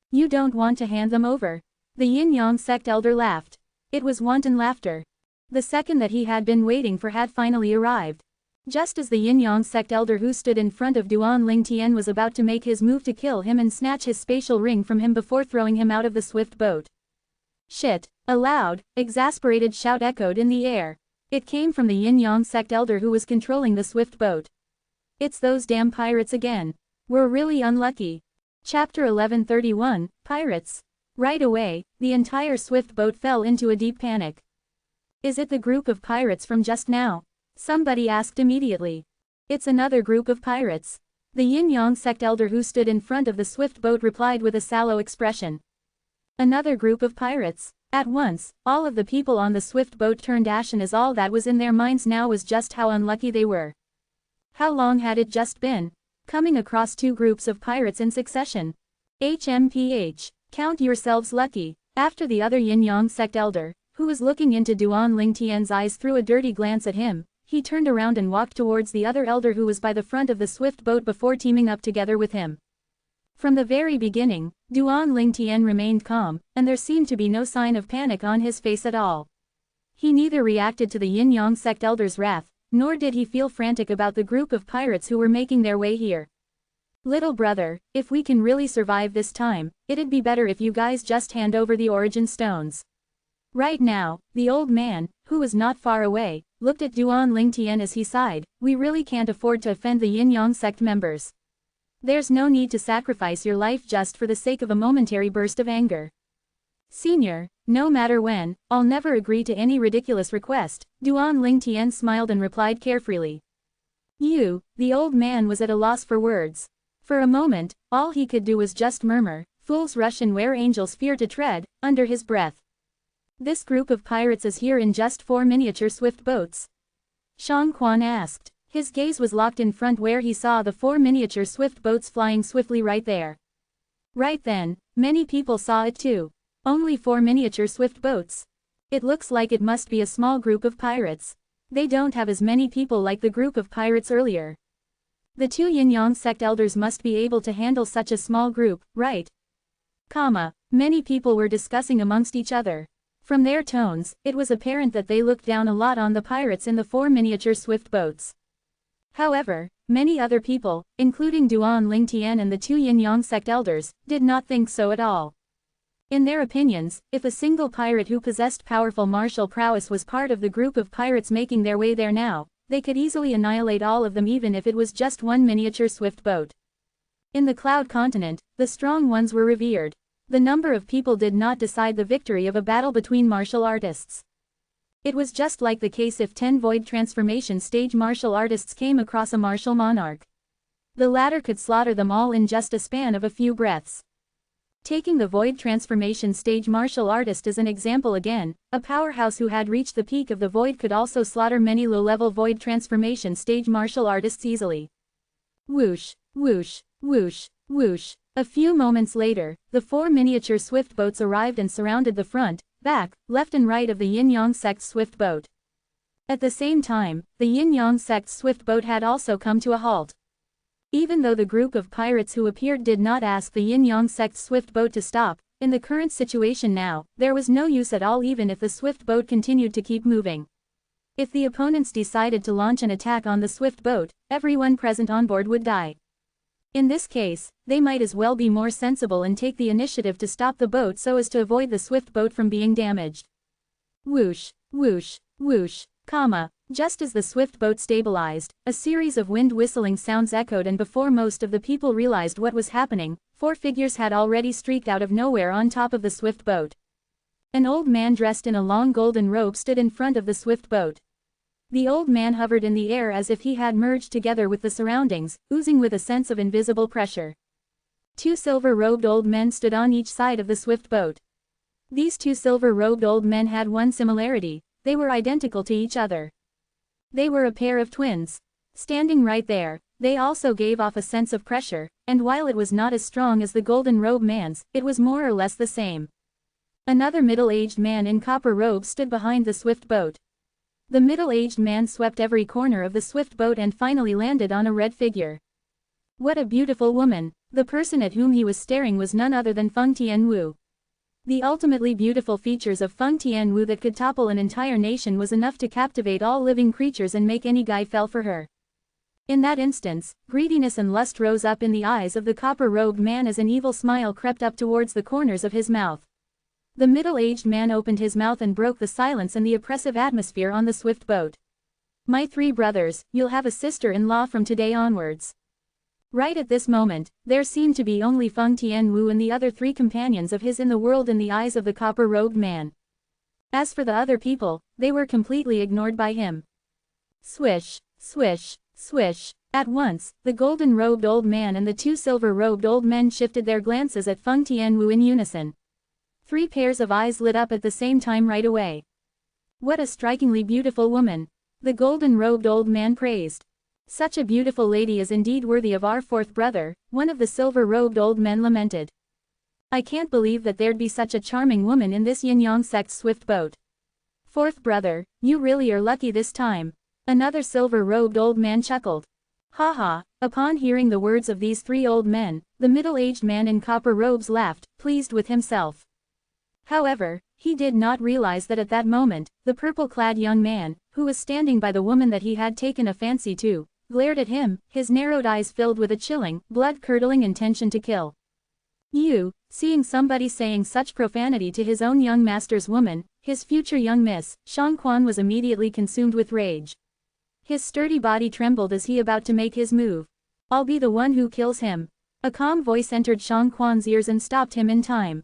You don't want to hand them over? The Yin-Yang sect elder laughed. It was wanton laughter. The second that he had been waiting for had finally arrived. Just as the Yin-Yang sect elder who stood in front of Duan Lingtian was about to make his move to kill him and snatch his spatial ring from him before throwing him out of the swift boat. Shit! A loud, exasperated shout echoed in the air. It came from the Yin-Yang sect elder who was controlling the swift boat. It's those damn pirates again. We're really unlucky. Chapter 1131, Pirates. Right away, the entire swift boat fell into a deep panic. Is it the group of pirates from just now? Somebody asked immediately. It's another group of pirates. The Yin-Yang sect elder who stood in front of the swift boat replied with a sallow expression. Another group of pirates. At once, all of the people on the swift boat turned ashen as all that was in their minds now was just how unlucky they were. How long had it just been? Coming across two groups of pirates in succession. HMPH. Count yourselves lucky. After the other Yin-Yang sect elder, who was looking into Duan Lingtian's eyes, threw a dirty glance at him, he turned around and walked towards the other elder who was by the front of the swift boat before teaming up together with him. From the very beginning, Duan Lingtian remained calm, and there seemed to be no sign of panic on his face at all. He neither reacted to the Yin-Yang sect elder's wrath, nor did he feel frantic about the group of pirates who were making their way here. Little brother, if we can really survive this time, it'd be better if you guys just hand over the origin stones. Right now, the old man, who was not far away, looked at Duan Lingtian as he sighed. We really can't afford to offend the Yin-Yang sect members. There's no need to sacrifice your life just for the sake of a momentary burst of anger. Senior, no matter when, I'll never agree to any ridiculous request. Duan Lingtian smiled and replied carefreely. The old man was at a loss for words. For a moment, all he could do was just murmur, "Fools rush in where angels fear to tread," under his breath. This group of pirates is here in just 4 miniature swift boats? Shang Quan asked. His gaze was locked in front where he saw the 4 miniature swift boats flying swiftly right there. Right then, Many people saw it too. Only 4 miniature swift boats. It looks like it must be a small group of pirates. They don't have as many people like the group of pirates earlier. The 2 yin-yang sect elders must be able to handle such a small group, right? Many people were discussing amongst each other. From their tones, it was apparent that they looked down a lot on the pirates in the 4 miniature swift boats. However, many other people, including Duan Lingtian and the 2 yin-yang sect elders, did not think so at all. In their opinions, if a single pirate who possessed powerful martial prowess was part of the group of pirates making their way there now, they could easily annihilate all of them even if it was just one miniature swift boat. In the Cloud Continent, the strong ones were revered. The number of people did not decide the victory of a battle between martial artists. It was just like the case if 10 void transformation stage martial artists came across a martial monarch. The latter could slaughter them all in just a span of a few breaths. Taking the void transformation stage martial artist as an example again, a powerhouse who had reached the peak of the void could also slaughter many low-level void transformation stage martial artists easily. Whoosh, whoosh, whoosh, whoosh. A few moments later, the 4 miniature swift boats arrived and surrounded the front, back, left and right of the yin-yang sect swift boat. At the same time, the yin-yang sect swift boat had also come to a halt. Even though the group of pirates who appeared did not ask the yin-yang sect swift boat to stop, in the current situation now, there was no use at all even if the swift boat continued to keep moving. If the opponents decided to launch an attack on the swift boat, everyone present on board would die. In this case, they might as well be more sensible and take the initiative to stop the boat so as to avoid the swift boat from being damaged. Whoosh, whoosh, whoosh, just as the swift boat stabilized, a series of wind whistling sounds echoed, and before most of the people realized what was happening, 4 figures had already streaked out of nowhere on top of the swift boat. An old man dressed in a long golden robe stood in front of the swift boat. The old man hovered in the air as if he had merged together with the surroundings, oozing with a sense of invisible pressure. 2 silver-robed old men stood on each side of the swift boat. These 2 silver-robed old men had one similarity: they were identical to each other. They were a pair of twins. Standing right there, they also gave off a sense of pressure, and while it was not as strong as the golden robe man's, it was more or less the same. Another middle-aged man in copper robes stood behind the swift boat. The middle-aged man swept every corner of the swift boat and finally landed on a red figure. What a beautiful woman! The person at whom he was staring was none other than Feng Tianwu. The ultimately beautiful features of Feng Tianwu that could topple an entire nation was enough to captivate all living creatures and make any guy fell for her. In that instance, greediness and lust rose up in the eyes of the copper-robed man as an evil smile crept up towards the corners of his mouth. The middle-aged man opened his mouth and broke the silence and the oppressive atmosphere on the swift boat. My 3 brothers, you'll have a sister-in-law from today onwards. Right at this moment, there seemed to be only Feng Tianwu and the other 3 companions of his in the world in the eyes of the copper-robed man. As for the other people, they were completely ignored by him. Swish, swish, swish. At once, the golden-robed old man and the 2 silver-robed old men shifted their glances at Feng Tianwu in unison. 3 pairs of eyes lit up at the same time right away. What a strikingly beautiful woman! The golden-robed old man praised. Such a beautiful lady is indeed worthy of our 4th brother, one of the silver-robed old men lamented. I can't believe that there'd be such a charming woman in this yin-yang sect swift boat. 4th brother, you really are lucky this time. Another silver-robed old man chuckled. Ha ha! Upon hearing the words of these 3 old men, the middle-aged man in copper robes laughed, pleased with himself. However, he did not realize that at that moment, the purple-clad young man, who was standing by the woman that he had taken a fancy to, glared at him, his narrowed eyes filled with a chilling, blood-curdling intention to kill. Seeing somebody saying such profanity to his own young master's woman, his future young miss, Shang Quan was immediately consumed with rage. His sturdy body trembled as he about to make his move. I'll be the one who kills him. A calm voice entered Shang Quan's ears and stopped him in time.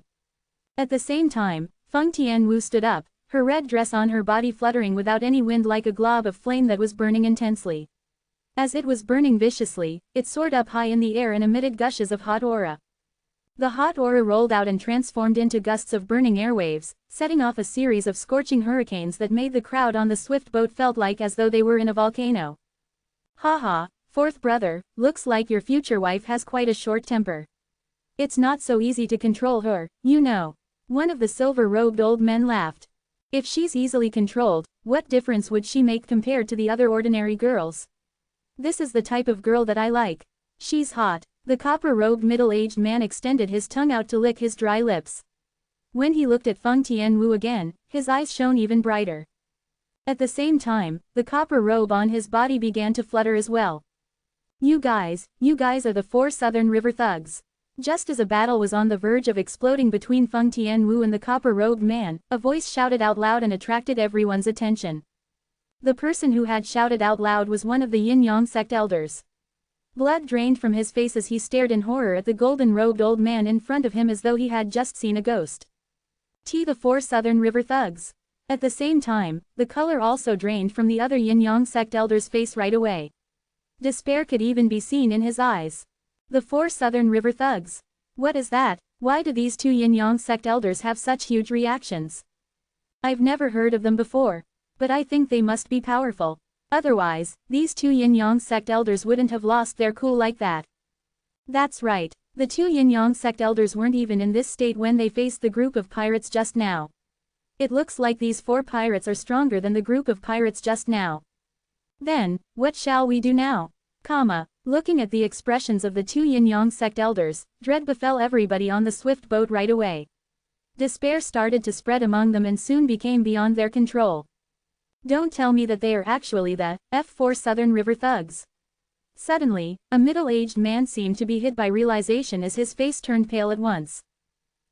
At the same time, Feng Tianwu stood up, her red dress on her body fluttering without any wind like a glob of flame that was burning intensely. As it was burning viciously, it soared up high in the air and emitted gushes of hot aura. The hot aura rolled out and transformed into gusts of burning airwaves, setting off a series of scorching hurricanes that made the crowd on the swift boat felt like as though they were in a volcano. Ha ha, 4th brother, looks like your future wife has quite a short temper. It's not so easy to control her, you know. One of the silver-robed old men laughed. If she's easily controlled, what difference would she make compared to the other ordinary girls? This is the type of girl that I like. She's hot. The copper-robed middle-aged man extended his tongue out to lick his dry lips. When he looked at Feng Tianwu again, his eyes shone even brighter. At the same time, the copper robe on his body began to flutter as well. You guys are the 4 Southern River Thugs. Just as a battle was on the verge of exploding between Feng Tianwu and the copper-robed man, a voice shouted out loud and attracted everyone's attention. The person who had shouted out loud was one of the Yin-Yang sect elders. Blood drained from his face as he stared in horror at the golden-robed old man in front of him as though he had just seen a ghost. The 4 Southern River Thugs. At the same time, the color also drained from the other Yin-Yang sect elder's face right away. Despair could even be seen in his eyes. The 4 Southern River Thugs. What is that? Why do these 2 Yin-Yang sect elders have such huge reactions? I've never heard of them before. But I think they must be powerful. Otherwise, these 2 Yin-Yang sect elders wouldn't have lost their cool like that. That's right. The 2 Yin-Yang sect elders weren't even in this state when they faced the group of pirates just now. It looks like these 4 pirates are stronger than the group of pirates just now. Then, what shall we do now? Looking at the expressions of the 2 Yin-Yang sect elders, dread befell everybody on the swift boat right away. Despair started to spread among them and soon became beyond their control. Don't tell me that they are actually the F4 Southern River Thugs. Suddenly, a middle-aged man seemed to be hit by realization as his face turned pale at once.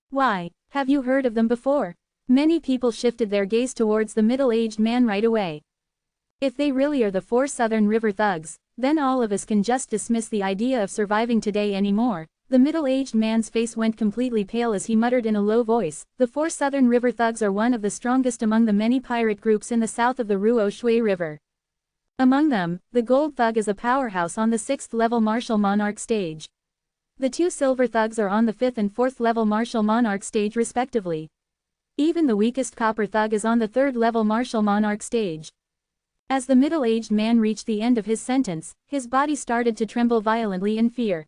Why, have you heard of them before? Many people shifted their gaze towards the middle-aged man right away. If they really are the 4 Southern River Thugs, then all of us can just dismiss the idea of surviving today anymore. The middle-aged man's face went completely pale as he muttered in a low voice, the 4 Southern River Thugs are one of the strongest among the many pirate groups in the south of the Ruo Shui River. Among them, the Gold Thug is a powerhouse on the 6th level Martial Monarch stage. The 2 Silver Thugs are on the 5th and 4th level Martial Monarch stage respectively. Even the weakest Copper Thug is on the 3rd level Martial Monarch stage. As the middle-aged man reached the end of his sentence, his body started to tremble violently in fear.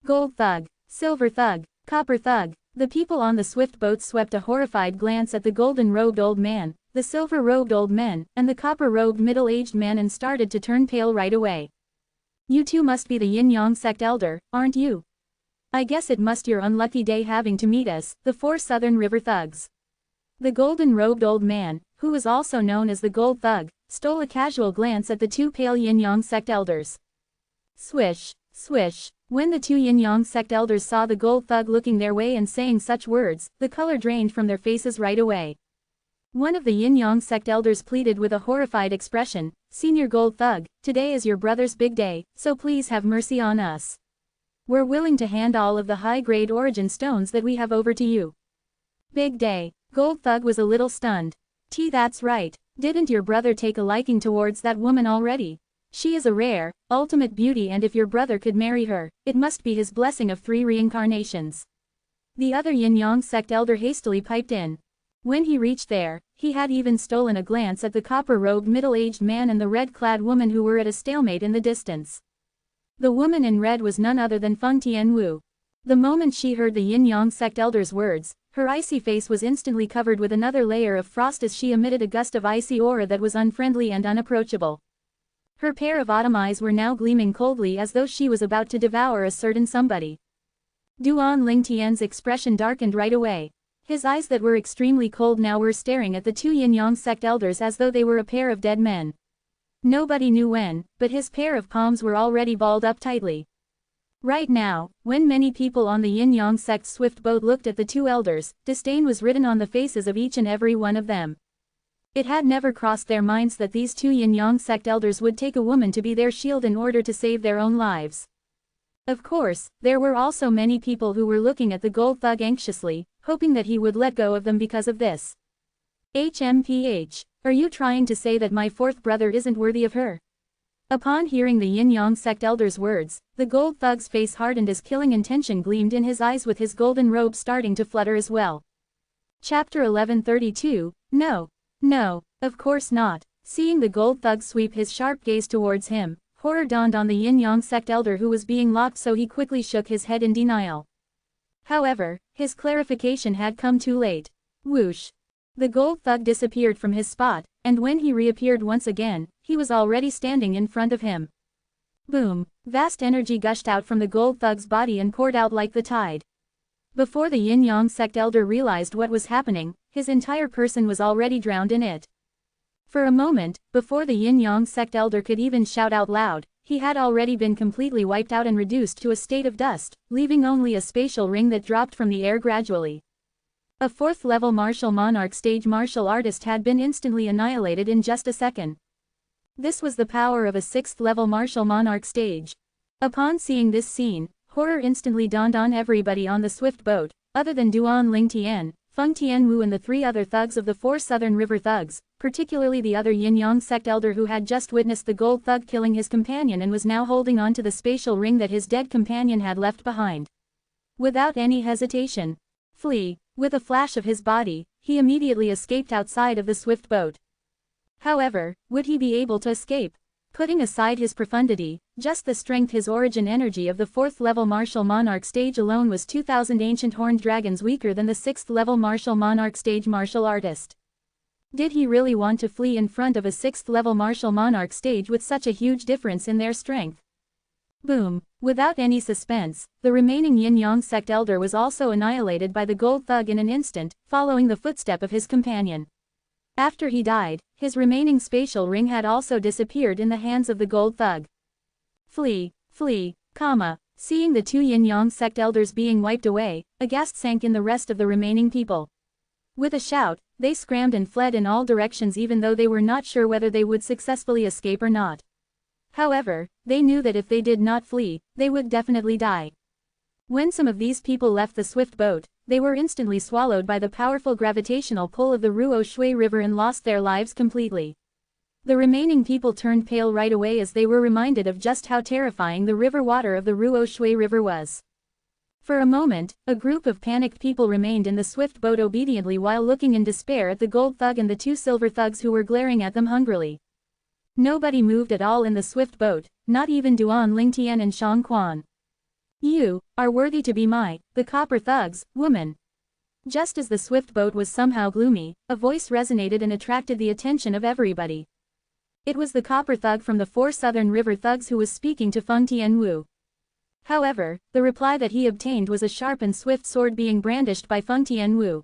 Gold Thug, Silver Thug, Copper Thug. The people on the swift boat swept a horrified glance at the golden-robed old man, the silver-robed old men, and the copper-robed middle-aged man and started to turn pale right away. You two must be the Yin-Yang sect elder, aren't you? I guess it must your unlucky day having to meet us, the 4 Southern River Thugs. The golden-robed old man, who was also known as the Gold Thug, stole a casual glance at the 2 pale Yin-Yang sect elders. Swish, swish. When the 2 Yin-Yang sect elders saw the Gold Thug looking their way and saying such words, the color drained from their faces right away. One of the Yin-Yang sect elders pleaded with a horrified expression, Senior Gold Thug, today is your brother's big day, so please have mercy on us. We're willing to hand all of the high-grade origin stones that we have over to you. Big day. Gold Thug was a little stunned. That's right. Didn't your brother take a liking towards that woman already? She is a rare, ultimate beauty, and if your brother could marry her, it must be his blessing of 3 reincarnations. The other Yin-Yang sect elder hastily piped in. When he reached there, he had even stolen a glance at the copper-robed middle-aged man and the red-clad woman who were at a stalemate in the distance. The woman in red was none other than Feng Tianwu. The moment she heard the Yin-Yang sect elder's words, her icy face was instantly covered with another layer of frost as she emitted a gust of icy aura that was unfriendly and unapproachable. Her pair of autumn eyes were now gleaming coldly as though she was about to devour a certain somebody. Duan Lingtian's expression darkened right away. His eyes that were extremely cold now were staring at the 2 Yin-Yang sect elders as though they were a pair of dead men. Nobody knew when, but his pair of palms were already balled up tightly. Right now, when many people on the Yin-Yang sect's swift boat looked at the 2 elders, disdain was written on the faces of each and every one of them. It had never crossed their minds that these 2 Yin-Yang sect elders would take a woman to be their shield in order to save their own lives. Of course, there were also many people who were looking at the Gold Thug anxiously, hoping that he would let go of them because of this. HMPH, are you trying to say that my 4th brother isn't worthy of her? Upon hearing the Yin-Yang sect elder's words, the Gold Thug's face hardened as killing intention gleamed in his eyes with his golden robe starting to flutter as well. Chapter 1132, No. No, of course not. Seeing the Gold Thug sweep his sharp gaze towards him, horror dawned on the Yin-Yang sect elder who was being locked, so he quickly shook his head in denial. However, his clarification had come too late. Whoosh! The gold thug disappeared from his spot, and when he reappeared once again, he was already standing in front of him. Boom! Vast energy gushed out from the gold thug's body and poured out like the tide. Before the yin-yang sect elder realized what was happening, his entire person was already drowned in it. For a moment, before the yin-yang sect elder could even shout out loud, he had already been completely wiped out and reduced to a state of dust, leaving only a spatial ring that dropped from the air gradually. A 4th-level martial monarch stage martial artist had been instantly annihilated in just a second. This was the power of a 6th-level martial monarch stage. Upon seeing this scene, horror instantly dawned on everybody on the swift boat, other than Duan Lingtian, Feng Tianwu and the 3 other thugs of the 4 Southern River thugs, particularly the other yin-yang sect elder who had just witnessed the gold thug killing his companion and was now holding on to the spatial ring that his dead companion had left behind. Without any hesitation, flee, with a flash of his body, he immediately escaped outside of the swift boat. However, would he be able to escape? Putting aside his profundity, just the strength his origin energy of the 4th-level martial monarch stage alone was 2,000 ancient horned dragons weaker than the 6th-level martial monarch stage martial artist. Did he really want to flee in front of a 6th-level martial monarch stage with such a huge difference in their strength? Boom! Without any suspense, the remaining yin-yang sect elder was also annihilated by the gold thug in an instant, following the footstep of his companion. After he died, his remaining spatial ring had also disappeared in the hands of the gold thug. Flee, flee, comma. Seeing the 2 yin-yang sect elders being wiped away, aghast sank in the rest of the remaining people. With a shout, they scrambled and fled in all directions even though they were not sure whether they would successfully escape or not. However, they knew that if they did not flee, they would definitely die. When some of these people left the swift boat, they were instantly swallowed by the powerful gravitational pull of the Ruo Shui River and lost their lives completely. The remaining people turned pale right away as they were reminded of just how terrifying the river water of the Ruo Shui River was. For a moment, a group of panicked people remained in the swift boat obediently while looking in despair at the gold thug and the 2 silver thugs who were glaring at them hungrily. Nobody moved at all in the swift boat, not even Duan Lingtian and Shang Quan. You are worthy to be the copper thugs, woman. Just as the swift boat was somehow gloomy, a voice resonated and attracted the attention of everybody. It was the copper thug from the 4 Southern River thugs who was speaking to Feng Tianwu. However, the reply that he obtained was a sharp and swift sword being brandished by Feng Tianwu.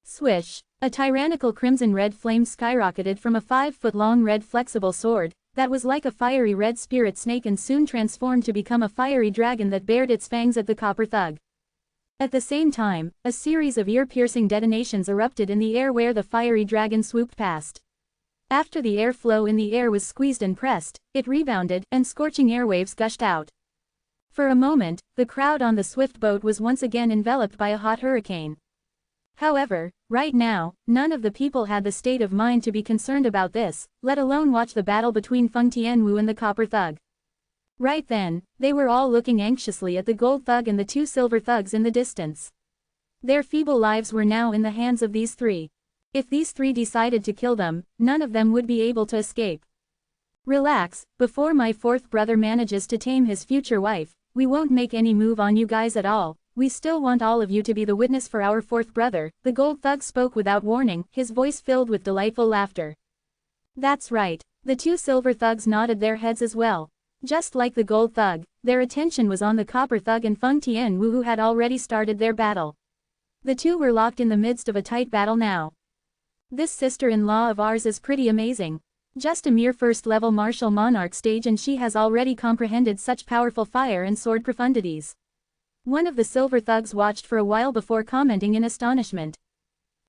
Swish! A tyrannical crimson-red flame skyrocketed from a 5-foot-long red flexible sword, that was like a fiery red spirit snake and soon transformed to become a fiery dragon that bared its fangs at the copper thug. At the same time, a series of ear-piercing detonations erupted in the air where the fiery dragon swooped past. After the airflow in the air was squeezed and pressed, it rebounded, and scorching airwaves gushed out. For a moment, the crowd on the swift boat was once again enveloped by a hot hurricane. However, right now, none of the people had the state of mind to be concerned about this, let alone watch the battle between Feng Tianwu and the copper thug. Right then, they were all looking anxiously at the gold thug and the 2 silver thugs in the distance. Their feeble lives were now in the hands of these 3. If these 3 decided to kill them, none of them would be able to escape. Relax, before my 4th brother manages to tame his future wife, we won't make any move on you guys at all. We still want all of you to be the witness for our 4th brother, the gold thug spoke without warning, his voice filled with delightful laughter. That's right. The 2 silver thugs nodded their heads as well. Just like the gold thug, their attention was on the copper thug and Feng Tianwu who had already started their battle. The 2 were locked in the midst of a tight battle now. This sister-in-law of ours is pretty amazing. Just a mere 1st-level martial monarch stage and she has already comprehended such powerful fire and sword profundities. One of the silver thugs watched for a while before commenting in astonishment.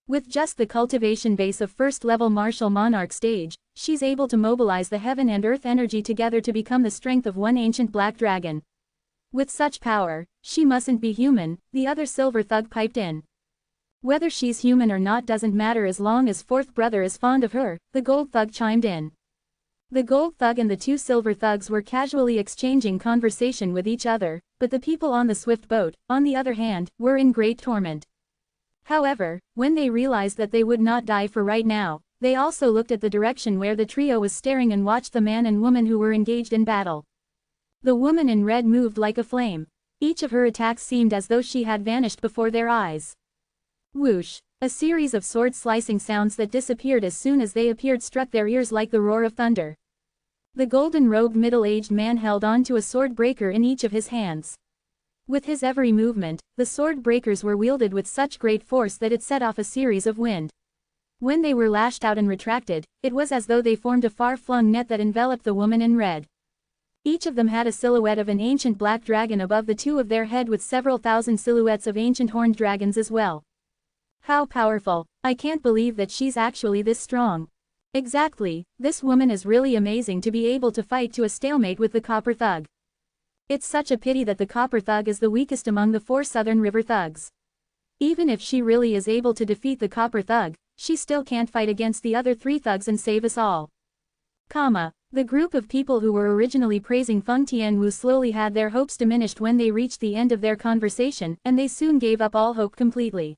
With just the cultivation base of 1st-level martial monarch stage, she's able to mobilize the heaven and earth energy together to become the strength of one ancient black dragon. With such power, she mustn't be human, the other silver thug piped in. Whether she's human or not doesn't matter as long as 4th brother is fond of her, the gold thug chimed in. The gold thug and the 2 silver thugs were casually exchanging conversation with each other, but the people on the swift boat, on the other hand, were in great torment. However, when they realized that they would not die for right now, they also looked at the direction where the trio was staring and watched the man and woman who were engaged in battle. The woman in red moved like a flame. Each of her attacks seemed as though she had vanished before their eyes. Whoosh! A series of sword-slicing sounds that disappeared as soon as they appeared struck their ears like the roar of thunder. The golden-robed middle-aged man held on to a sword breaker in each of his hands. With his every movement, the sword breakers were wielded with such great force that it set off a series of wind. When they were lashed out and retracted, it was as though they formed a far-flung net that enveloped the woman in red. Each of them had a silhouette of an ancient black dragon above the two of their head, with several thousand silhouettes of ancient horned dragons as well. How powerful! I can't believe that she's actually this strong. Exactly, this woman is really amazing to be able to fight to a stalemate with the Copper Thug. It's such a pity that the Copper Thug is the weakest among the 4 Southern River Thugs. Even if she really is able to defeat the Copper Thug, she still can't fight against the other 3 thugs and save us all. The group of people who were originally praising Feng Tianwu slowly had their hopes diminished when they reached the end of their conversation, and they soon gave up all hope completely.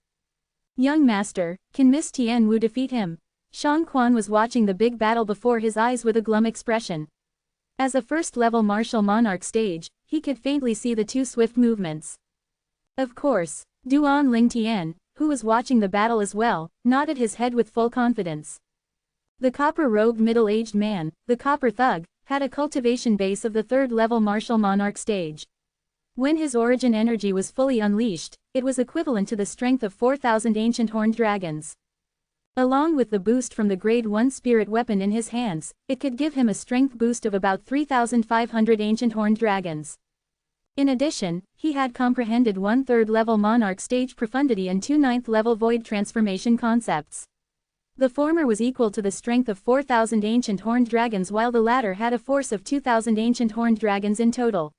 Young master, can Miss Tianwu defeat him? Shang Quan was watching the big battle before his eyes with a glum expression. As a first-level martial monarch stage, he could faintly see the 2 swift movements. Of course, Duan Lingtian, who was watching the battle as well, nodded his head with full confidence. The copper-robed middle-aged man, the Copper Thug, had a cultivation base of the 3rd-level martial monarch stage. When his origin energy was fully unleashed, it was equivalent to the strength of 4,000 ancient horned dragons. Along with the boost from the Grade 1 spirit weapon in his hands, it could give him a strength boost of about 3,500 ancient horned dragons. In addition, he had comprehended 1 3rd-level monarch stage profundity and 2 9th-level void transformation concepts. The former was equal to the strength of 4,000 ancient horned dragons, while the latter had a force of 2,000 ancient horned dragons in total.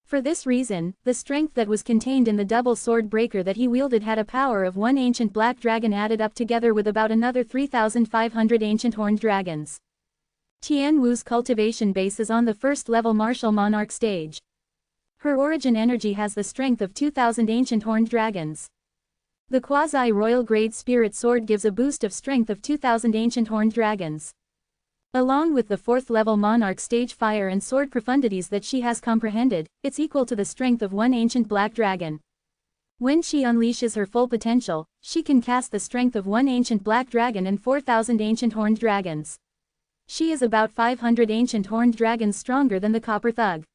For this reason, the strength that was contained in the double sword breaker that he wielded had a power of 1 ancient black dragon added up together with about another 3,500 ancient horned dragons. Tianwu's cultivation base is on the 1st-level martial monarch stage. Her origin energy has the strength of 2,000 ancient horned dragons. The quasi-royal grade spirit sword gives a boost of strength of 2,000 ancient horned dragons. Along with the 4th-level monarch stage fire and sword profundities that she has comprehended, it's equal to the strength of 1 ancient black dragon. When she unleashes her full potential, she can cast the strength of 1 ancient black dragon and 4,000 ancient horned dragons. She is about 500 ancient horned dragons stronger than the Copper Thug.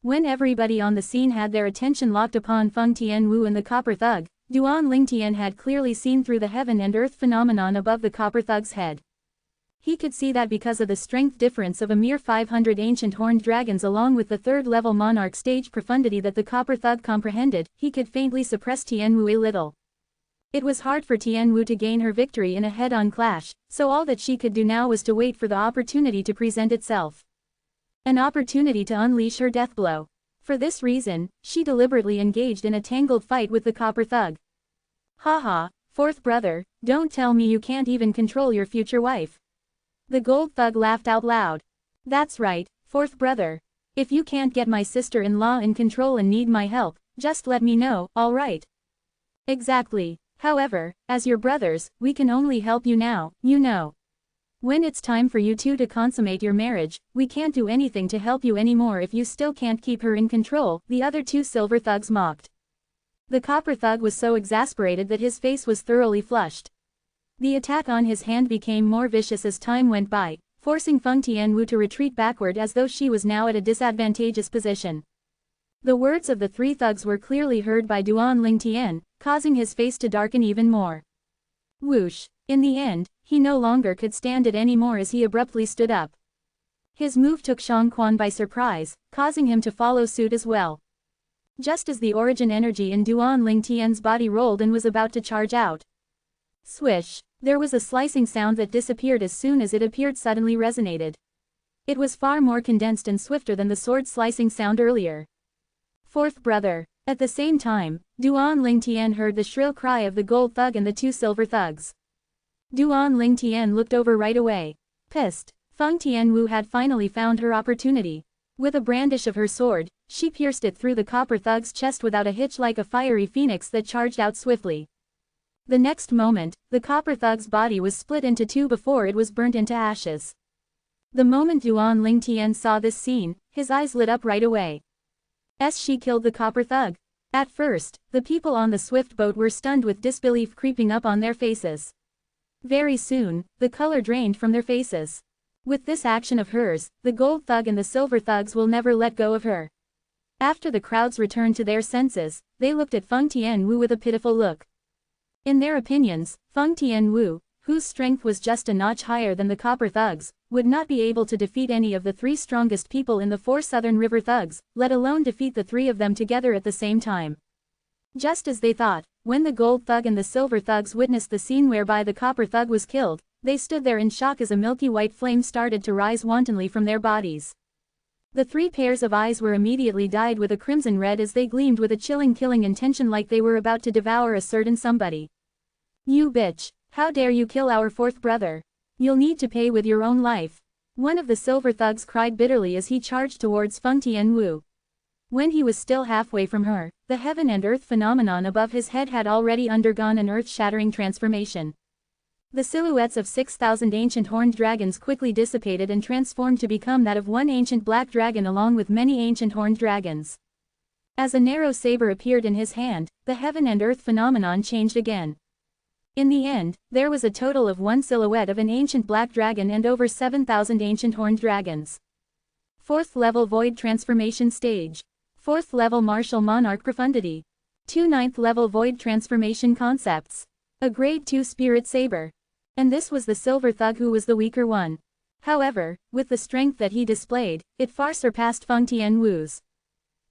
When everybody on the scene had their attention locked upon Feng Tianwu and the Copper Thug, Duan Lingtian had clearly seen through the heaven and earth phenomenon above the Copper Thug's head. He could see that because of the strength difference of a mere 500 ancient horned dragons along with the 3rd-level monarch stage profundity that the Copper Thug comprehended, he could faintly suppress Tianwu a little. It was hard for Tianwu to gain her victory in a head-on clash, so all that she could do now was to wait for the opportunity to present itself. An opportunity to unleash her death blow. For this reason, she deliberately engaged in a tangled fight with the Copper Thug. Haha, 4th brother, don't tell me you can't even control your future wife. The Gold Thug laughed out loud. That's right, 4th brother. If you can't get my sister-in-law in control and need my help, just let me know, alright? Exactly. However, as your brothers, we can only help you now, you know. When it's time for you two to consummate your marriage, we can't do anything to help you anymore if you still can't keep her in control, the other 2 silver thugs mocked. The Copper Thug was so exasperated that his face was thoroughly flushed. The attack on his hand became more vicious as time went by, forcing Feng Tianwu to retreat backward as though she was now at a disadvantageous position. The words of the 3 thugs were clearly heard by Duan Lingtian, causing his face to darken even more. Whoosh! In the end, he no longer could stand it anymore as he abruptly stood up. His move took Shang Quan by surprise, causing him to follow suit as well. Just as the origin energy in Duan Lingtian's body rolled and was about to charge out. Swish! There was a slicing sound that disappeared as soon as it appeared suddenly resonated. It was far more condensed and swifter than the sword slicing sound earlier. 4th brother. At the same time, Duan Lingtian heard the shrill cry of the Gold Thug and the 2 silver thugs. Duan Lingtian looked over right away. Pissed, Feng Tianwu had finally found her opportunity. With a brandish of her sword, she pierced it through the Copper Thug's chest without a hitch like a fiery phoenix that charged out swiftly. The next moment, the Copper Thug's body was split into 2 before it was burnt into ashes. The moment Duan Lingtian saw this scene, his eyes lit up right away. She killed the copper thug. At first, the people on the swift boat were stunned with disbelief creeping up on their faces. Very soon, the color drained from their faces. With this action of hers, the gold thug and the silver thugs will never let go of her. After the crowds returned to their senses, they looked at Feng Tianwu with a pitiful look. In their opinions, Feng Tianwu, whose strength was just a notch higher than the copper thugs, would not be able to defeat any of the 3 strongest people in the 4 southern river thugs, let alone defeat the 3 of them together at the same time. Just as they thought, when the gold thug and the silver thugs witnessed the scene whereby the copper thug was killed, they stood there in shock as a milky white flame started to rise wantonly from their bodies. The 3 pairs of eyes were immediately dyed with a crimson red as they gleamed with a chilling killing intention like they were about to devour a certain somebody. "You bitch, how dare you kill our 4th brother? You'll need to pay with your own life," one of the silver thugs cried bitterly as he charged towards Feng Tianwu. When he was still halfway from her, the heaven and earth phenomenon above his head had already undergone an earth-shattering transformation. The silhouettes of 6,000 ancient horned dragons quickly dissipated and transformed to become that of one ancient black dragon along with many ancient horned dragons. As a narrow saber appeared in his hand, the heaven and earth phenomenon changed again. In the end, there was a total of 1 silhouette of an ancient black dragon and over 7,000 ancient horned dragons. 4th level void transformation stage. 4th level martial monarch profundity. 2 9th level void transformation concepts. A grade 2 spirit saber. And this was the silver thug who was the weaker one. However, with the strength that he displayed, it far surpassed Feng Tianwu's.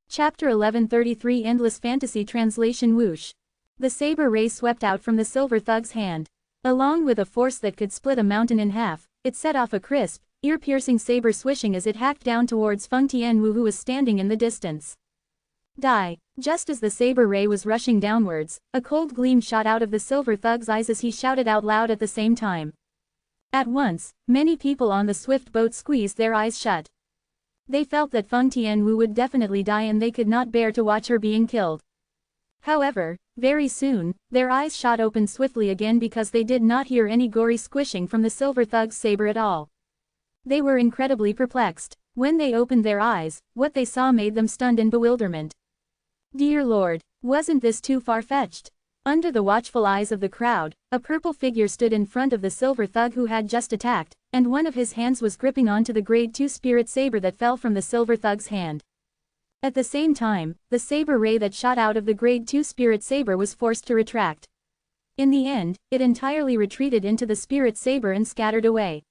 Chapter 1133 Endless Fantasy Translation Whoosh. The saber ray swept out from the silver thug's hand. Along with a force that could split a mountain in half, it set off a crisp, ear-piercing saber swishing as it hacked down towards Feng Tianwu who was standing in the distance. Die! Just as the saber ray was rushing downwards, a cold gleam shot out of the silver thug's eyes as he shouted out loud at the same time. At once, many people on the swift boat squeezed their eyes shut. They felt that Feng Tianwu would definitely die and they could not bear to watch her being killed. However, very soon, their eyes shot open swiftly again because they did not hear any gory squishing from the silver thug's saber at all. They were incredibly perplexed. When they opened their eyes, what they saw made them stunned in bewilderment. Dear Lord, wasn't this too far-fetched? Under the watchful eyes of the crowd, a purple figure stood in front of the silver thug who had just attacked, and one of his hands was gripping onto the grade 2 spirit saber that fell from the silver thug's hand. At the same time, the saber ray that shot out of the grade 2 spirit saber was forced to retract. In the end, it entirely retreated into the spirit saber and scattered away.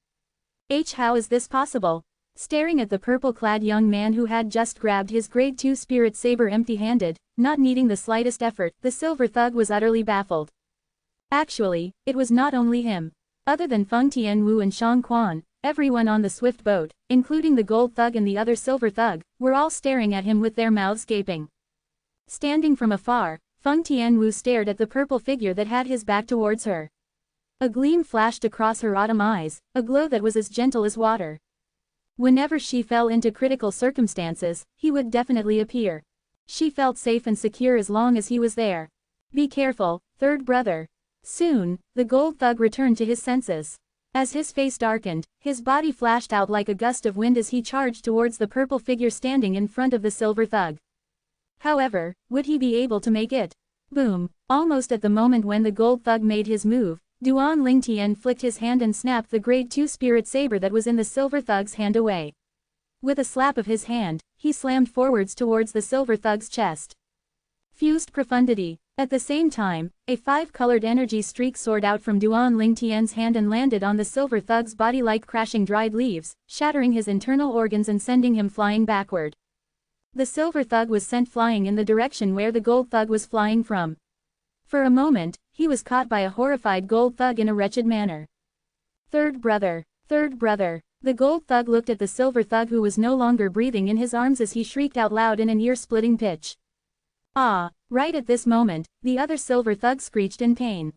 How is this possible? Staring at the purple-clad young man who had just grabbed his grade 2 spirit saber empty-handed, not needing the slightest effort, the silver thug was utterly baffled. Actually, it was not only him. Other than Feng Tianwu and Shang Quan, everyone on the swift boat, including the gold thug and the other silver thug, were all staring at him with their mouths gaping. Standing from afar, Feng Tianwu stared at the purple figure that had his back towards her. A gleam flashed across her autumn eyes, a glow that was as gentle as water. Whenever she fell into critical circumstances, he would definitely appear. She felt safe and secure as long as he was there. Be careful, third brother. Soon, the gold thug returned to his senses. As his face darkened, his body flashed out like a gust of wind as he charged towards the purple figure standing in front of the silver thug. However, would he be able to make it? Boom! Almost at the moment when the gold thug made his move, Duan Lingtian flicked his hand and snapped the grade 2 spirit saber that was in the silver thug's hand away. With a slap of his hand, he slammed forwards towards the silver thug's chest. Fused profundity. At the same time, a 5-colored energy streak soared out from Duan Lingtian's hand and landed on the silver thug's body like crashing dried leaves, shattering his internal organs and sending him flying backward. The silver thug was sent flying in the direction where the gold thug was flying from. For a moment, he was caught by a horrified gold thug in a wretched manner. Third brother. Third brother. The gold thug looked at the silver thug who was no longer breathing in his arms as he shrieked out loud in an ear-splitting pitch. Ah! Right at this moment, the other silver thug screeched in pain.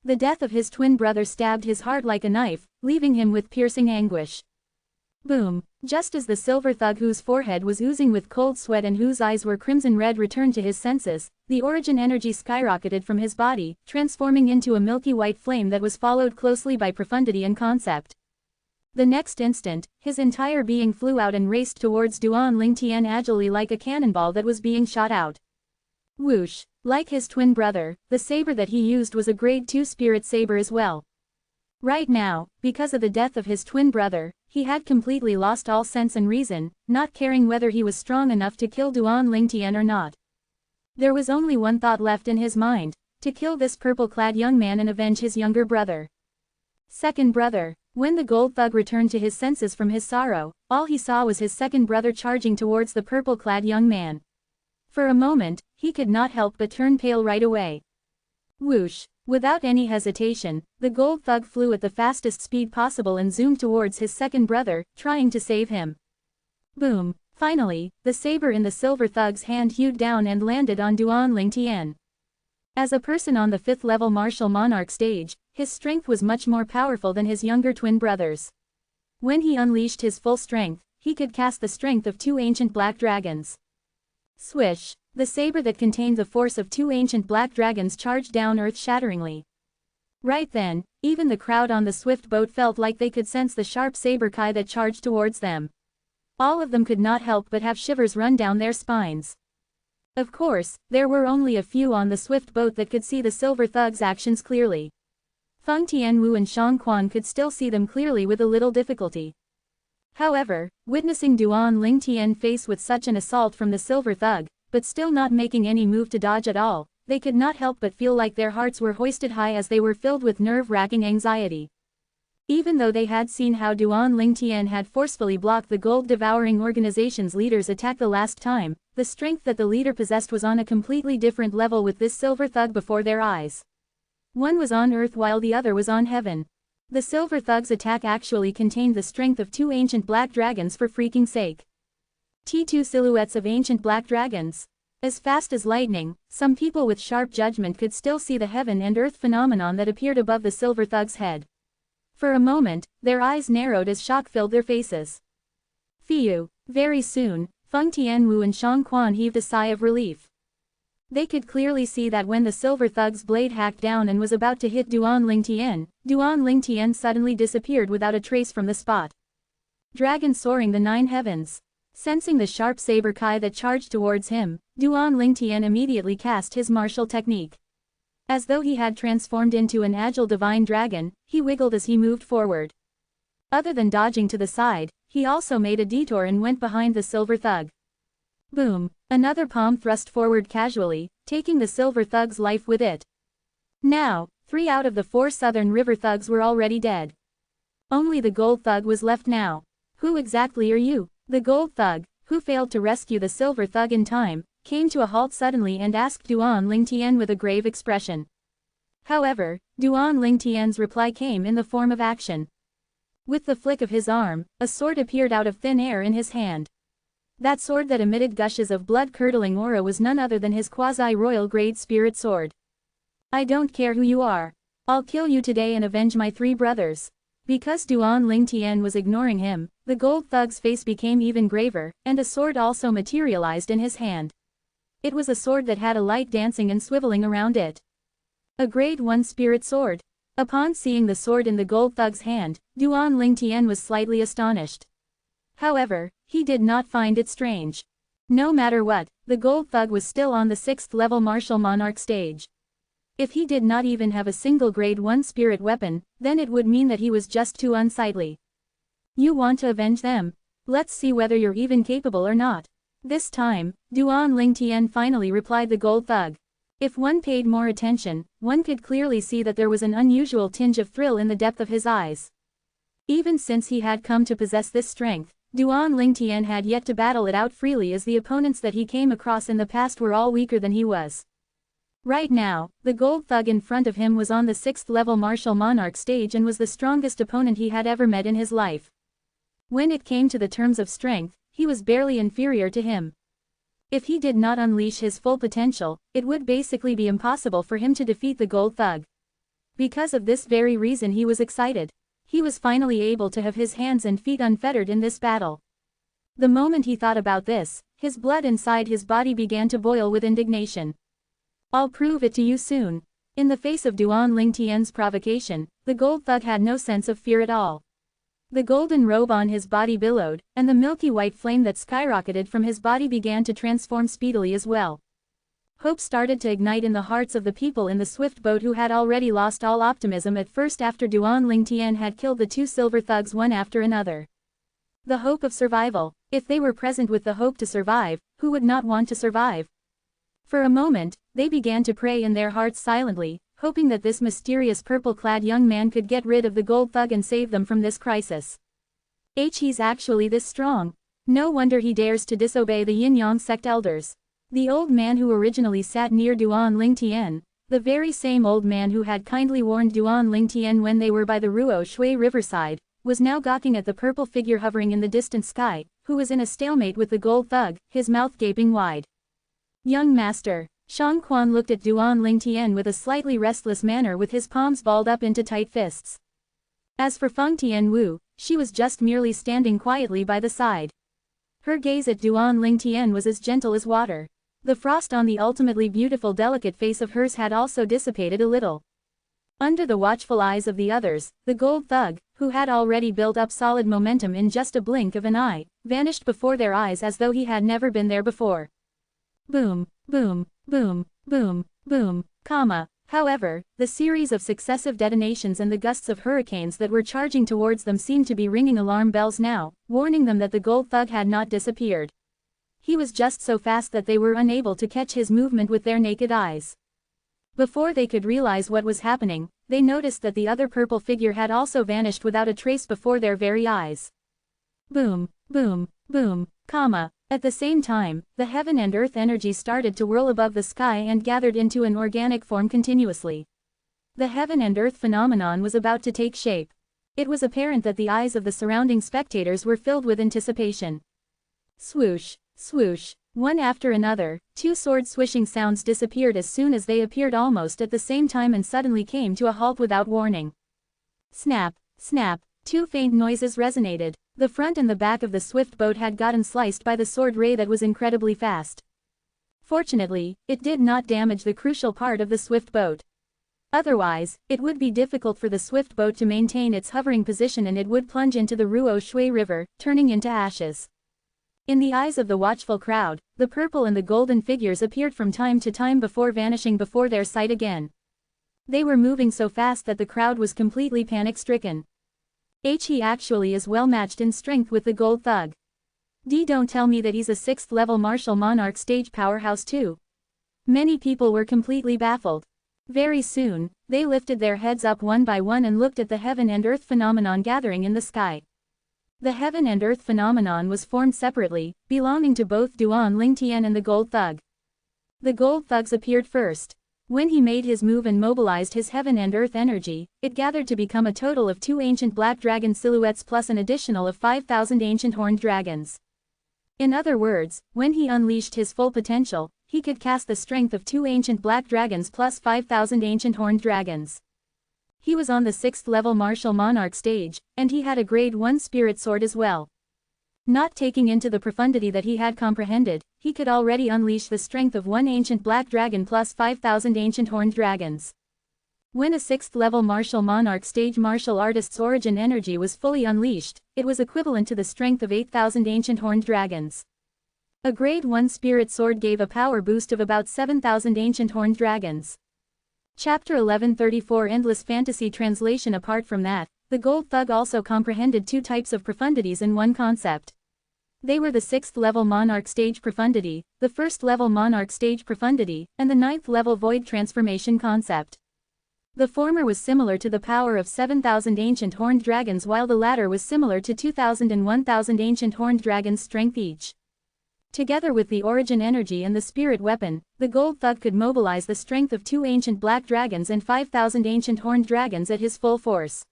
The death of his twin brother stabbed his heart like a knife, leaving him with piercing anguish. Boom! Just as the silver thug whose forehead was oozing with cold sweat and whose eyes were crimson red returned to his senses, the origin energy skyrocketed from his body, transforming into a milky white flame that was followed closely by profundity and concept. The next instant, his entire being flew out and raced towards Duan Lingtian agilely like a cannonball that was being shot out. Whoosh! Like his twin brother, the saber that he used was a grade 2 spirit saber as well. Right now, because of the death of his twin brother, he had completely lost all sense and reason, not caring whether he was strong enough to kill Duan Lingtian or not. There was only one thought left in his mind: to kill this purple-clad young man and avenge his younger brother. Second brother. When the gold thug returned to his senses from his sorrow, all he saw was his second brother charging towards the purple-clad young man. For a moment, he could not help but turn pale right away. Whoosh! Without any hesitation, the gold thug flew at the fastest speed possible and zoomed towards his second brother, trying to save him. Boom! Finally, the saber in the silver thug's hand hewed down and landed on Duan Lingtian. As a person on the 5th level martial monarch stage, his strength was much more powerful than his younger twin brothers. When he unleashed his full strength, he could cast the strength of 2 ancient black dragons. Swish! The saber that contained the force of 2 ancient black dragons charged down earth-shatteringly. Right then, even the crowd on the swift boat felt like they could sense the sharp saber kai that charged towards them. All of them could not help but have shivers run down their spines. Of course, there were only a few on the swift boat that could see the silver thug's actions clearly. Feng Tianwu and Shang Quan could still see them clearly with a little difficulty. However, witnessing Duan Lingtian face with such an assault from the silver thug, but still not making any move to dodge at all, they could not help but feel like their hearts were hoisted high as they were filled with nerve-wracking anxiety. Even though they had seen how Duan Lingtian had forcefully blocked the gold-devouring organization's leader's attack the last time, the strength that the leader possessed was on a completely different level with this silver thug before their eyes. One was on earth while the other was on heaven. The silver thug's attack actually contained the strength of 2 ancient black dragons for freaking sake. T2 silhouettes of ancient black dragons. As fast as lightning, some people with sharp judgment could still see the heaven and earth phenomenon that appeared above the silver thug's head. For a moment, their eyes narrowed as shock filled their faces. Phew! Very soon, Feng Tianwu and Shang Quan heaved a sigh of relief. They could clearly see that when the silver thug's blade hacked down and was about to hit Duan Lingtian suddenly disappeared without a trace from the spot. Dragon soaring the 9 heavens. Sensing the sharp saber kai that charged towards him, Duan Lingtian immediately cast his martial technique. As though he had transformed into an agile divine dragon, he wiggled as he moved forward. Other than dodging to the side, he also made a detour and went behind the silver thug. Boom! Another palm thrust forward casually, taking the silver thug's life with it. Now, 3 out of the 4 southern river thugs were already dead. Only the gold thug was left now. Who exactly are you? The gold thug, who failed to rescue the silver thug in time, came to a halt suddenly and asked Duan Lingtian with a grave expression. However, Duan Lingtian's reply came in the form of action. With the flick of his arm, a sword appeared out of thin air in his hand. That sword that emitted gushes of blood-curdling aura was none other than his quasi-royal grade spirit sword. I don't care who you are. I'll kill you today and avenge my 3 brothers. Because Duan Lingtian was ignoring him, the gold thug's face became even graver, and a sword also materialized in his hand. It was a sword that had a light dancing and swiveling around it. A grade 1 spirit sword. Upon seeing the sword in the gold thug's hand, Duan Lingtian was slightly astonished. However, he did not find it strange. No matter what, the gold thug was still on the 6th level martial monarch stage. If he did not even have a single grade 1 spirit weapon, then it would mean that he was just too unsightly. You want to avenge them? Let's see whether you're even capable or not. This time, Duan Lingtian finally replied the gold thug. If one paid more attention, one could clearly see that there was an unusual tinge of thrill in the depth of his eyes. Even since he had come to possess this strength, Duan Lingtian had yet to battle it out freely, as the opponents that he came across in the past were all weaker than he was. Right now, the gold thug in front of him was on the 6th level martial monarch stage and was the strongest opponent he had ever met in his life. When it came to the terms of strength, he was barely inferior to him. If he did not unleash his full potential, it would basically be impossible for him to defeat the gold thug. Because of this very reason he was excited. He was finally able to have his hands and feet unfettered in this battle. The moment he thought about this, his blood inside his body began to boil with indignation. I'll prove it to you soon. In the face of Duan Lingtian's provocation, the gold thug had no sense of fear at all. The golden robe on his body billowed, and the milky white flame that skyrocketed from his body began to transform speedily as well. Hope started to ignite in the hearts of the people in the swift boat who had already lost all optimism at first after Duan Lingtian had killed the two silver thugs one after another. The hope of survival. If they were present with the hope to survive, who would not want to survive? For a moment, they began to pray in their hearts silently, hoping that this mysterious purple-clad young man could get rid of the gold thug and save them from this crisis. He's actually this strong. No wonder he dares to disobey the Yin-Yang sect elders. The old man who originally sat near Duan Lingtian, the very same old man who had kindly warned Duan Lingtian when they were by the Ruo Shui riverside, was now gawking at the purple figure hovering in the distant sky, who was in a stalemate with the gold thug, his mouth gaping wide. Young master. Shang Quan looked at Duan Lingtian with a slightly restless manner with his palms balled up into tight fists. As for Feng Tianwu, she was just merely standing quietly by the side. Her gaze at Duan Lingtian was as gentle as water. The frost on the ultimately beautiful delicate face of hers had also dissipated a little. Under the watchful eyes of the others, the gold thug, who had already built up solid momentum in just a blink of an eye, vanished before their eyes as though he had never been there before. Boom, boom, boom, boom, boom, However, the series of successive detonations and the gusts of hurricanes that were charging towards them seemed to be ringing alarm bells now, warning them that the gold thug had not disappeared. He was just so fast that they were unable to catch his movement with their naked eyes. Before they could realize what was happening, they noticed that the other purple figure had also vanished without a trace before their very eyes. Boom, boom, boom, At the same time, the heaven and earth energy started to whirl above the sky and gathered into an organic form continuously. The heaven and earth phenomenon was about to take shape. It was apparent that the eyes of the surrounding spectators were filled with anticipation. Swoosh, swoosh, one after another, two sword-swishing sounds disappeared as soon as they appeared almost at the same time and suddenly came to a halt without warning. Snap, snap, two faint noises resonated. The front and the back of the swift boat had gotten sliced by the sword ray that was incredibly fast. Fortunately, it did not damage the crucial part of the swift boat. Otherwise, it would be difficult for the swift boat to maintain its hovering position and it would plunge into the Ruo Shui River, turning into ashes. In the eyes of the watchful crowd, the purple and the golden figures appeared from time to time before vanishing before their sight again. They were moving so fast that the crowd was completely panic-stricken. He actually is well matched in strength with the gold thug. Don't tell me that he's a 6th level martial monarch stage powerhouse too. Many people were completely baffled. Very soon, they lifted their heads up one by one and looked at the heaven and earth phenomenon gathering in the sky. The heaven and earth phenomenon was formed separately, belonging to both Duan Lingtian and the gold thug. The gold thugs appeared first. When he made his move and mobilized his heaven and earth energy, it gathered to become a total of 2 ancient black dragon silhouettes plus an additional of 5,000 ancient horned dragons. In other words, when he unleashed his full potential, he could cast the strength of 2 ancient black dragons plus 5,000 ancient horned dragons. He was on the 6th level martial monarch stage, and he had a grade 1 spirit sword as well. Not taking into the profundity that he had comprehended, he could already unleash the strength of 1 ancient black dragon plus 5,000 ancient horned dragons. When a 6th level martial monarch stage martial artist's origin energy was fully unleashed, it was equivalent to the strength of 8,000 ancient horned dragons. A grade 1 spirit sword gave a power boost of about 7,000 ancient horned dragons. Chapter 1134 Endless Fantasy Translation. Apart from that, the gold thug also comprehended 2 types of profundities in one concept. They were the 6th level monarch stage profundity, the 1st level monarch stage profundity, and the 9th level void transformation concept. The former was similar to the power of 7,000 ancient horned dragons while the latter was similar to 2,000 and 1,000 ancient horned dragons' strength each. Together with the origin energy and the spirit weapon, the gold thug could mobilize the strength of 2 ancient black dragons and 5,000 ancient horned dragons at his full force.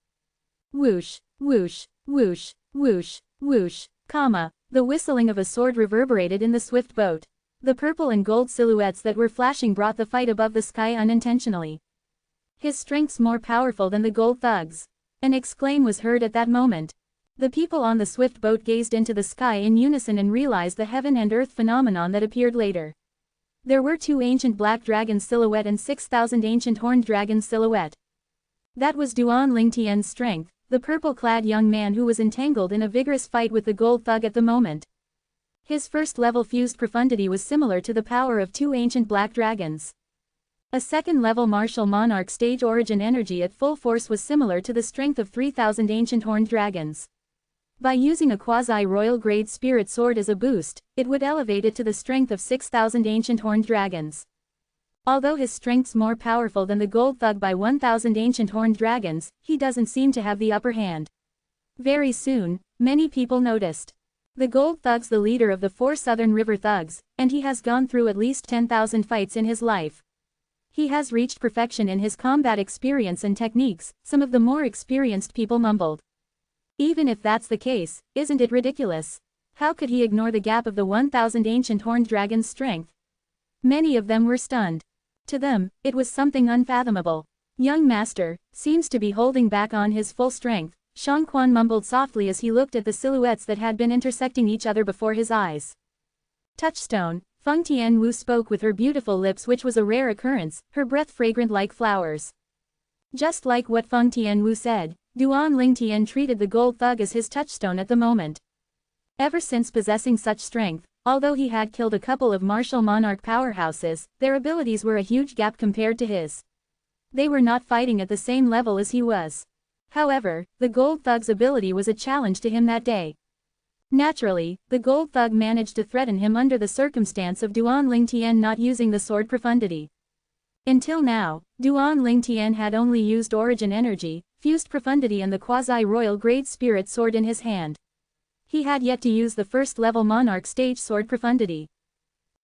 Whoosh, whoosh, whoosh, whoosh, whoosh, the whistling of a sword reverberated in the swift boat. The purple and gold silhouettes that were flashing brought the fight above the sky unintentionally. His strength's more powerful than the gold thug's. An exclaim was heard at that moment. The people on the swift boat gazed into the sky in unison and realized the heaven and earth phenomenon that appeared later. There were 2 ancient black dragon silhouette and 6,000 ancient horned dragon silhouette. That was Duan Lingtian's strength, the purple-clad young man who was entangled in a vigorous fight with the gold thug at the moment. His first-level fused profundity was similar to the power of 2 ancient black dragons. A second-level martial monarch stage origin energy at full force was similar to the strength of 3,000 ancient horned dragons. By using a quasi-royal grade spirit sword as a boost, it would elevate it to the strength of 6,000 ancient horned dragons. Although his strength's more powerful than the gold thug by 1,000 ancient horned dragons, he doesn't seem to have the upper hand. Very soon, many people noticed. The gold thug's the leader of the 4 Southern River thugs, and he has gone through at least 10,000 fights in his life. He has reached perfection in his combat experience and techniques, some of the more experienced people mumbled. Even if that's the case, isn't it ridiculous? How could he ignore the gap of the 1,000 ancient horned dragons' strength? Many of them were stunned. To them, it was something unfathomable. Young master, seems to be holding back on his full strength, Shang Quan mumbled softly as he looked at the silhouettes that had been intersecting each other before his eyes. Touchstone, Feng Tianwu spoke with her beautiful lips, which was a rare occurrence, her breath fragrant like flowers. Just like what Feng Tianwu said, Duan Lingtian treated the gold thug as his touchstone at the moment. Ever since possessing such strength, although he had killed a couple of martial monarch powerhouses, their abilities were a huge gap compared to his. They were not fighting at the same level as he was. However, the gold thug's ability was a challenge to him that day. Naturally, the gold thug managed to threaten him under the circumstance of Duan Lingtian not using the sword profundity. Until now, Duan Lingtian had only used origin energy, fused profundity and the quasi-royal grade spirit sword in his hand. He had yet to use the first-level monarch stage sword profundity.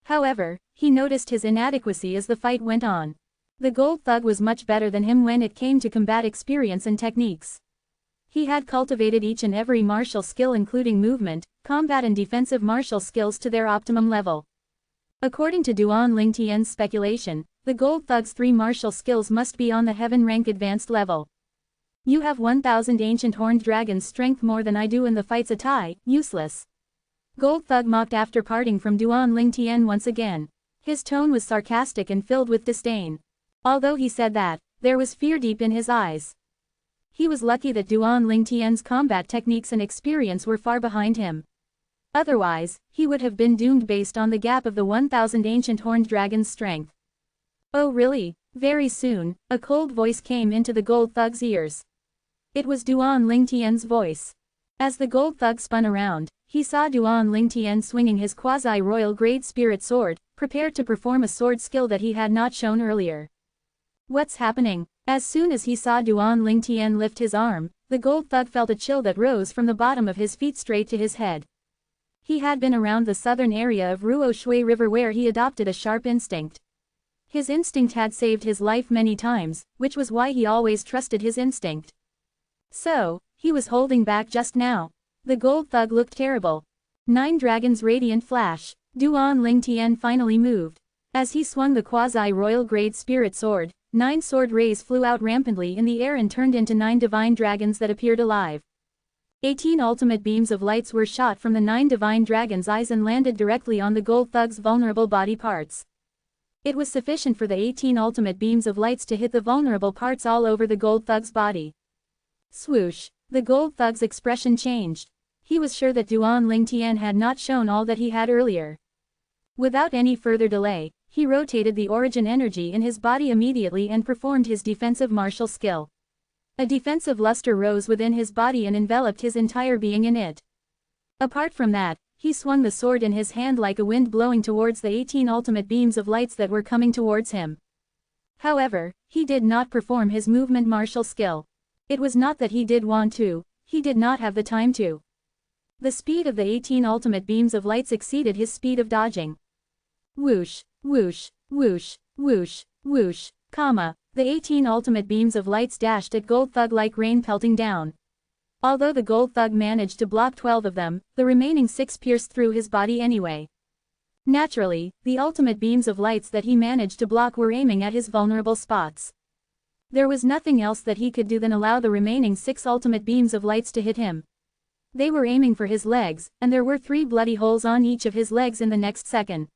However, he noticed his inadequacy as the fight went on. The gold thug was much better than him when it came to combat experience and techniques. He had cultivated each and every martial skill including movement, combat and defensive martial skills to their optimum level. According to Duan Lingtian's speculation, the gold thug's 3 martial skills must be on the heaven rank advanced level. You have 1,000 ancient horned dragons strength more than I do in the fight's a tie, useless. Gold thug mocked after parting from Duan Lingtian once again. His tone was sarcastic and filled with disdain. Although he said that, there was fear deep in his eyes. He was lucky that Duan Lingtian's combat techniques and experience were far behind him. Otherwise, he would have been doomed based on the gap of the 1,000 ancient horned dragons' strength. Oh really? Very soon, a cold voice came into the gold thug's ears. It was Duan Lingtian's voice. As the gold thug spun around, he saw Duan Lingtian swinging his quasi-royal grade spirit sword, prepared to perform a sword skill that he had not shown earlier. What's happening? As soon as he saw Duan Lingtian lift his arm, the gold thug felt a chill that rose from the bottom of his feet straight to his head. He had been around the southern area of Ruo Shui River where he adopted a sharp instinct. His instinct had saved his life many times, which was why he always trusted his instinct. So, he was holding back just now. The gold thug looked terrible. 9 dragons radiant flash. Duan Lingtian finally moved. As he swung the quasi-royal grade spirit sword, 9 sword rays flew out rampantly in the air and turned into 9 divine dragons that appeared alive. 18 ultimate beams of lights were shot from the 9 divine dragons' eyes and landed directly on the gold thug's vulnerable body parts. It was sufficient for the 18 ultimate beams of lights to hit the vulnerable parts all over the gold thug's body. Swoosh! The gold thug's expression changed. He was sure that Duan Lingtian had not shown all that he had earlier. Without any further delay, he rotated the origin energy in his body immediately and performed his defensive martial skill. A defensive luster rose within his body and enveloped his entire being in it. Apart from that, he swung the sword in his hand like a wind blowing towards the 18 ultimate beams of lights that were coming towards him. However, he did not perform his movement martial skill. It was not that he did want to, he did not have the time to. The speed of the 18 ultimate beams of lights exceeded his speed of dodging. Whoosh, whoosh, whoosh, whoosh, whoosh, the 18 ultimate beams of lights dashed at Gold Thug like rain pelting down. Although the Gold Thug managed to block 12 of them, the remaining 6 pierced through his body anyway. Naturally, the ultimate beams of lights that he managed to block were aiming at his vulnerable spots. There was nothing else that he could do than allow the remaining 6 ultimate beams of lights to hit him. They were aiming for his legs, and there were 3 bloody holes on each of his legs in the next second.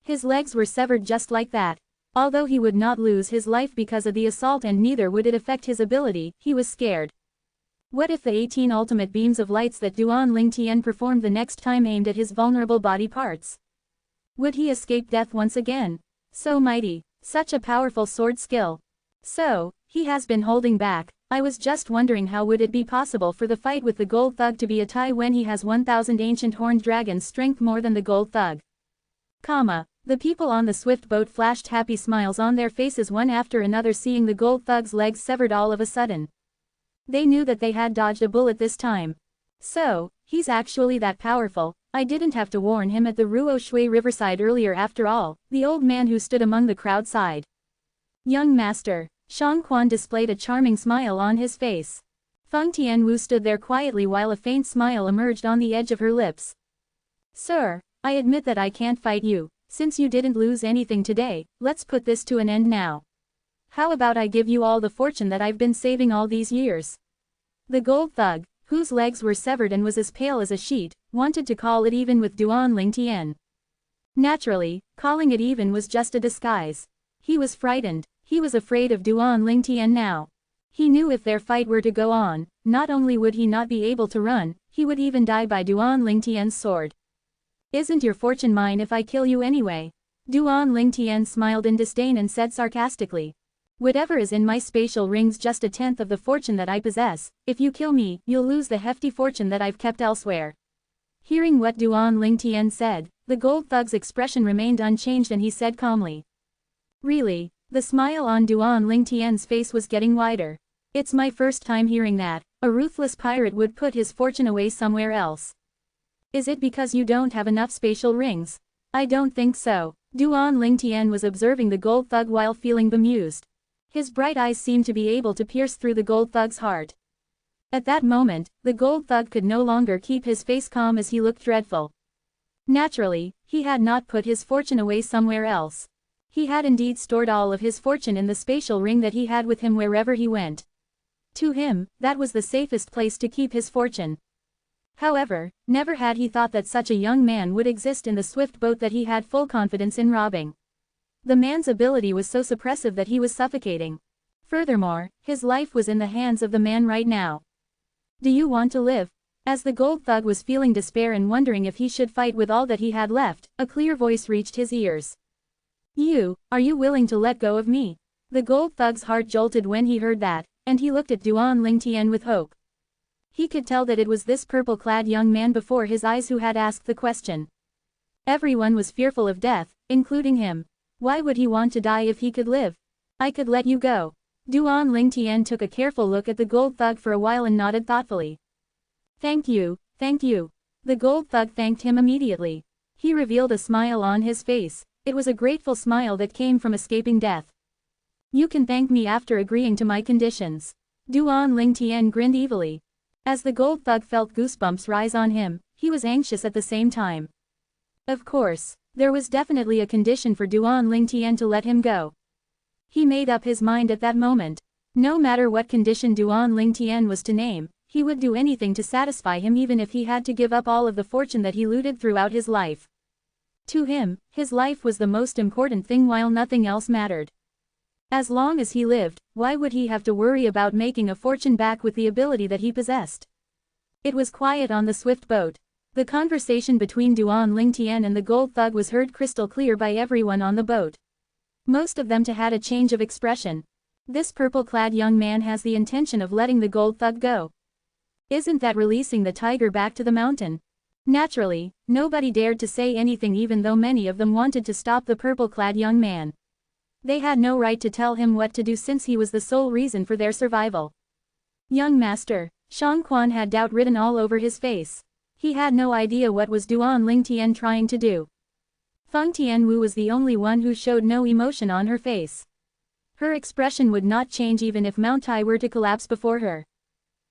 His legs were severed just like that. Although he would not lose his life because of the assault and neither would it affect his ability, he was scared. What if the 18 ultimate beams of lights that Duan Ling Tian performed the next time aimed at his vulnerable body parts? Would he escape death once again? So mighty, such a powerful sword skill. So, he has been holding back. I was just wondering how would it be possible for the fight with the gold thug to be a tie when he has 1,000 ancient horned dragons' strength more than the gold thug. The people on the swift boat flashed happy smiles on their faces one after another seeing the gold thug's legs severed all of a sudden. They knew that they had dodged a bullet this time. So, he's actually that powerful. I didn't have to warn him at the Ruo Shui riverside earlier after all, the old man who stood among the crowd sighed. Young master. Shang Quan displayed a charming smile on his face. Feng Tianwu stood there quietly while a faint smile emerged on the edge of her lips. Sir, I admit that I can't fight you. Since you didn't lose anything today, let's put this to an end now. How about I give you all the fortune that I've been saving all these years? The gold thug, whose legs were severed and was as pale as a sheet, wanted to call it even with Duan Ling Tian. Naturally, calling it even was just a disguise. He was frightened. He was afraid of Duan Ling Tian now. He knew if their fight were to go on, not only would he not be able to run, he would even die by Duan Ling Tian's sword. Isn't your fortune mine if I kill you anyway? Duan Ling Tian smiled in disdain and said sarcastically. Whatever is in my spatial ring's just 1/10 of the fortune that I possess. If you kill me, you'll lose the hefty fortune that I've kept elsewhere. Hearing what Duan Ling Tian said, the gold thug's expression remained unchanged and he said calmly. Really? The smile on Duan Ling Tian's face was getting wider. It's my first time hearing that a ruthless pirate would put his fortune away somewhere else. Is it because you don't have enough spatial rings? I don't think so. Duan Ling Tian was observing the gold thug while feeling bemused. His bright eyes seemed to be able to pierce through the gold thug's heart. At that moment, the gold thug could no longer keep his face calm as he looked dreadful. Naturally, he had not put his fortune away somewhere else. He had indeed stored all of his fortune in the spatial ring that he had with him wherever he went. To him, that was the safest place to keep his fortune. However, never had he thought that such a young man would exist in the swift boat that he had full confidence in robbing. The man's ability was so suppressive that he was suffocating. Furthermore, his life was in the hands of the man right now. Do you want to live? As the gold thug was feeling despair and wondering if he should fight with all that he had left, a clear voice reached his ears. Are you willing to let go of me? The gold thug's heart jolted when he heard that, and he looked at Duan Ling Tian with hope. He could tell that it was this purple-clad young man before his eyes who had asked the question. Everyone was fearful of death, including him. Why would he want to die if he could live? I could let you go. Duan Ling Tian took a careful look at the gold thug for a while and nodded thoughtfully. Thank you, thank you. The gold thug thanked him immediately. He revealed a smile on his face. It was a grateful smile that came from escaping death. You can thank me after agreeing to my conditions. Duan Ling Tian grinned evilly. As the gold thug felt goosebumps rise on him, he was anxious at the same time. Of course, there was definitely a condition for Duan Ling Tian to let him go. He made up his mind at that moment. No matter what condition Duan Ling Tian was to name, he would do anything to satisfy him even if he had to give up all of the fortune that he looted throughout his life. To him, his life was the most important thing while nothing else mattered. As long as he lived, why would he have to worry about making a fortune back with the ability that he possessed? It was quiet on the swift boat. The conversation between Duan Ling Tian and the gold thug was heard crystal clear by everyone on the boat. Most of them had a change of expression. This purple-clad young man has the intention of letting the gold thug go. Isn't that releasing the tiger back to the mountain? Naturally, nobody dared to say anything even though many of them wanted to stop the purple-clad young man. They had no right to tell him what to do since he was the sole reason for their survival. Young master, Shang Quan had doubt written all over his face. He had no idea what was Duan Ling Tian trying to do. Feng Tianwu was the only one who showed no emotion on her face. Her expression would not change even if Mount Tai were to collapse before her.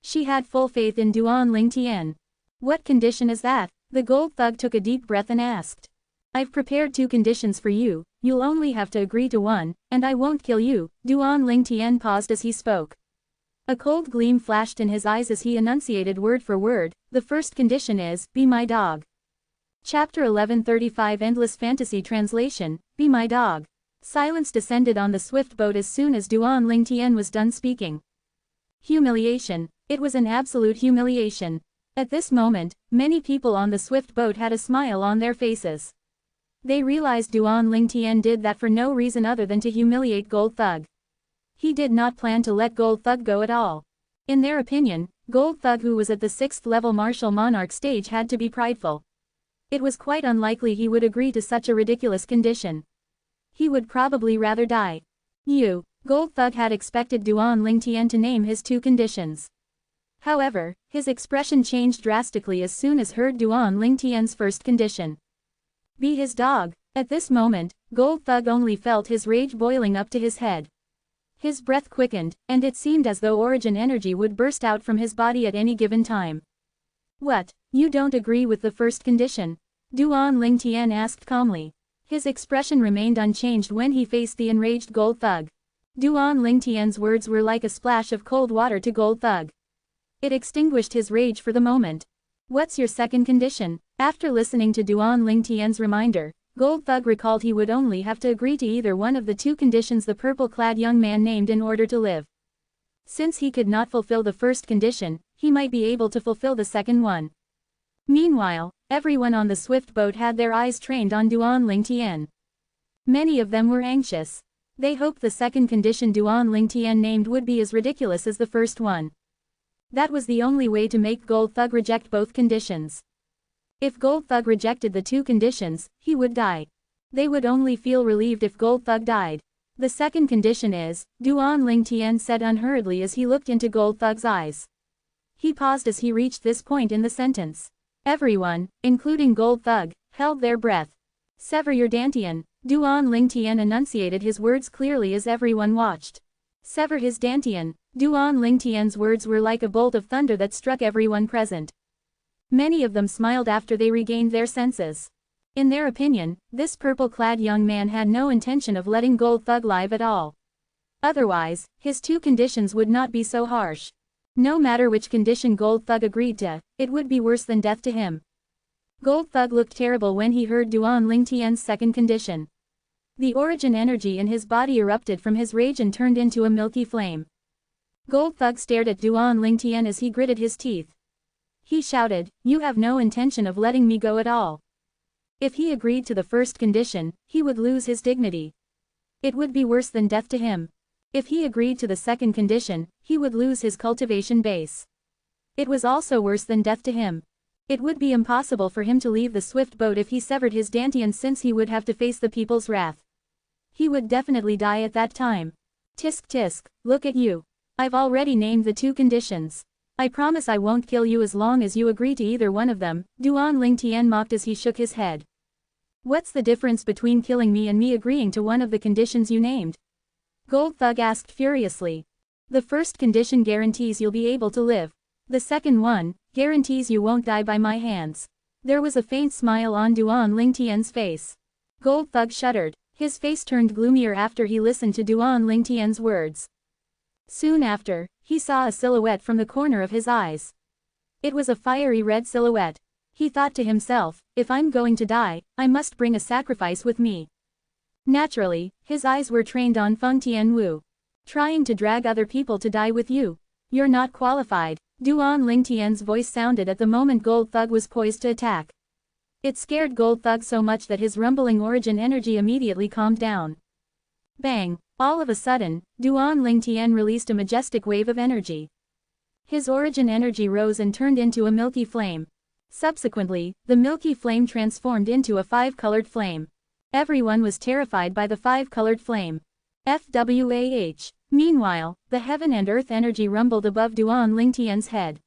She had full faith in Duan Ling Tian. What condition is that? The gold thug took a deep breath and asked. I've prepared 2 conditions for you, you'll only have to agree to one, and I won't kill you. Duan Ling Tian paused as he spoke. A cold gleam flashed in his eyes as he enunciated word for word. The first condition is, be my dog. Chapter 1135 Endless Fantasy Translation, Be my dog. Silence descended on the swift boat as soon as Duan Ling Tian was done speaking. Humiliation. It was an absolute humiliation. At this moment, many people on the swift boat had a smile on their faces. They realized Duan Lingtian did that for no reason other than to humiliate Gold Thug. He did not plan to let Gold Thug go at all. In their opinion, Gold Thug, who was at the 6th level martial monarch stage, had to be prideful. It was quite unlikely he would agree to such a ridiculous condition. He would probably rather die. Gold Thug had expected Duan Lingtian to name his 2 conditions. However, his expression changed drastically as soon as heard Duan Lingtian's first condition. Be his dog. At this moment, Gold Thug only felt his rage boiling up to his head. His breath quickened, and it seemed as though origin energy would burst out from his body at any given time. What? You don't agree with the first condition? Duan Lingtian asked calmly. His expression remained unchanged when he faced the enraged Gold Thug. Duan Lingtian's words were like a splash of cold water to Gold Thug. It extinguished his rage for the moment. What's your second condition? After listening to Duan Lingtian's reminder, Gold Thug recalled he would only have to agree to either one of the 2 conditions the purple-clad young man named in order to live. Since he could not fulfill the first condition, he might be able to fulfill the second one. Meanwhile, everyone on the swift boat had their eyes trained on Duan Lingtian. Many of them were anxious. They hoped the second condition Duan Lingtian named would be as ridiculous as the first one. That was the only way to make Gold Thug reject both conditions. If Gold Thug rejected the 2 conditions, he would die. They would only feel relieved if Gold Thug died. The second condition is, Duan Lingtian said unhurriedly as he looked into Gold Thug's eyes. He paused as he reached this point in the sentence. Everyone, including Gold Thug, held their breath. Sever your dantian. Duan Lingtian enunciated his words clearly as everyone watched. Sever his dantian. Duan Lingtian's words were like a bolt of thunder that struck everyone present. Many of them smiled after they regained their senses. In their opinion, this purple-clad young man had no intention of letting Gold Thug live at all. Otherwise, his 2 conditions would not be so harsh. No matter which condition Gold Thug agreed to, it would be worse than death to him. Gold Thug looked terrible when he heard Duan Lingtian's second condition. The origin energy in his body erupted from his rage and turned into a milky flame. Gold Thug stared at Duan Lingtian as he gritted his teeth. He shouted, "You have no intention of letting me go at all." If he agreed to the first condition, he would lose his dignity. It would be worse than death to him. If he agreed to the second condition, he would lose his cultivation base. It was also worse than death to him. It would be impossible for him to leave the swift boat if he severed his dantian, since he would have to face the people's wrath. He would definitely die at that time. Tisk tisk, look at you. I've already named the 2 conditions. I promise I won't kill you as long as you agree to either one of them, Duan Lingtian mocked as he shook his head. What's the difference between killing me and me agreeing to one of the conditions you named? Gold Thug asked furiously. The first condition guarantees you'll be able to live. The second one guarantees you won't die by my hands. There was a faint smile on Duan Lingtian's face. Gold Thug shuddered. His face turned gloomier after he listened to Duan Lingtian's words. Soon after, he saw a silhouette from the corner of his eyes. It was a fiery red silhouette. He thought to himself, if I'm going to die, I must bring a sacrifice with me. Naturally, his eyes were trained on Feng Tianwu. Trying to drag other people to die with you? You're not qualified. Duan Lingtian's voice sounded at the moment Gold Thug was poised to attack. It scared Gold Thug so much that his rumbling origin energy immediately calmed down. Bang! All of a sudden, Duan Lingtian released a majestic wave of energy. His origin energy rose and turned into a milky flame. Subsequently, the milky flame transformed into a 5-colored flame. Everyone was terrified by the 5-colored flame. FWAH. Meanwhile, the heaven and earth energy rumbled above Duan Lingtian's head.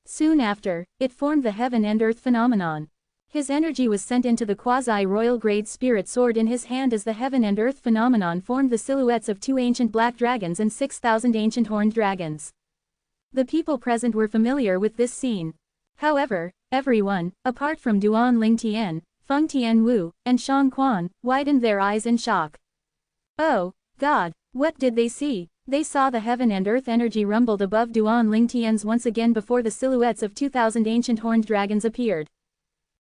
Soon after, it formed the heaven and earth phenomenon. His energy was sent into the quasi-royal grade spirit sword in his hand as the heaven and earth phenomenon formed the silhouettes of 2 ancient black dragons and 6,000 ancient horned dragons. The people present were familiar with this scene. However, everyone, apart from Duan Lingtian, Feng Tianwu, and Shang Quan, widened their eyes in shock. Oh, God, what did they see? They saw the heaven and earth energy rumbled above Duan Lingtian's once again before the silhouettes of 2,000 ancient horned dragons appeared.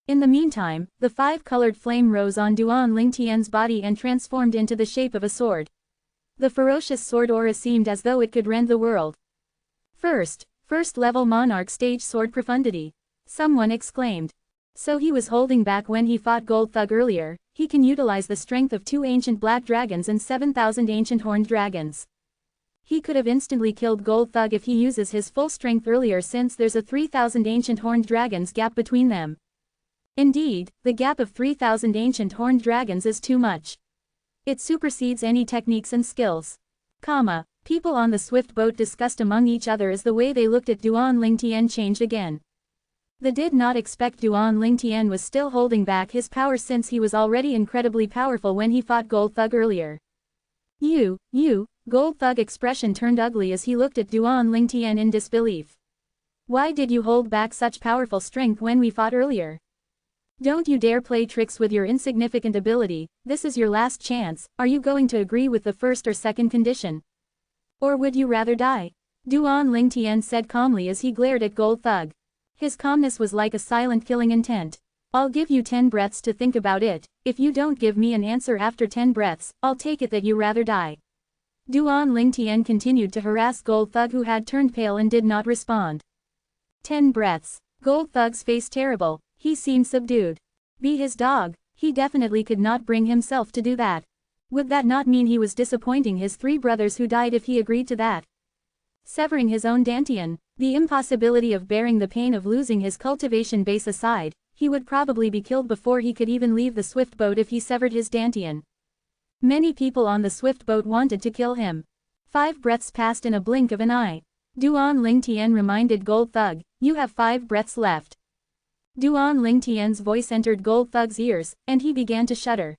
In the meantime, the 5-colored flame rose on Duan Lingtian's body and transformed into the shape of a sword. The ferocious sword aura seemed as though it could rend the world. First, First level monarch stage sword profundity. Someone exclaimed. So he was holding back when he fought Gold Thug earlier. He can utilize the strength of 2 ancient black dragons and 7,000 ancient horned dragons. He could have instantly killed Gold Thug if he uses his full strength earlier, since there's a 3,000 ancient horned dragons gap between them. Indeed, the gap of 3,000 ancient horned dragons is too much. It supersedes any techniques and skills. People on the swift boat discussed among each other as the way they looked at Duan Lingtian changed again. They did not expect Duan Lingtian was still holding back his power, since he was already incredibly powerful when he fought Gold Thug earlier. Gold Thug expression turned ugly as he looked at Duan Lingtian in disbelief. Why did you hold back such powerful strength when we fought earlier? Don't you dare play tricks with your insignificant ability. This is your last chance. Are you going to agree with the first or second condition? Or would you rather die? Duan Lingtian said calmly as he glared at Gold Thug. His calmness was like a silent killing intent. I'll give you 10 breaths to think about it. If you don't give me an answer after 10 breaths, I'll take it that you rather die. Duan Lingtian continued to harass Gold Thug, who had turned pale and did not respond. 10 breaths. Gold Thug's face terrible. He seemed subdued. Be his dog. He definitely could not bring himself to do that. Would that not mean he was disappointing his 3 brothers who died if he agreed to that? Severing his own dantian, the impossibility of bearing the pain of losing his cultivation base aside, he would probably be killed before he could even leave the swift boat if he severed his dantian. Many people on the swift boat wanted to kill him. 5 breaths passed in a blink of an eye. Duan Lingtian reminded Gold Thug, you have 5 breaths left. Duan Lingtian's voice entered Gold Thug's ears, and he began to shudder.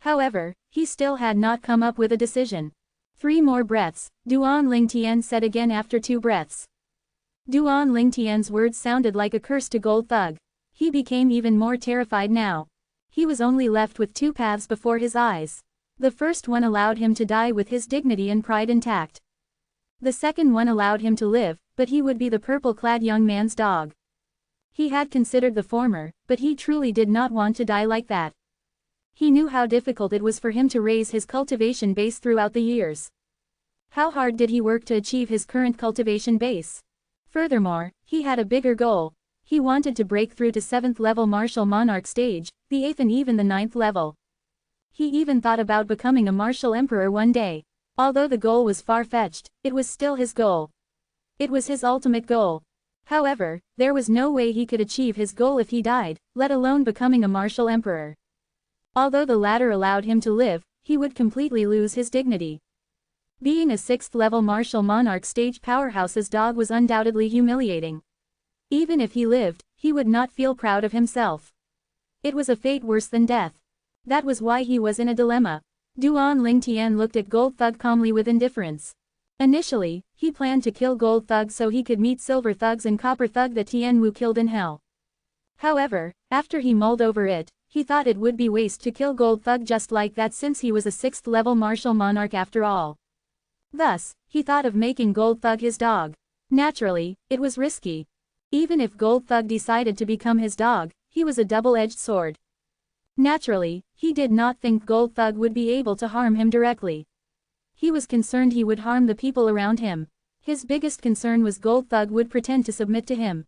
However, he still had not come up with a decision. 3 more breaths, Duan Lingtian said again after 2 breaths. Duan Lingtian's words sounded like a curse to Gold Thug. He became even more terrified now. He was only left with 2 paths before his eyes. The first one allowed him to die with his dignity and pride intact. The second one allowed him to live, but he would be the purple-clad young man's dog. He had considered the former, but he truly did not want to die like that. He knew how difficult it was for him to raise his cultivation base throughout the years. How hard did he work to achieve his current cultivation base? Furthermore, he had a bigger goal. He wanted to break through to 7th level martial monarch stage, the 8th and even the 9th level. He even thought about becoming a martial emperor one day. Although the goal was far-fetched, it was still his goal. It was his ultimate goal. However, there was no way he could achieve his goal if he died, let alone becoming a martial emperor. Although the latter allowed him to live, he would completely lose his dignity. Being a 6th level martial monarch stage powerhouse's dog was undoubtedly humiliating. Even if he lived, he would not feel proud of himself. It was a fate worse than death. That was why he was in a dilemma. Duan Lingtian looked at Gold Thug calmly with indifference. Initially, he planned to kill Gold Thug so he could meet Silver Thugs and Copper Thug that Tian Wu killed in hell. However, after he mulled over it, he thought it would be waste to kill Gold Thug just like that, since he was a 6th level martial monarch after all. Thus, he thought of making Gold Thug his dog. Naturally, it was risky. Even if Gold Thug decided to become his dog, he was a double-edged sword. Naturally, he did not think Gold Thug would be able to harm him directly. He was concerned he would harm the people around him. His biggest concern was Gold Thug would pretend to submit to him.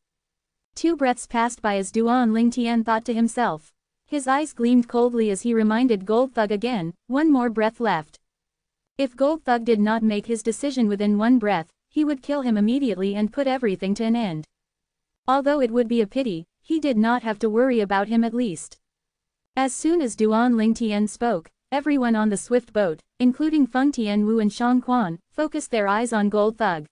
2 breaths passed by as Duan Lingtian thought to himself. His eyes gleamed coldly as he reminded Gold Thug again, 1 more breath left. If Gold Thug did not make his decision within 1 breath, he would kill him immediately and put everything to an end. Although it would be a pity, he did not have to worry about him at least. As soon as Duan Lingtian spoke, everyone on the swift boat, including Feng Tianwu and Shang Quan, focused their eyes on Gold Thug.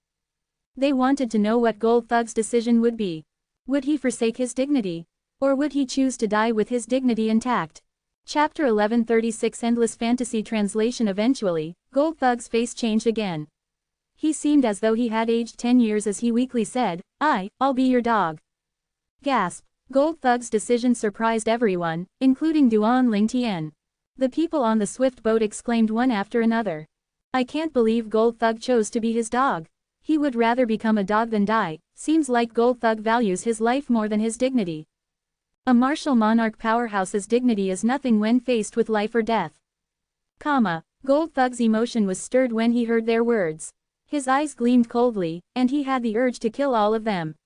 They wanted to know what Gold Thug's decision would be. Would he forsake his dignity? Or would he choose to die with his dignity intact? Chapter 1136 Endless Fantasy Translation. Eventually, Gold Thug's face changed again. He seemed as though he had aged 10 years as he weakly said, I'll be your dog. Gasp. Gold Thug's decision surprised everyone, including Duan Lingtian. The people on the swift boat exclaimed one after another. I can't believe Gold Thug chose to be his dog. He would rather become a dog than die. Seems like Gold Thug values his life more than his dignity. A martial monarch powerhouse's dignity is nothing when faced with life or death. Gold Thug's emotion was stirred when he heard their words. His eyes gleamed coldly, and he had the urge to kill all of them.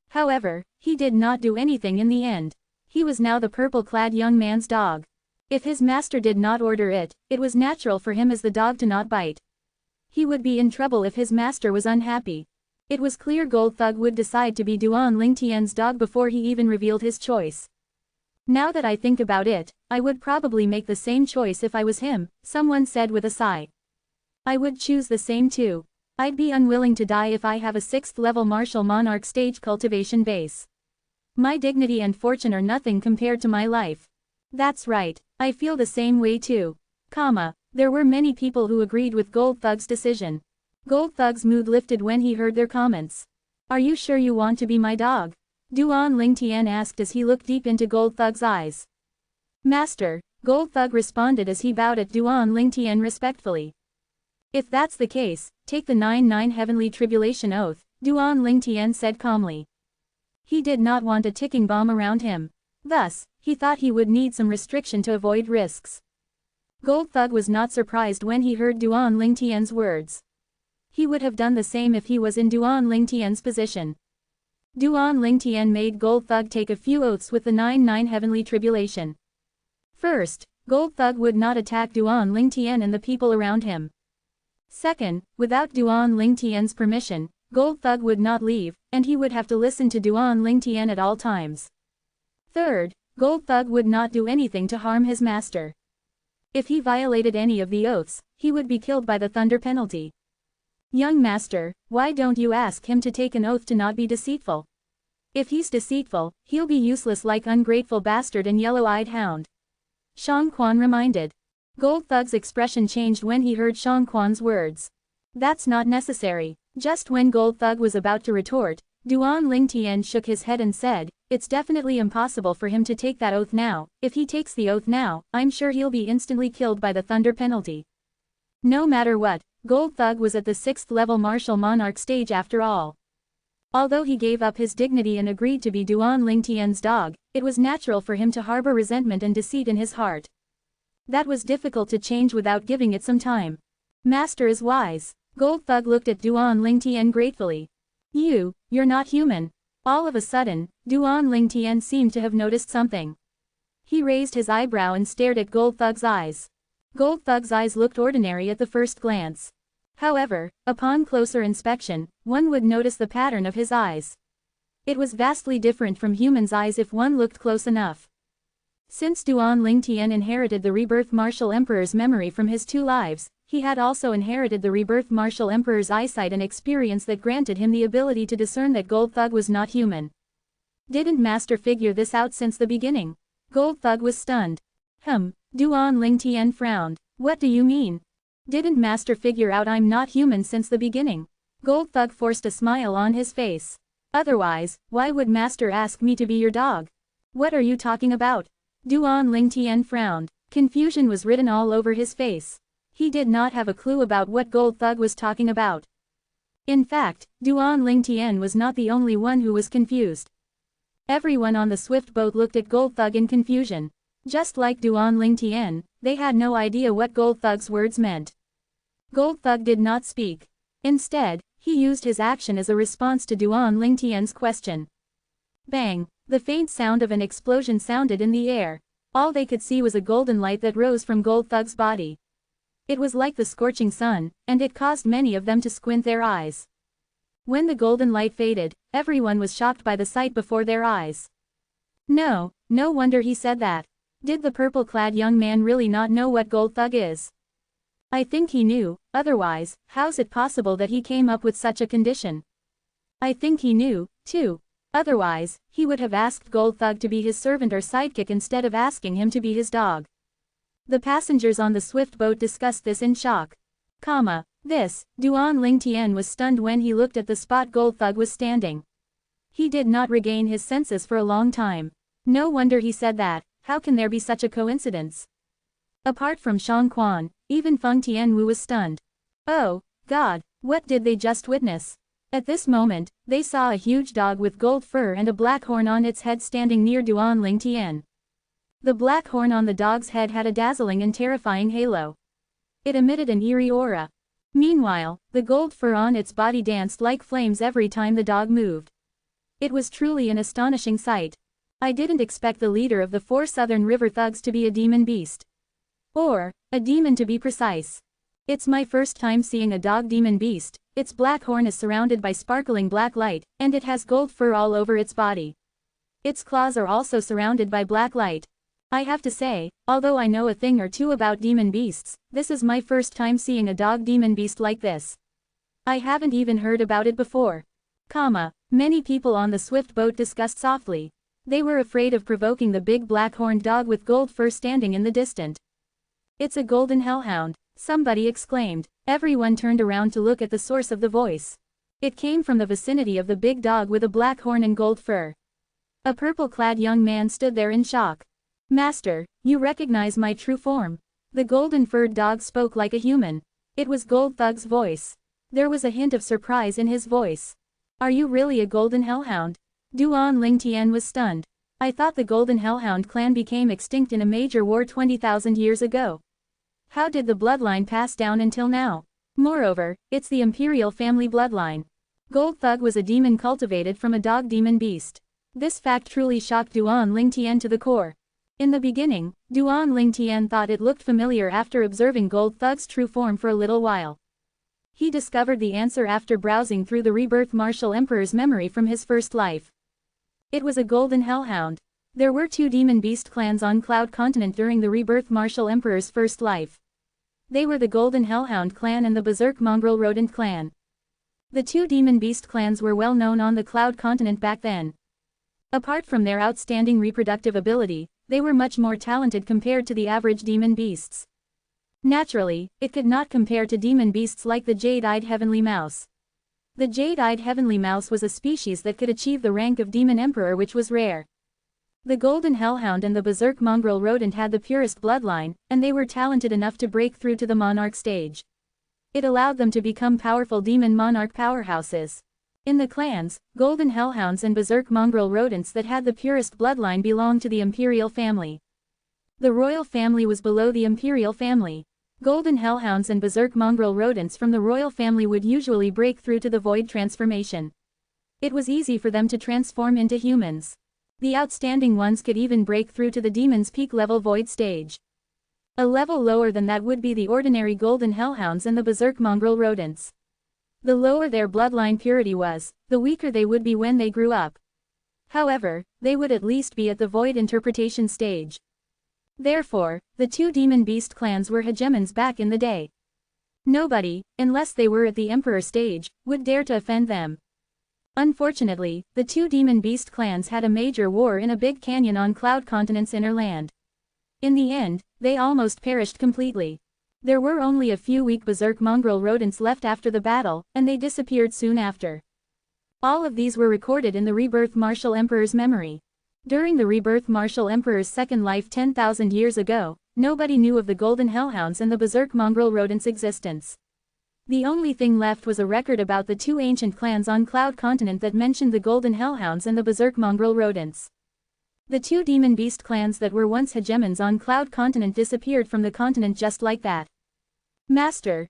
However, he did not do anything in the end. He was now the purple-clad young man's dog. If his master did not order it, it was natural for him as the dog to not bite. He would be in trouble if his master was unhappy. It was clear Gold Thug would decide to be Duan Lingtian's dog before he even revealed his choice. Now that I think about it, I would probably make the same choice if I was him, someone said with a sigh. I would choose the same too. I'd be unwilling to die if I have a 6th level martial monarch stage cultivation base. My dignity and fortune are nothing compared to my life. That's right, I feel the same way too. There were many people who agreed with Gold Thug's decision. Gold Thug's mood lifted when he heard their comments. Are you sure you want to be my dog? Duan Lingtian asked as he looked deep into Gold Thug's eyes. Master, Gold Thug responded as he bowed at Duan Lingtian respectfully. If that's the case, take the 9-9 heavenly tribulation oath, Duan Lingtian said calmly. He did not want a ticking bomb around him. Thus, he thought he would need some restriction to avoid risks. Gold Thug was not surprised when he heard Duan Lingtian's words. He would have done the same if he was in Duan Lingtian's position. Duan Lingtian made Gold Thug take a few oaths with the 9-9 heavenly tribulation. First, Gold Thug would not attack Duan Lingtian and the people around him. Second, without Duan Lingtian's permission, Gold Thug would not leave, and he would have to listen to Duan Lingtian at all times. Third, Gold Thug would not do anything to harm his master. If he violated any of the oaths, he would be killed by the thunder penalty. Young master, why don't you ask him to take an oath to not be deceitful? If he's deceitful, he'll be useless like ungrateful bastard and yellow-eyed hound. Shang Quan reminded. Gold Thug's expression changed when he heard Shang Quan's words. That's not necessary. Just when Gold Thug was about to retort, Duan Lingtian shook his head and said, it's definitely impossible for him to take that oath now. If he takes the oath now, I'm sure he'll be instantly killed by the thunder penalty. No matter what, Gold Thug was at the 6th level martial monarch stage after all. Although he gave up his dignity and agreed to be Duan Lingtian's dog, it was natural for him to harbor resentment and deceit in his heart. That was difficult to change without giving it some time. Master is wise. Gold Thug looked at Duan Lingtian gratefully. You're not human. All of a sudden, Duan Lingtian seemed to have noticed something. He raised his eyebrow and stared at Gold Thug's eyes. Gold Thug's eyes looked ordinary at the first glance. However, upon closer inspection, one would notice the pattern of his eyes. It was vastly different from humans' eyes if one looked close enough. Since Duan Lingtian inherited the Rebirth Martial Emperor's memory from his 2 lives, he had also inherited the Rebirth Martial Emperor's eyesight and experience that granted him the ability to discern that Gold Thug was not human. Didn't Master figure this out since the beginning? Gold Thug was stunned. Duan Lingtian frowned. What do you mean? Didn't Master figure out I'm not human since the beginning? Gold Thug forced a smile on his face. Otherwise, why would Master ask me to be your dog? What are you talking about? Duan Lingtian frowned. Confusion was written all over his face. He did not have a clue about what Gold Thug was talking about. In fact, Duan Lingtian was not the only one who was confused. Everyone on the swift boat looked at Gold Thug in confusion. Just like Duan Lingtian, they had no idea what Gold Thug's words meant. Gold Thug did not speak. Instead, he used his action as a response to Duan Lingtian's question. Bang! The faint sound of an explosion sounded in the air. All they could see was a golden light that rose from Gold Thug's body. It was like the scorching sun, and it caused many of them to squint their eyes. When the golden light faded, everyone was shocked by the sight before their eyes. No wonder he said that. Did the purple-clad young man really not know what Gold Thug is? I think he knew, otherwise, how's it possible that he came up with such a condition? I think he knew, too. Otherwise, he would have asked Gold Thug to be his servant or sidekick instead of asking him to be his dog. The passengers on the swift boat discussed this in shock. Duan Lingtian was stunned when he looked at the spot Gold Thug was standing. He did not regain his senses for a long time. No wonder he said that. How can there be such a coincidence? Apart from Shang Quan, even Feng Tianwu was stunned. Oh, God, what did they just witness? At this moment, they saw a huge dog with gold fur and a black horn on its head standing near Duan Lingtian. The black horn on the dog's head had a dazzling and terrifying halo. It emitted an eerie aura. Meanwhile, the gold fur on its body danced like flames every time the dog moved. It was truly an astonishing sight. I didn't expect the leader of the 4 Southern River Thugs to be a demon beast. Or, a demon to be precise. It's my first time seeing a dog demon beast. Its black horn is surrounded by sparkling black light, and it has gold fur all over its body. Its claws are also surrounded by black light. I have to say, although I know a thing or two about demon beasts, this is my first time seeing a dog demon beast like this. I haven't even heard about it before. Many people on the swift boat discussed softly. They were afraid of provoking the big black-horned dog with gold fur standing in the distance. It's a golden hellhound, somebody exclaimed. Everyone turned around to look at the source of the voice. It came from the vicinity of the big dog with a black horn and gold fur. A purple-clad young man stood there in shock. "Master, you recognize my true form." The golden-furred dog spoke like a human. It was Gold Thug's voice. There was a hint of surprise in his voice. "Are you really a golden hellhound?" Duan Lingtian was stunned. "I thought the golden hellhound clan became extinct in a major war 20,000 years ago. How did the bloodline pass down until now? Moreover, it's the imperial family bloodline." Gold Thug was a demon cultivated from a dog demon beast. This fact truly shocked Duan Lingtian to the core. In the beginning, Duan Lingtian thought it looked familiar after observing Gold Thug's true form for a little while. He discovered the answer after browsing through the Rebirth Martial Emperor's memory from his first life. It was a golden hellhound. There were 2 demon beast clans on Cloud Continent during the Rebirth Martial Emperor's first life. They were the Golden Hellhound clan and the Berserk Mongrel Rodent clan. The 2 demon beast clans were well known on the Cloud Continent back then. Apart from their outstanding reproductive ability, they were much more talented compared to the average demon beasts. Naturally, it could not compare to demon beasts like the Jade-Eyed Heavenly Mouse. The Jade-Eyed Heavenly Mouse was a species that could achieve the rank of Demon Emperor, which was rare. The Golden Hellhound and the Berserk Mongrel Rodent had the purest bloodline, and they were talented enough to break through to the Monarch stage. It allowed them to become powerful demon monarch powerhouses. In the clans, Golden Hellhounds and Berserk Mongrel Rodents that had the purest bloodline belonged to the Imperial family. The Royal family was below the Imperial family. Golden Hellhounds and Berserk Mongrel Rodents from the Royal family would usually break through to the Void transformation. It was easy for them to transform into humans. The outstanding ones could even break through to the Demon's Peak level Void stage. A level lower than that would be the ordinary Golden Hellhounds and the Berserk Mongrel Rodents. The lower their bloodline purity was, the weaker they would be when they grew up. However, they would at least be at the Void interpretation stage. Therefore, the 2 demon beast clans were hegemons back in the day. Nobody, unless they were at the Emperor stage, would dare to offend them. Unfortunately, the 2 demon beast clans had a major war in a big canyon on Cloud Continent's inner land. In the end, they almost perished completely. There were only a few weak Berserk Mongrel Rodents left after the battle, and they disappeared soon after. All of these were recorded in the Rebirth Martial Emperor's memory. During the Rebirth Martial Emperor's second life 10,000 years ago, nobody knew of the Golden Hellhounds and the Berserk Mongrel Rodents' existence. The only thing left was a record about the 2 ancient clans on Cloud Continent that mentioned the Golden Hellhounds and the Berserk Mongrel Rodents. The 2 demon beast clans that were once hegemons on Cloud Continent disappeared from the continent just like that. "Master,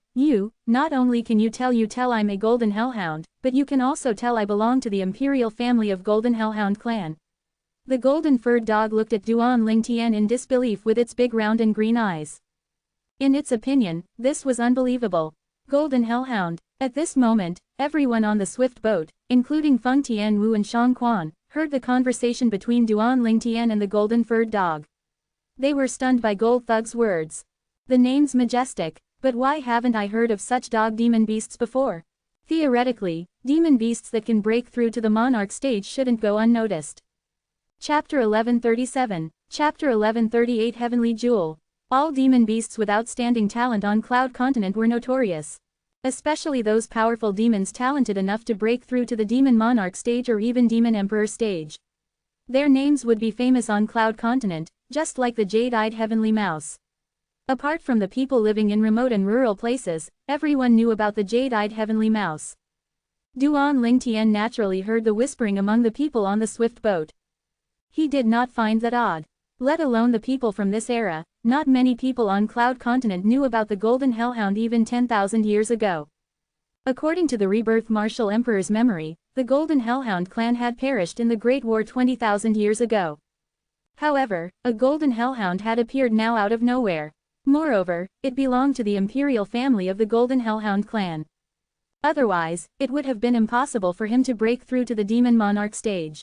not only can you tell I'm a Golden Hellhound, but you can also tell I belong to the Imperial family of Golden Hellhound clan." The golden-furred dog looked at Duan Lingtian in disbelief with its big round and green eyes. In its opinion, this was unbelievable. Golden Hellhound. At this moment, everyone on the swift boat, including Feng Tianwu and Shang Quan, heard the conversation between Duan Lingtian and the golden-furred dog. They were stunned by Gold Thug's words. The name's majestic, but why haven't I heard of such dog demon beasts before? Theoretically, demon beasts that can break through to the monarch stage shouldn't go unnoticed. Chapter 1137, Chapter 1138 Heavenly Jewel. All demon beasts with outstanding talent on Cloud Continent were notorious. Especially those powerful demons talented enough to break through to the Demon Monarch stage or even Demon Emperor stage. Their names would be famous on Cloud Continent, just like the Jade-Eyed Heavenly Mouse. Apart from the people living in remote and rural places, everyone knew about the Jade-Eyed Heavenly Mouse. Duan Lingtian naturally heard the whispering among the people on the swift boat. He did not find that odd. Let alone the people from this era, not many people on Cloud Continent knew about the Golden Hellhound even 10,000 years ago. According to the Rebirth Martial Emperor's memory, the Golden Hellhound clan had perished in the Great War 20,000 years ago. However, a Golden Hellhound had appeared now out of nowhere. Moreover, it belonged to the imperial family of the Golden Hellhound clan. Otherwise, it would have been impossible for him to break through to the Demon Monarch stage.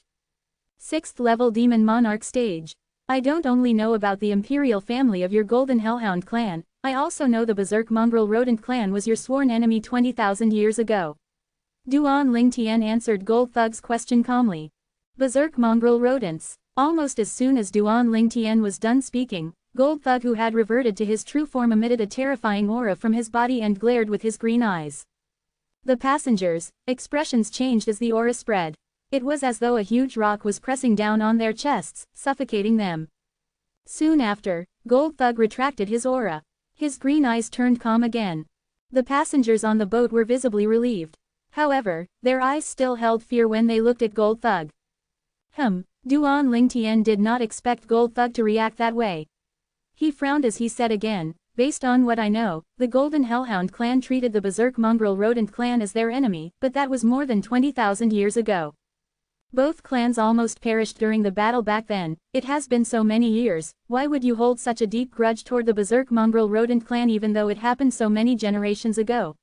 6th level Demon Monarch stage. I don't only know about the imperial family of your Golden Hellhound clan, I also know the Berserk Mongrel Rodent clan was your sworn enemy 20,000 years ago. Duan Lingtian answered Gold Thug's question calmly. Berserk Mongrel Rodents. Almost as soon as Duan Lingtian was done speaking, Gold Thug, who had reverted to his true form, emitted a terrifying aura from his body and glared with his green eyes. The passengers' expressions changed as the aura spread. It was as though a huge rock was pressing down on their chests, suffocating them. Soon after, Gold Thug retracted his aura. His green eyes turned calm again. The passengers on the boat were visibly relieved. However, their eyes still held fear when they looked at Gold Thug. Duan Lingtian did not expect Gold Thug to react that way. He frowned as he said again, based on what I know, the Golden Hellhound clan treated the Berserk Mongrel Rodent clan as their enemy, but that was more than 20,000 years ago. Both clans almost perished during the battle back then. It has been so many years, why would you hold such a deep grudge toward the Berserk Mongrel Rodent clan even though it happened so many generations ago?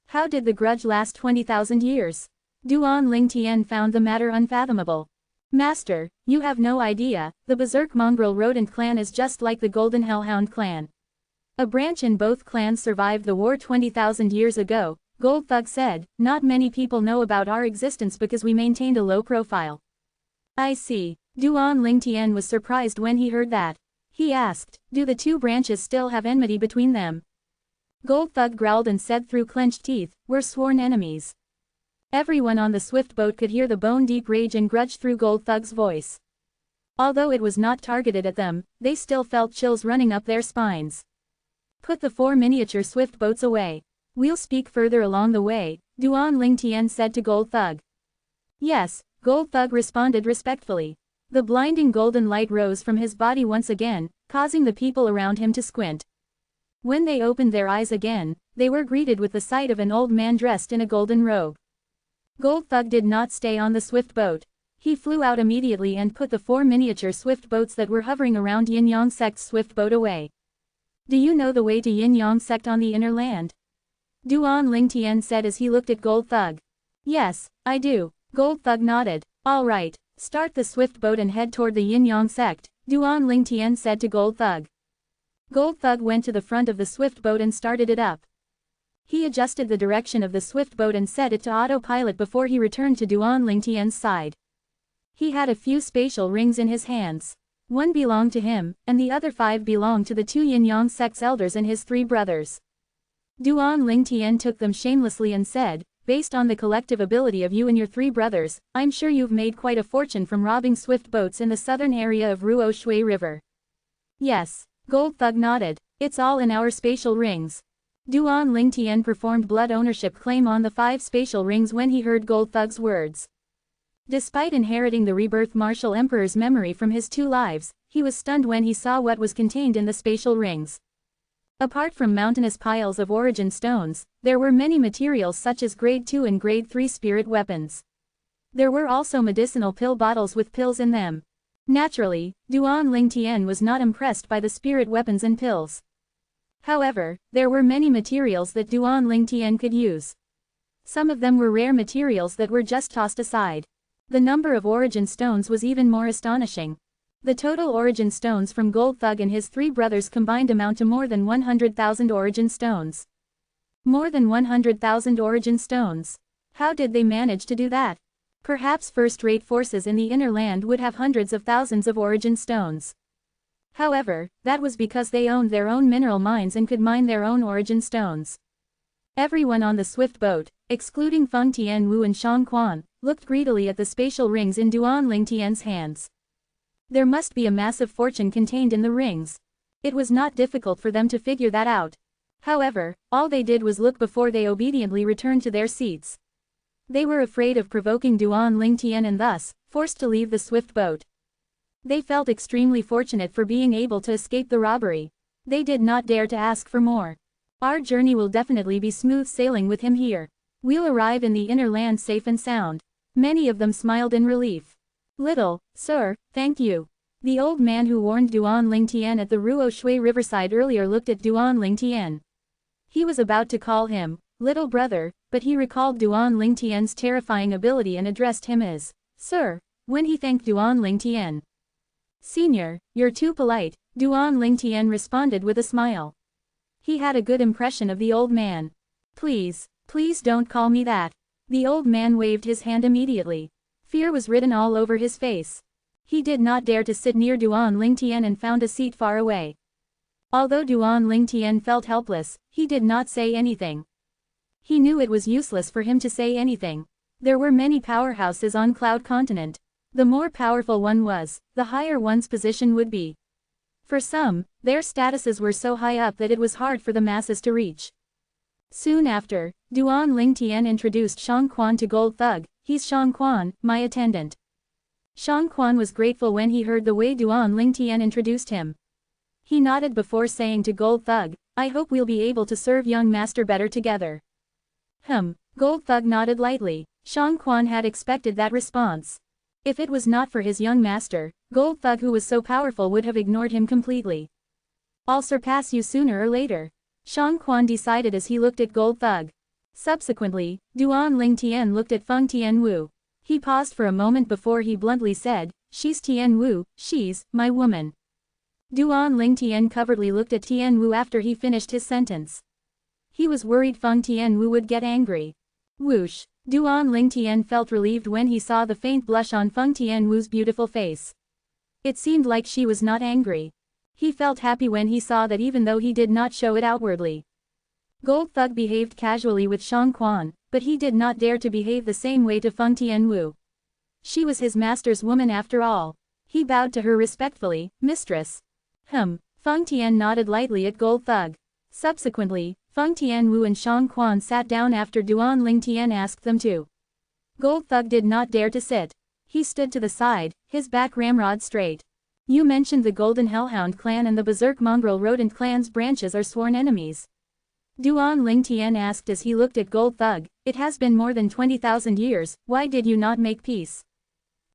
How did the grudge last 20,000 years? Duan Lingtian found the matter unfathomable. Master, you have no idea, the Berserk Mongrel Rodent clan is just like the Golden Hellhound clan. A branch in both clans survived the war 20,000 years ago, Gold Thug said. Not many people know about our existence because we maintained a low profile. I see. Duan Lingtian was surprised when he heard that. He asked, do the two branches still have enmity between them? Gold Thug growled and said through clenched teeth, we're sworn enemies. Everyone on the swift boat could hear the bone-deep rage and grudge through Gold Thug's voice. Although it was not targeted at them, they still felt chills running up their spines. Put the 4 miniature swift boats away. We'll speak further along the way, Duan Lingtian said to Gold Thug. Yes, Gold Thug responded respectfully. The blinding golden light rose from his body once again, causing the people around him to squint. When they opened their eyes again, they were greeted with the sight of an old man dressed in a golden robe. Gold Thug did not stay on the swift boat. He flew out immediately and put the 4 miniature swift boats that were hovering around Yin Yang Sect's swift boat away. Do you know the way to Yin Yang Sect on the inner land? Duan Lingtian said as he looked at Gold Thug. Yes, I do. Gold Thug nodded. All right, start the swift boat and head toward the Yin Yang Sect, Duan Lingtian said to Gold Thug. Gold Thug went to the front of the swift boat and started it up. He adjusted the direction of the swift boat and set it to autopilot before he returned to Duan Lingtian's side. He had a few spatial rings in his hands. One belonged to him, and the other 5 belonged to the 2 Yin Yang Sect's elders and his 3 brothers. Duan Lingtian took them shamelessly and said, based on the collective ability of you and your 3 brothers, I'm sure you've made quite a fortune from robbing swift boats in the southern area of Ruo Shui River. Yes, Gold Thug nodded. It's all in our spatial rings. Duan Lingtian performed blood ownership claim on the 5 spatial rings when he heard Gold Thug's words. Despite inheriting the Rebirth Martial Emperor's memory from his 2 lives, he was stunned when he saw what was contained in the spatial rings. Apart from mountainous piles of origin stones, there were many materials such as grade 2 and grade 3 spirit weapons. There were also medicinal pill bottles with pills in them. Naturally, Duan Lingtian was not impressed by the spirit weapons and pills. However, there were many materials that Duan Lingtian could use. Some of them were rare materials that were just tossed aside. The number of origin stones was even more astonishing. The total origin stones from Gold Thug and his 3 brothers combined amount to more than 100,000 origin stones. More than 100,000 origin stones. How did they manage to do that? Perhaps first-rate forces in the inner land would have hundreds of thousands of origin stones. However, that was because they owned their own mineral mines and could mine their own origin stones. Everyone on the swift boat, excluding Feng Tianwu and Shang Quan, looked greedily at the spatial rings in Duan Lingtian's hands. There must be a massive fortune contained in the rings. It was not difficult for them to figure that out. However, all they did was look before they obediently returned to their seats. They were afraid of provoking Duan Lingtian and thus, forced to leave the swift boat. They felt extremely fortunate for being able to escape the robbery. They did not dare to ask for more. Our journey will definitely be smooth sailing with him here. We'll arrive in the inner land safe and sound. Many of them smiled in relief. Little, sir, thank you. The old man who warned Duan Lingtian at the Ruo Shui riverside earlier looked at Duan Lingtian. He was about to call him little brother, but he recalled Duan Lingtian's terrifying ability and addressed him as sir when he thanked Duan Lingtian. Senior, you're too polite, Duan Lingtian responded with a smile. He had a good impression of the old man. Please don't call me that. The old man waved his hand immediately. Fear was written all over his face. He did not dare to sit near Duan Lingtian and found a seat far away. Although Duan Lingtian felt helpless, he did not say anything. He knew it was useless for him to say anything. There were many powerhouses on Cloud Continent. The more powerful one was, the higher one's position would be. For some, their statuses were so high up that it was hard for the masses to reach. Soon after, Duan Lingtian introduced Shang Quan to Gold Thug. He's Shang Quan, my attendant. Shang Quan was grateful when he heard the way Duan Lingtian introduced him. He nodded before saying to Gold Thug, I hope we'll be able to serve young master better together. Gold Thug nodded lightly. Shang Quan had expected that response. If it was not for his young master, Gold Thug who was so powerful would have ignored him completely. I'll surpass you sooner or later. Shang Quan decided as he looked at Gold Thug. Subsequently, Duan Lingtian looked at Feng Tianwu. He paused for a moment before he bluntly said, she's Tianwu, she's my woman. Duan Lingtian covertly looked at Tianwu after he finished his sentence. He was worried Feng Tianwu would get angry. Whoosh! Duan Lingtian felt relieved when he saw the faint blush on Feng Tianwu's beautiful face. It seemed like she was not angry. He felt happy when he saw that even though he did not show it outwardly. Gold Thug behaved casually with Shang Quan, but he did not dare to behave the same way to Feng Tianwu. She was his master's woman after all. He bowed to her respectfully, mistress. Feng Tian nodded lightly at Gold Thug. Subsequently, Feng Tianwu and Shang Quan sat down after Duan Lingtian asked them to. Gold Thug did not dare to sit. He stood to the side, his back ramrod straight. You mentioned the Golden Hellhound clan and the Berserk Mongrel Rodent clan's branches are sworn enemies. Duan Lingtian asked as he looked at Gold Thug, it has been more than 20,000 years, why did you not make peace?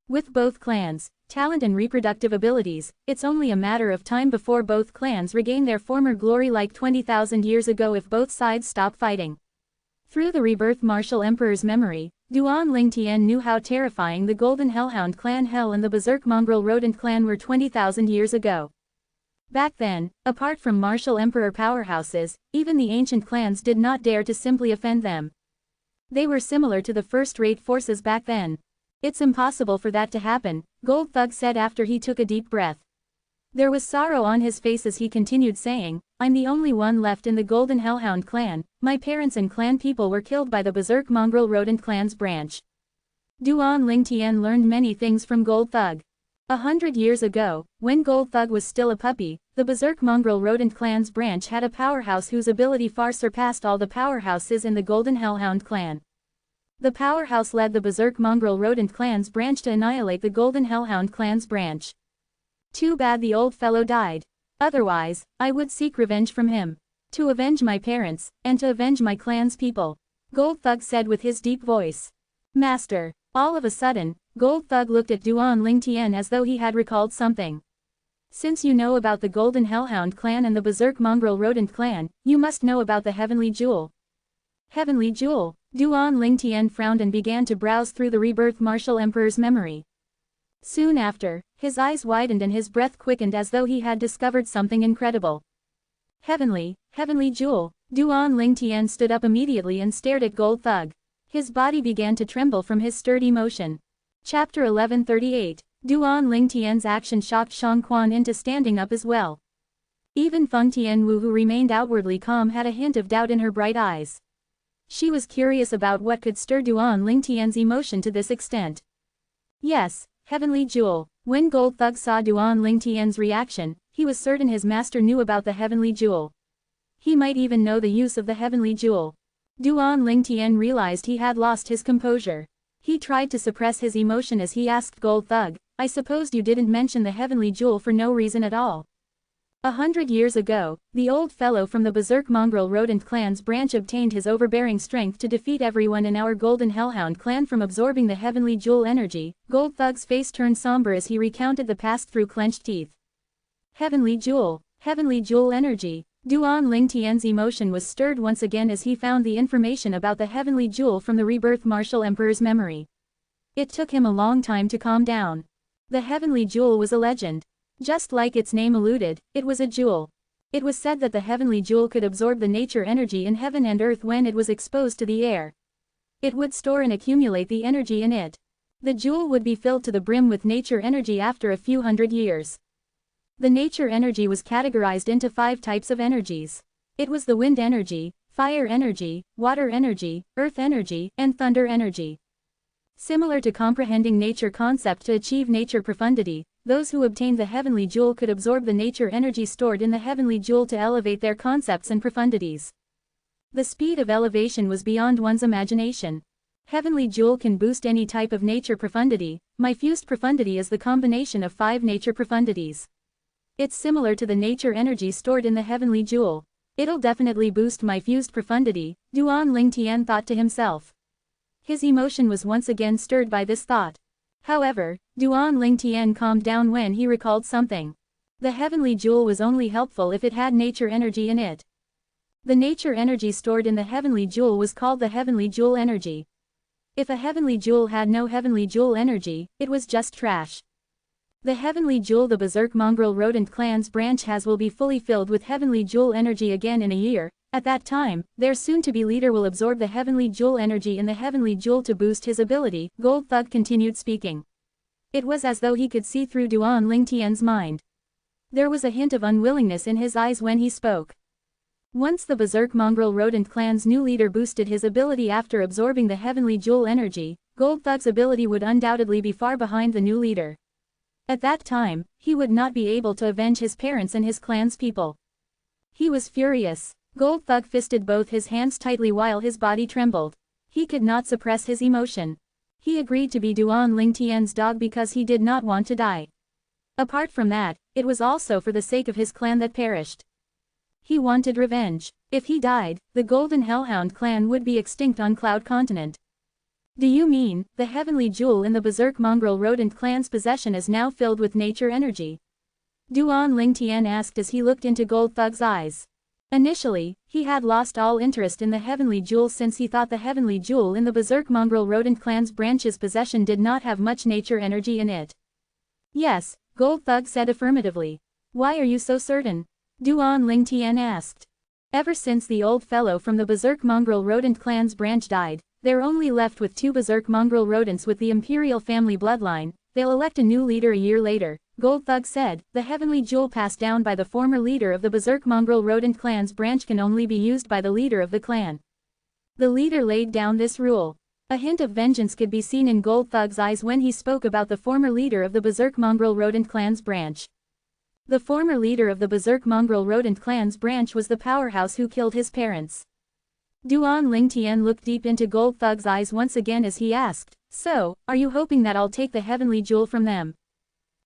With both clans, talent and reproductive abilities, it's only a matter of time before both clans regain their former glory like 20,000 years ago if both sides stop fighting. Through the rebirth martial emperor's memory, Duan Lingtian knew how terrifying the Golden Hellhound clan Hell and the Berserk Mongrel Rodent clan were 20,000 years ago. Back then, apart from martial emperor powerhouses, even the ancient clans did not dare to simply offend them. They were similar to the first-rate forces back then. It's impossible for that to happen, Gold Thug said after he took a deep breath. There was sorrow on his face as he continued saying, I'm the only one left in the Golden Hellhound clan, my parents and clan people were killed by the Berserk Mongrel Rodent clan's branch. Duan Lingtian learned many things from Gold Thug. 100 years ago, when Gold Thug was still a puppy, the Berserk Mongrel Rodent clan's branch had a powerhouse whose ability far surpassed all the powerhouses in the Golden Hellhound clan. The powerhouse led the Berserk Mongrel Rodent clan's branch to annihilate the Golden Hellhound clan's branch. Too bad the old fellow died. Otherwise, I would seek revenge from him. To avenge my parents, and to avenge my clan's people. Gold Thug said with his deep voice. Master. All of a sudden, Gold Thug looked at Duan Lingtian as though he had recalled something. Since you know about the Golden Hellhound clan and the Berserk Mongrel Rodent clan, you must know about the Heavenly Jewel. Heavenly Jewel? Duan Lingtian frowned and began to browse through the rebirth martial emperor's memory. Soon after, his eyes widened and his breath quickened as though he had discovered something incredible. Heavenly Jewel. Duan Lingtian stood up immediately and stared at Gold Thug. His body began to tremble from his sturdy motion. Chapter 1138. Duan Lingtian's action shocked Shang Quan into standing up as well. Even Feng Tianwu, who remained outwardly calm, had a hint of doubt in her bright eyes. She was curious about what could stir Duan Lingtian's emotion to this extent. Yes, Heavenly Jewel. When Gold Thug saw Duan Lingtian's reaction, he was certain his master knew about the Heavenly Jewel. He might even know the use of the Heavenly Jewel. Duan Lingtian realized he had lost his composure. He tried to suppress his emotion as he asked Gold Thug, I suppose you didn't mention the Heavenly Jewel for no reason at all. 100 years ago, the old fellow from the berserk mongrel rodent clan's branch obtained his overbearing strength to defeat everyone in our golden hellhound clan from absorbing the heavenly jewel energy. Gold Thug's face turned somber as he recounted the past through clenched teeth. Heavenly jewel energy. Duan Lingtian's emotion was stirred once again as he found the information about the heavenly jewel from the rebirth martial emperor's memory. It took him a long time to calm down. The heavenly jewel was a legend. Just like its name alluded, it was a jewel. It was said that the heavenly jewel could absorb the nature energy in heaven and earth when it was exposed to the air. It would store and accumulate the energy in it. The jewel would be filled to the brim with nature energy after a few hundred years. The nature energy was categorized into 5 types of energies. It was the wind energy, fire energy, water energy, earth energy, and thunder energy. Similar to comprehending nature concept to achieve nature profundity, those who obtained the heavenly jewel could absorb the nature energy stored in the heavenly jewel to elevate their concepts and profundities. The speed of elevation was beyond one's imagination. Heavenly jewel can boost any type of nature profundity. My fused profundity is the combination of 5 nature profundities. It's similar to the nature energy stored in the heavenly jewel. It'll definitely boost my fused profundity, Duan Lingtian thought to himself. His emotion was once again stirred by this thought. However, Duan Lingtian calmed down when he recalled something. The heavenly jewel was only helpful if it had nature energy in it. The nature energy stored in the heavenly jewel was called the heavenly jewel energy. If a heavenly jewel had no heavenly jewel energy, it was just trash. The heavenly jewel the berserk mongrel rodent clan's branch has will be fully filled with heavenly jewel energy again in a year. At that time, their soon-to-be leader will absorb the heavenly jewel energy in the heavenly jewel to boost his ability. Gold Thug continued speaking. It was as though he could see through Duan Lingtian's mind. There was a hint of unwillingness in his eyes when he spoke. Once the berserk mongrel rodent clan's new leader boosted his ability after absorbing the heavenly jewel energy, Gold Thug's ability would undoubtedly be far behind the new leader. At that time, he would not be able to avenge his parents and his clan's people. He was furious. Gold Thug fisted both his hands tightly while his body trembled. He could not suppress his emotion. He agreed to be Duan Lingtian's dog because he did not want to die. Apart from that, it was also for the sake of his clan that perished. He wanted revenge. If he died, the Golden Hellhound clan would be extinct on Cloud Continent. Do you mean, the heavenly jewel in the berserk mongrel rodent clan's possession is now filled with nature energy? Duan Lingtian asked as he looked into Gold Thug's eyes. Initially, he had lost all interest in the heavenly jewel since he thought the heavenly jewel in the berserk mongrel rodent clan's branch's possession did not have much nature energy in it. Yes, Gold Thug said affirmatively. Why are you so certain? Duan Lingtian asked. Ever since the old fellow from the berserk mongrel rodent clan's branch died, they're only left with 2 berserk mongrel rodents with the imperial family bloodline. They'll elect a new leader a year later, Gold Thug said. The heavenly jewel passed down by the former leader of the berserk mongrel rodent clan's branch can only be used by the leader of the clan. The leader laid down this rule. A hint of vengeance could be seen in Gold Thug's eyes when he spoke about the former leader of the berserk mongrel rodent clan's branch. The former leader of the berserk mongrel rodent clan's branch was the powerhouse who killed his parents. Duan Lingtian looked deep into Gold Thug's eyes once again as he asked, so, are you hoping that I'll take the heavenly jewel from them?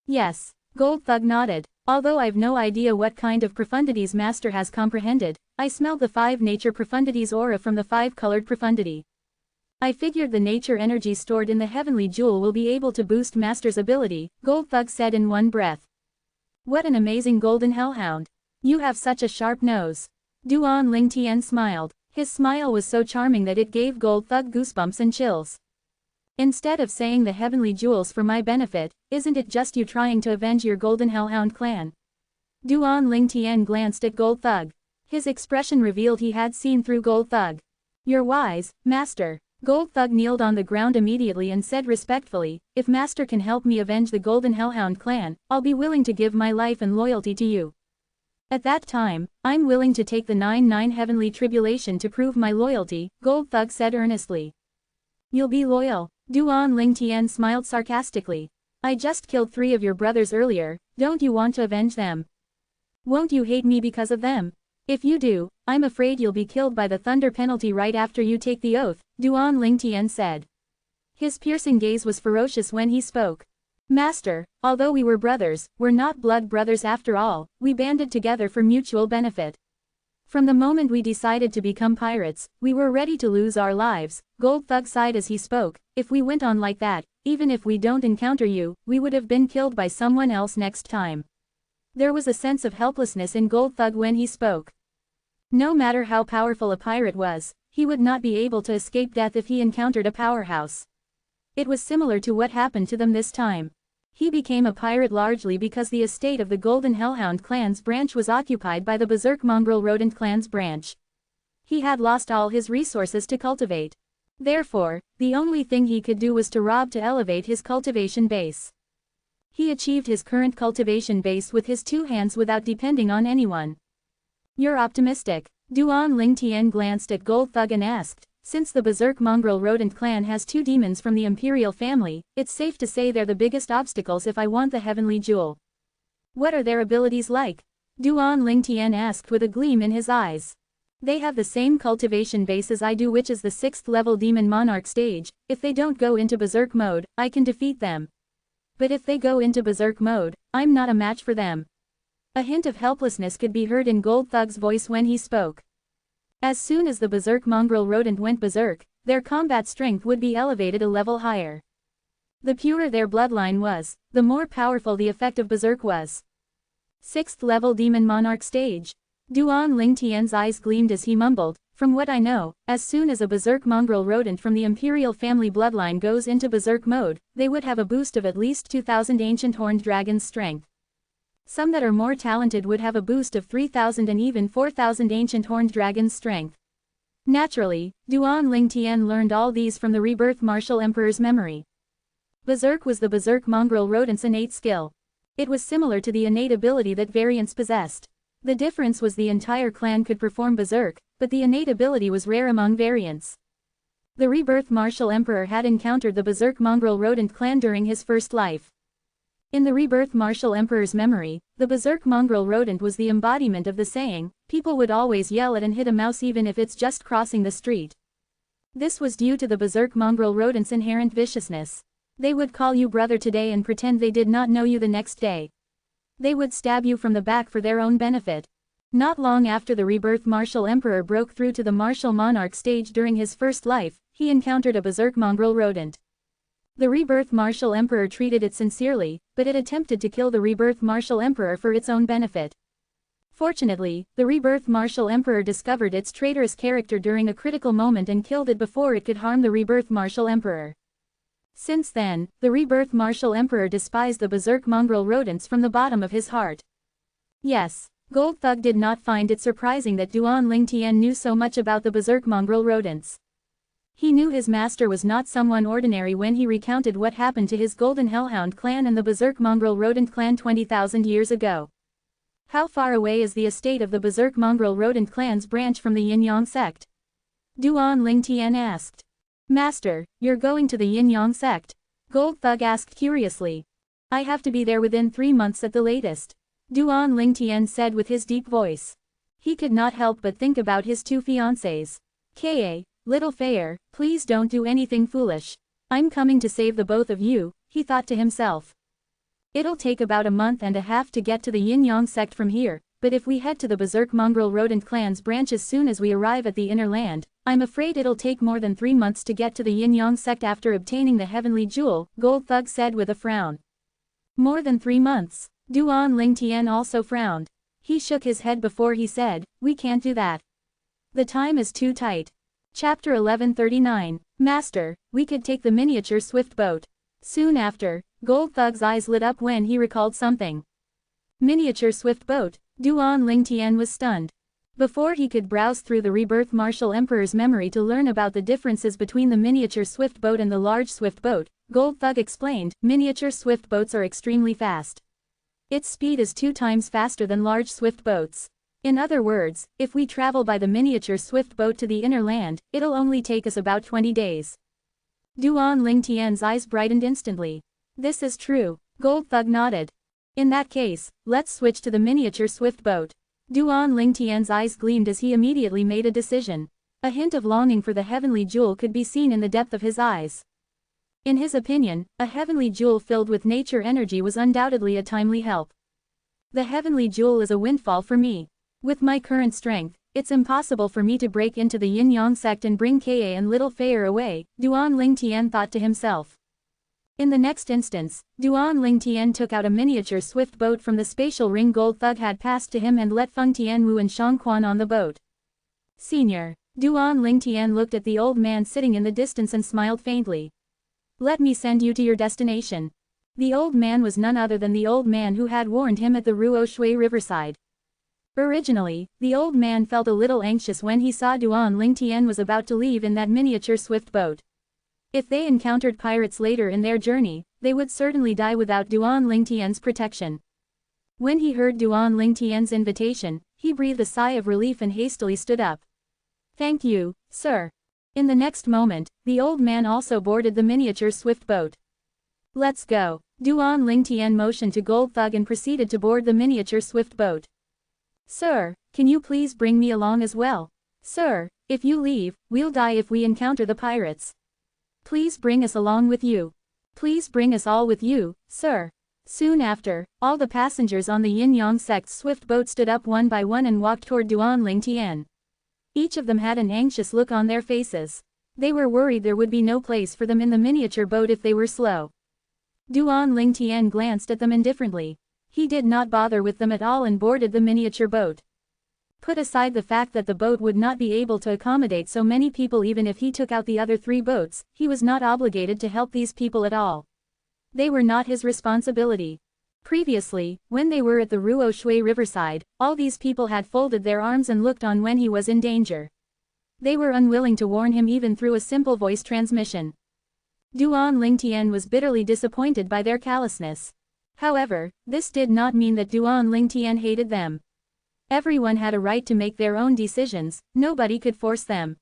Yes, Gold Thug nodded. Although I've no idea what kind of profundities Master has comprehended, I smelled the 5 nature profundities aura from the 5-colored profundity. I figured the nature energy stored in the heavenly jewel will be able to boost Master's ability, Gold Thug said in one breath. What an amazing golden hellhound. You have such a sharp nose. Duan Lingtian smiled. His smile was so charming that it gave Gold Thug goosebumps and chills. Instead of saying the heavenly jewels for my benefit, isn't it just you trying to avenge your golden hellhound clan? Duan Lingtian glanced at Gold Thug. His expression revealed he had seen through Gold Thug. You're wise, Master. Gold Thug kneeled on the ground immediately and said respectfully, if Master can help me avenge the golden hellhound clan, I'll be willing to give my life and loyalty to you. At that time, I'm willing to take the 9 heavenly tribulation to prove my loyalty, Gold Thug said earnestly. You'll be loyal? Duan Lingtian smiled sarcastically. I just killed 3 of your brothers earlier, don't you want to avenge them? Won't you hate me because of them? If you do, I'm afraid you'll be killed by the thunder penalty right after you take the oath, Duan Lingtian said. His piercing gaze was ferocious when he spoke. Master, although we were brothers, we're not blood brothers after all, we banded together for mutual benefit. From the moment we decided to become pirates, we were ready to lose our lives. Gold Thug sighed as he spoke. If we went on like that, even if we don't encounter you, we would have been killed by someone else next time. There was a sense of helplessness in Gold Thug when he spoke. No matter how powerful a pirate was, he would not be able to escape death if he encountered a powerhouse. It was similar to what happened to them this time. He became a pirate largely because the estate of the Golden Hellhound clan's branch was occupied by the Berserk Mongrel Rodent clan's branch. He had lost all his resources to cultivate. Therefore, the only thing he could do was to rob to elevate his cultivation base. He achieved his current cultivation base with his 2 hands without depending on anyone. You're optimistic. Duan Ling Tian glanced at Gold Thug and asked, since the Berserk Mongrel Rodent clan has 2 demons from the Imperial family, it's safe to say they're the biggest obstacles if I want the Heavenly Jewel. What are their abilities like? Duan Ling Tian asked with a gleam in his eyes. They have the same cultivation base as I do, which is the 6th level Demon Monarch stage. If they don't go into Berserk mode, I can defeat them. But if they go into Berserk mode, I'm not a match for them. A hint of helplessness could be heard in Gold Thug's voice when he spoke. As soon as the Berserk Mongrel Rodent went berserk, their combat strength would be elevated a level higher. The purer their bloodline was, the more powerful the effect of berserk was. 6th level Demon Monarch stage. Duan Ling Tian's eyes gleamed as he mumbled, from what I know, as soon as a Berserk Mongrel Rodent from the Imperial family bloodline goes into berserk mode, they would have a boost of at least 2,000 ancient horned dragons' strength. Some that are more talented would have a boost of 3,000 and even 4,000 ancient horned dragons' strength. Naturally, Duan Ling Tian learned all these from the Rebirth Martial Emperor's memory. Berserk was the Berserk Mongrel Rodent's innate skill. It was similar to the innate ability that variants possessed. The difference was the entire clan could perform berserk, but the innate ability was rare among variants. The Rebirth Martial Emperor had encountered the Berserk Mongrel Rodent clan during his first life. In the Rebirth Martial Emperor's memory, the Berserk Mongrel Rodent was the embodiment of the saying, people would always yell at and hit a mouse even if it's just crossing the street. This was due to the Berserk Mongrel Rodent's inherent viciousness. They would call you brother today and pretend they did not know you the next day. They would stab you from the back for their own benefit. Not long after the Rebirth Martial Emperor broke through to the Martial Monarch stage during his first life, he encountered a Berserk Mongrel Rodent. The Rebirth Martial Emperor treated it sincerely, but it attempted to kill the Rebirth Martial Emperor for its own benefit. Fortunately, the Rebirth Martial Emperor discovered its traitorous character during a critical moment and killed it before it could harm the Rebirth Martial Emperor. Since then, the Rebirth Martial Emperor despised the Berserk Mongrel Rodents from the bottom of his heart. Yes, Gold Thug did not find it surprising that Duan Ling Tian knew so much about the Berserk Mongrel Rodents. He knew his master was not someone ordinary when he recounted what happened to his Golden Hellhound clan and the Berserk Mongrel Rodent clan 20,000 years ago. How far away is the estate of the Berserk Mongrel Rodent clan's branch from the Yin-Yang sect? Duan Ling Tian asked. Master, you're going to the Yin-Yang sect? Gold Thug asked curiously. I have to be there within 3 months at the latest. Duan Ling Tian said with his deep voice. He could not help but think about his 2 fiancées. Ka, little Fair, please don't do anything foolish. I'm coming to save the both of you, he thought to himself. It'll take about a month and a half to get to the Yin-Yang sect from here, but if we head to the Berserk Mongrel Rodent clan's branch as soon as we arrive at the Inner Land, I'm afraid it'll take more than 3 months to get to the Yin-Yang sect after obtaining the Heavenly Jewel, Gold Thug said with a frown. More than 3 months. Duan Ling Tian also frowned. He shook his head before he said, we can't do that. The time is too tight. Chapter 1139, Master, we could take the miniature swift boat. Soon after, Gold Thug's eyes lit up when he recalled something. Miniature swift boat, Duan Ling Tian was stunned. Before he could browse through the Rebirth Martial Emperor's memory to learn about the differences between the miniature swift boat and the large swift boat, Gold Thug explained, miniature swift boats are extremely fast. Its speed is 2 times faster than large swift boats. In other words, if we travel by the miniature swift boat to the Inner Land, it'll only take us about 20 days. Duan Ling Tian's eyes brightened instantly. This is true, Gold Thug nodded. In that case, let's switch to the miniature swift boat. Duan Ling Tian's eyes gleamed as he immediately made a decision. A hint of longing for the Heavenly Jewel could be seen in the depth of his eyes. In his opinion, a heavenly jewel filled with nature energy was undoubtedly a timely help. The heavenly jewel is a windfall for me. With my current strength, it's impossible for me to break into the Yin-Yang sect and bring Ka and little Feier away, Duan Ling Tian thought to himself. In the next instance, Duan Ling Tian took out a miniature swift boat from the spatial ring Gold Thug had passed to him and let Feng Tianwu and Shang Quan on the boat. Senior. Duan Ling Tian looked at the old man sitting in the distance and smiled faintly. Let me send you to your destination. The old man was none other than the old man who had warned him at the Ruo Shui riverside. Originally, the old man felt a little anxious when he saw Duan Ling Tian was about to leave in that miniature swift boat. If they encountered pirates later in their journey, they would certainly die without Duan Ling Tian's protection. When he heard Duan Ling Tian's invitation, he breathed a sigh of relief and hastily stood up. Thank you, sir. In the next moment, the old man also boarded the miniature swift boat. Let's go. Duan Ling Tian motioned to Gold Thug and proceeded to board the miniature swift boat. Sir, can you please bring me along as well? Sir, if you leave, we'll die if we encounter the pirates. Please bring us along with you. Please bring us all with you, sir. Soon after, all the passengers on the Yin-Yang sect's swift boat stood up one by one and walked toward Duan Ling Tian. Each of them had an anxious look on their faces. They were worried there would be no place for them in the miniature boat if they were slow. Duan Ling Tian glanced at them indifferently. He did not bother with them at all and boarded the miniature boat. Put aside the fact that the boat would not be able to accommodate so many people even if he took out the other 3 boats, he was not obligated to help these people at all. They were not his responsibility. Previously, when they were at the Ruo Shui riverside, all these people had folded their arms and looked on when he was in danger. They were unwilling to warn him even through a simple voice transmission. Duan Ling Tian was bitterly disappointed by their callousness. However, this did not mean that Duan Ling Tian hated them. Everyone had a right to make their own decisions, nobody could force them.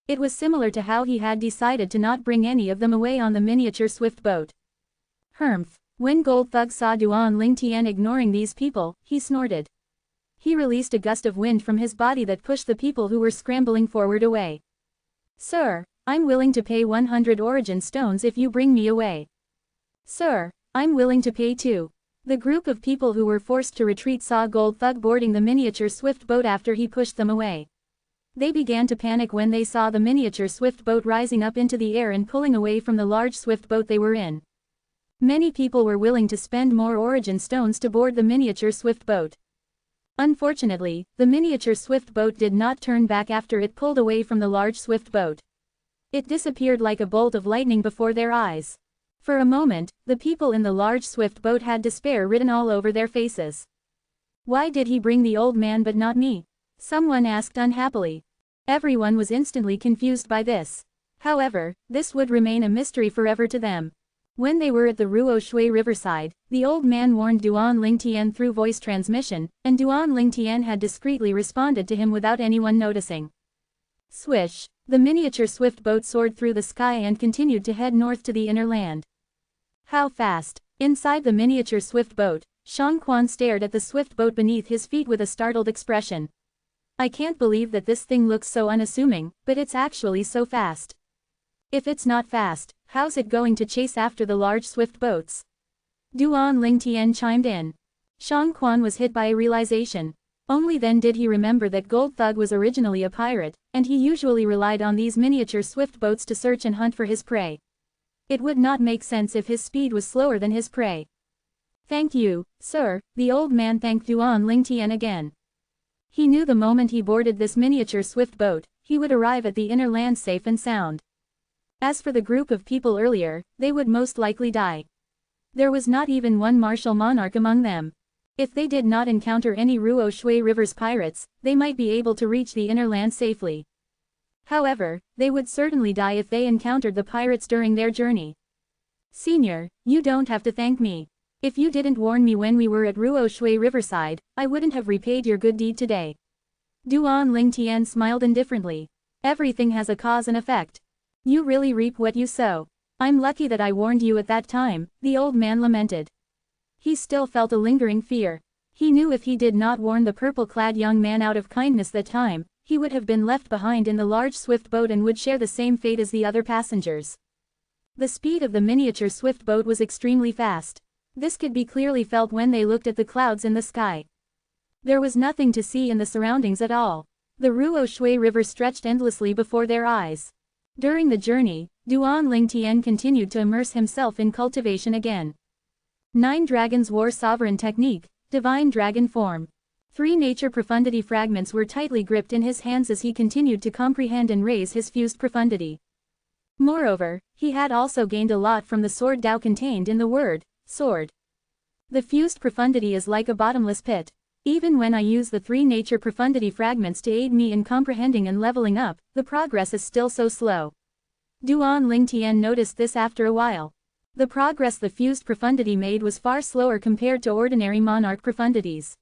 It was similar to how he had decided to not bring any of them away on the miniature swift boat. Humph. When Gold Thug saw Duan Ling Tian ignoring these people, he snorted. He released a gust of wind from his body that pushed the people who were scrambling forward away. Sir, I'm willing to pay 100 origin stones if you bring me away. Sir, I'm willing to pay too. The group of people who were forced to retreat saw Gold Thug boarding the miniature swift boat after he pushed them away. They began to panic when they saw the miniature swift boat rising up into the air and pulling away from the large swift boat they were in. Many people were willing to spend more origin stones to board the miniature swift boat. Unfortunately, the miniature swift boat did not turn back after it pulled away from the large swift boat. It disappeared like a bolt of lightning before their eyes. For a moment, the people in the large swift boat had despair written all over their faces. Why did he bring the old man but not me? Someone asked unhappily. Everyone was instantly confused by this. However, this would remain a mystery forever to them. When they were at the Ruo Shui riverside, the old man warned Duan Ling Tian through voice transmission, and Duan Ling Tian had discreetly responded to him without anyone noticing. Swish! The miniature swift boat soared through the sky and continued to head north to the inner land. How fast! Inside the miniature swift boat, Shang Quan stared at the swift boat beneath his feet with a startled expression. I can't believe that this thing looks so unassuming, but it's actually so fast. If it's not fast, how's it going to chase after the large swift boats? Duan Ling Tian chimed in. Shang Quan was hit by a realization. Only then did he remember that Gold Thug was originally a pirate, and he usually relied on these miniature swift boats to search and hunt for his prey. It would not make sense if his speed was slower than his prey. Thank you, sir, the old man thanked Duan Ling Tian again. He knew the moment he boarded this miniature swift boat, he would arrive at the inner land safe and sound. As for the group of people earlier, they would most likely die. There was not even one martial monarch among them. If they did not encounter any Ruo Shui River's pirates, they might be able to reach the inner land safely. However, they would certainly die if they encountered the pirates during their journey. Senior, you don't have to thank me. If you didn't warn me when we were at Ruo Shui riverside, I wouldn't have repaid your good deed today. Duan Ling Tian smiled indifferently. Everything has a cause and effect. You really reap what you sow. I'm lucky that I warned you at that time, the old man lamented. He still felt a lingering fear. He knew if he did not warn the purple-clad young man out of kindness that time, he would have been left behind in the large swift boat and would share the same fate as the other passengers. The speed of the miniature swift boat was extremely fast. This could be clearly felt when they looked at the clouds in the sky. There was nothing to see in the surroundings at all. The Ruo Shui River stretched endlessly before their eyes. During the journey, Duan Lingtian continued to immerse himself in cultivation again. 9 Dragons War Sovereign Technique, Divine Dragon Form. 3 Nature Profundity fragments were tightly gripped in his hands as he continued to comprehend and raise his fused profundity. Moreover, he had also gained a lot from the sword Dao contained in the word, sword. The fused profundity is like a bottomless pit. Even when I use the 3 nature profundity fragments to aid me in comprehending and leveling up, the progress is still so slow. Duan Lingtian noticed this after a while. The progress the fused profundity made was far slower compared to ordinary monarch profundities.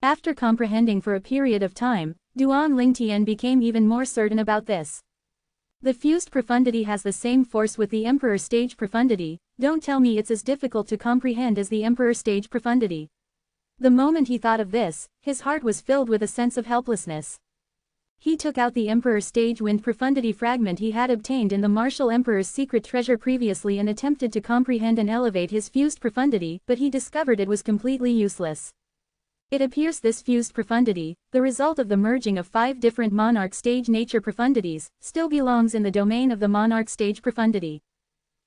After comprehending for a period of time, Duan Lingtian became even more certain about this. The fused profundity has the same force with the Emperor stage profundity. Don't tell me it's as difficult to comprehend as the Emperor stage profundity. The moment he thought of this, his heart was filled with a sense of helplessness. He took out the Emperor stage wind profundity fragment he had obtained in the Martial Emperor's secret treasure previously and attempted to comprehend and elevate his fused profundity, but he discovered it was completely useless. It appears this fused profundity, the result of the merging of 5 different monarch stage nature profundities, still belongs in the domain of the monarch stage profundity.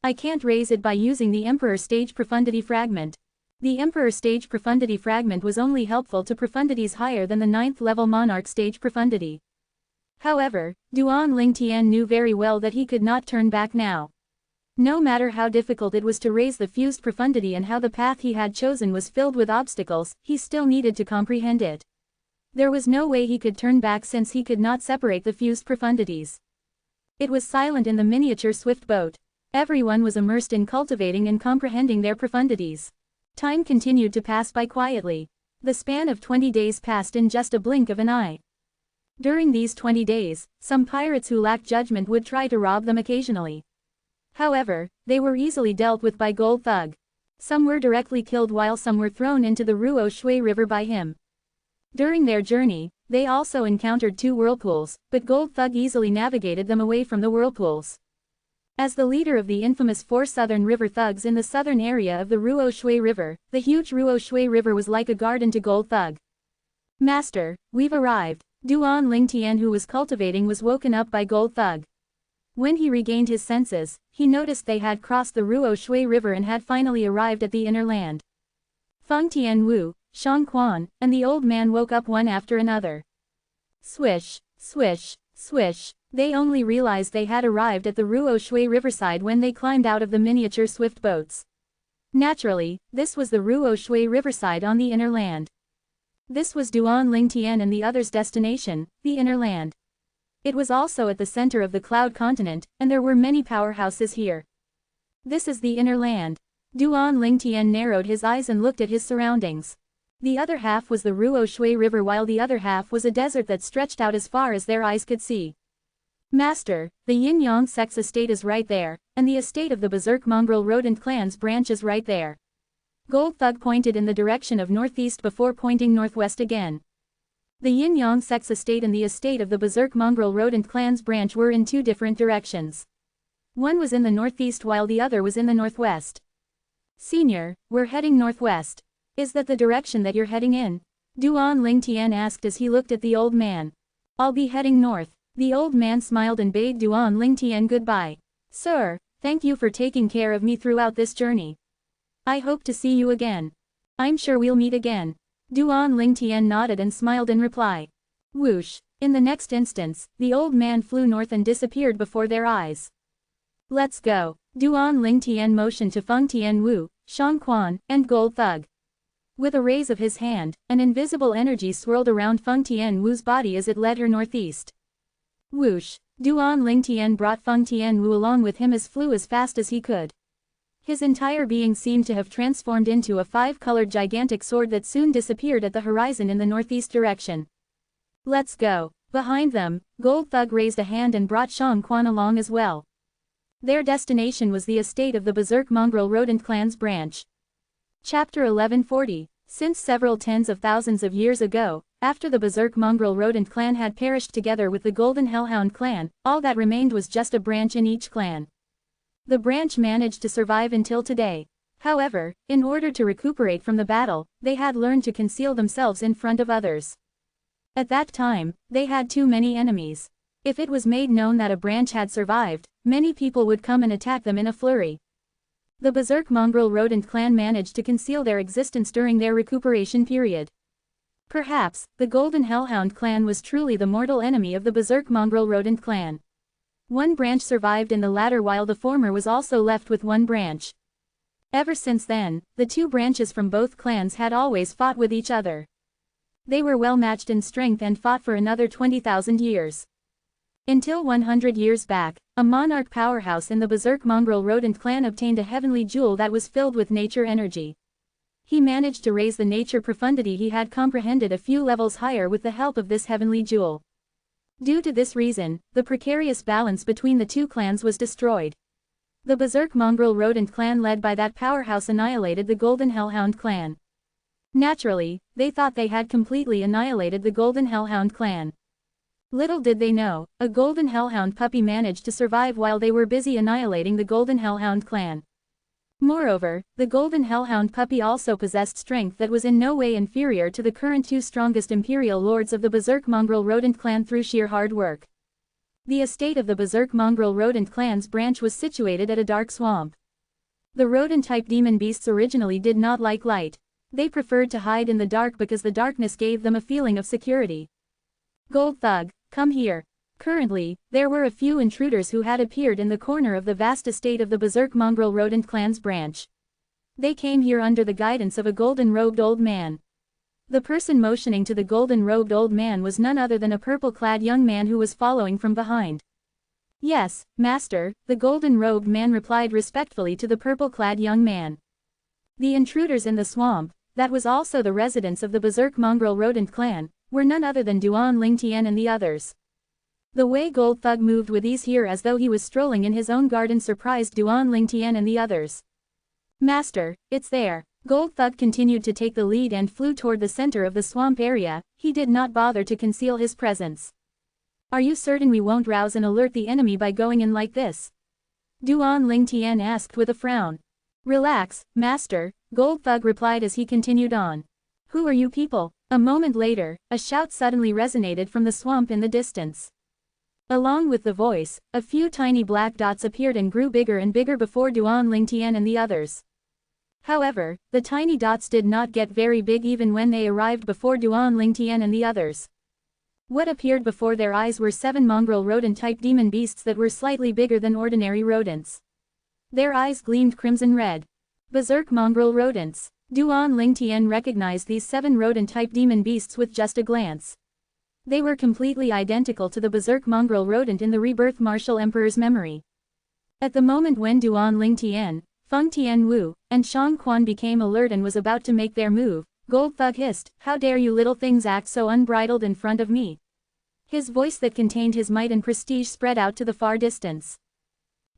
I can't raise it by using the Emperor stage profundity fragment. The Emperor stage profundity fragment was only helpful to profundities higher than the 9th level monarch stage profundity. However, Duan Lingtian knew very well that he could not turn back now. No matter how difficult it was to raise the fused profundity and how the path he had chosen was filled with obstacles, he still needed to comprehend it. There was no way he could turn back since he could not separate the fused profundities. It was silent in the miniature swift boat. Everyone was immersed in cultivating and comprehending their profundities. Time continued to pass by quietly. The span of 20 days passed in just a blink of an eye. During these 20 days, some pirates who lacked judgment would try to rob them occasionally. However, they were easily dealt with by Gold Thug. Some were directly killed while some were thrown into the Ruo Shui River by him. During their journey, they also encountered 2 whirlpools, but Gold Thug easily navigated them away from the whirlpools. As the leader of the infamous 4 southern river thugs in the southern area of the Ruo Shui River, the huge Ruo Shui River was like a garden to Gold Thug. "Master, we've arrived." Duan Lingtian, who was cultivating, was woken up by Gold Thug. When he regained his senses, he noticed they had crossed the Ruo Shui River and had finally arrived at the inner land. Feng Tianwu, Shang Quan, and the old man woke up one after another. Swish, swish, swish. They only realized they had arrived at the Ruo Shui riverside when they climbed out of the miniature swift boats. Naturally, this was the Ruo Shui riverside on the inner land. This was Duan Lingtian and the others' destination, the inner land. It was also at the center of the Cloud Continent, and there were many powerhouses here. This is the inner land. Duan Lingtian narrowed his eyes and looked at his surroundings. The other half was the Ruo Shui River while the other half was a desert that stretched out as far as their eyes could see. "Master, the Yin-Yang Sex estate is right there, and the estate of the Berserk Mongrel Rodent Clan's branch is right there." Gold Thug pointed in the direction of northeast before pointing northwest again. The Yin-Yang Sex estate and the estate of the Berserk Mongrel Rodent Clan's branch were in 2 different directions. One was in the northeast while the other was in the northwest. "Senior, we're heading northwest. Is that the direction that you're heading in?" Duan Lingtian asked as he looked at the old man. "I'll be heading north." The old man smiled and bade Duan Lingtian goodbye. "Sir, thank you for taking care of me throughout this journey. I hope to see you again." "I'm sure we'll meet again." Duan Lingtian nodded and smiled in reply. Whoosh! In the next instance, the old man flew north and disappeared before their eyes. "Let's go." Duan Lingtian motioned to Feng Tianwu, Shang Quan, and Gold Thug. With a raise of his hand, an invisible energy swirled around Feng Tianwu's body as it led her northeast. Whoosh! Duan Lingtian brought Feng Tianwu along with him as flew as fast as he could. His entire being seemed to have transformed into a 5-colored gigantic sword that soon disappeared at the horizon in the northeast direction. "Let's go." Behind them, Gold Thug raised a hand and brought Shang Quan along as well. Their destination was the estate of the Berserk Mongrel Rodent Clan's branch. Chapter 1140. Since several tens of thousands of years ago, after the Berserk Mongrel Rodent Clan had perished together with the Golden Hellhound Clan, all that remained was just a branch in each clan. The branch managed to survive until today. However, in order to recuperate from the battle, they had learned to conceal themselves in front of others. At that time, they had too many enemies. If it was made known that a branch had survived, many people would come and attack them in a flurry. The Berserk Mongrel Rodent clan managed to conceal their existence during their recuperation period. Perhaps, the Golden Hellhound clan was truly the mortal enemy of the Berserk Mongrel Rodent clan. One branch survived in the latter while the former was also left with one branch. Ever since then, the two branches from both clans had always fought with each other. They were well matched in strength and fought for another 20,000 years. Until 100 years back, a monarch powerhouse in the Berserk Mongrel Rodent clan obtained a heavenly jewel that was filled with nature energy. He managed to raise the nature profundity he had comprehended a few levels higher with the help of this heavenly jewel. Due to this reason, the precarious balance between the two clans was destroyed. The Berserk Mongrel Rodent clan led by that powerhouse annihilated the Golden Hellhound clan. Naturally, they thought they had completely annihilated the Golden Hellhound clan. Little did they know, a Golden Hellhound puppy managed to survive while they were busy annihilating the Golden Hellhound clan. Moreover, the Golden Hellhound puppy also possessed strength that was in no way inferior to the current two strongest imperial lords of the Berserk Mongrel Rodent clan through sheer hard work. The estate of the Berserk Mongrel Rodent clan's branch was situated at a dark swamp. The rodent-type demon beasts originally did not like light. They preferred to hide in the dark because the darkness gave them a feeling of security. Gold Thug, come here. Currently, there were a few intruders who had appeared in the corner of the vast estate of the Berserk Mongrel Rodent clan's branch. They came here under the guidance of a golden-robed old man. The person motioning to the golden-robed old man was none other than a purple-clad young man who was following from behind. Yes, master, the golden-robed man replied respectfully to the purple-clad young man. The intruders in the swamp, that was also the residence of the Berserk Mongrel Rodent clan, were none other than Duan Lingtian and the others. The way Gold Thug moved with ease here as though he was strolling in his own garden surprised Duan Lingtian and the others. Master, it's there. Gold Thug continued to take the lead and flew toward the center of the swamp area. He did not bother to conceal his presence. Are you certain we won't rouse and alert the enemy by going in like this? Duan Lingtian asked with a frown. Relax, master, Gold Thug replied as he continued on. Who are you people? A moment later, a shout suddenly resonated from the swamp in the distance. Along with the voice, a few tiny black dots appeared and grew bigger and bigger before Duan Lingtian and the others. However, the tiny dots did not get very big even when they arrived before Duan Lingtian and the others. What appeared before their eyes were 7 mongrel rodent-type demon beasts that were slightly bigger than ordinary rodents. Their eyes gleamed crimson red. Berserk mongrel rodents. Duan Lingtian recognized these 7 rodent-type demon beasts with just a glance. They were completely identical to the Berserk mongrel rodent in the rebirth martial emperor's memory. At the moment when Duan Lingtian, Feng Tianwu, and Shang Quan became alert and was about to make their move, Gold Thug hissed, "How dare you little things act so unbridled in front of me?" His voice that contained his might and prestige spread out to the far distance.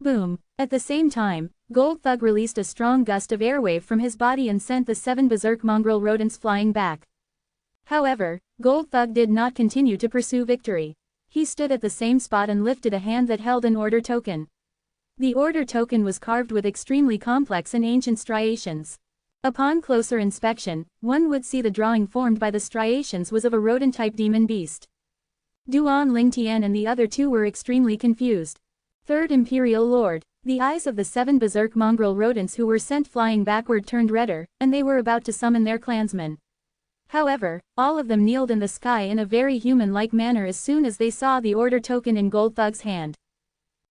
Boom! At the same time, Gold Thug released a strong gust of airwave from his body and sent the 7 Berserk mongrel rodents flying back. However, Gold Thug did not continue to pursue victory. He stood at the same spot and lifted a hand that held an order token. The order token was carved with extremely complex and ancient striations. Upon closer inspection, one would see the drawing formed by the striations was of a rodent-type demon beast. Duan Lingtian and the other two were extremely confused. Third Imperial Lord. The eyes of the 7 Berserk mongrel rodents who were sent flying backward turned redder, and they were about to summon their clansmen. However, all of them kneeled in the sky in a very human-like manner as soon as they saw the order token in Gold Thug's hand.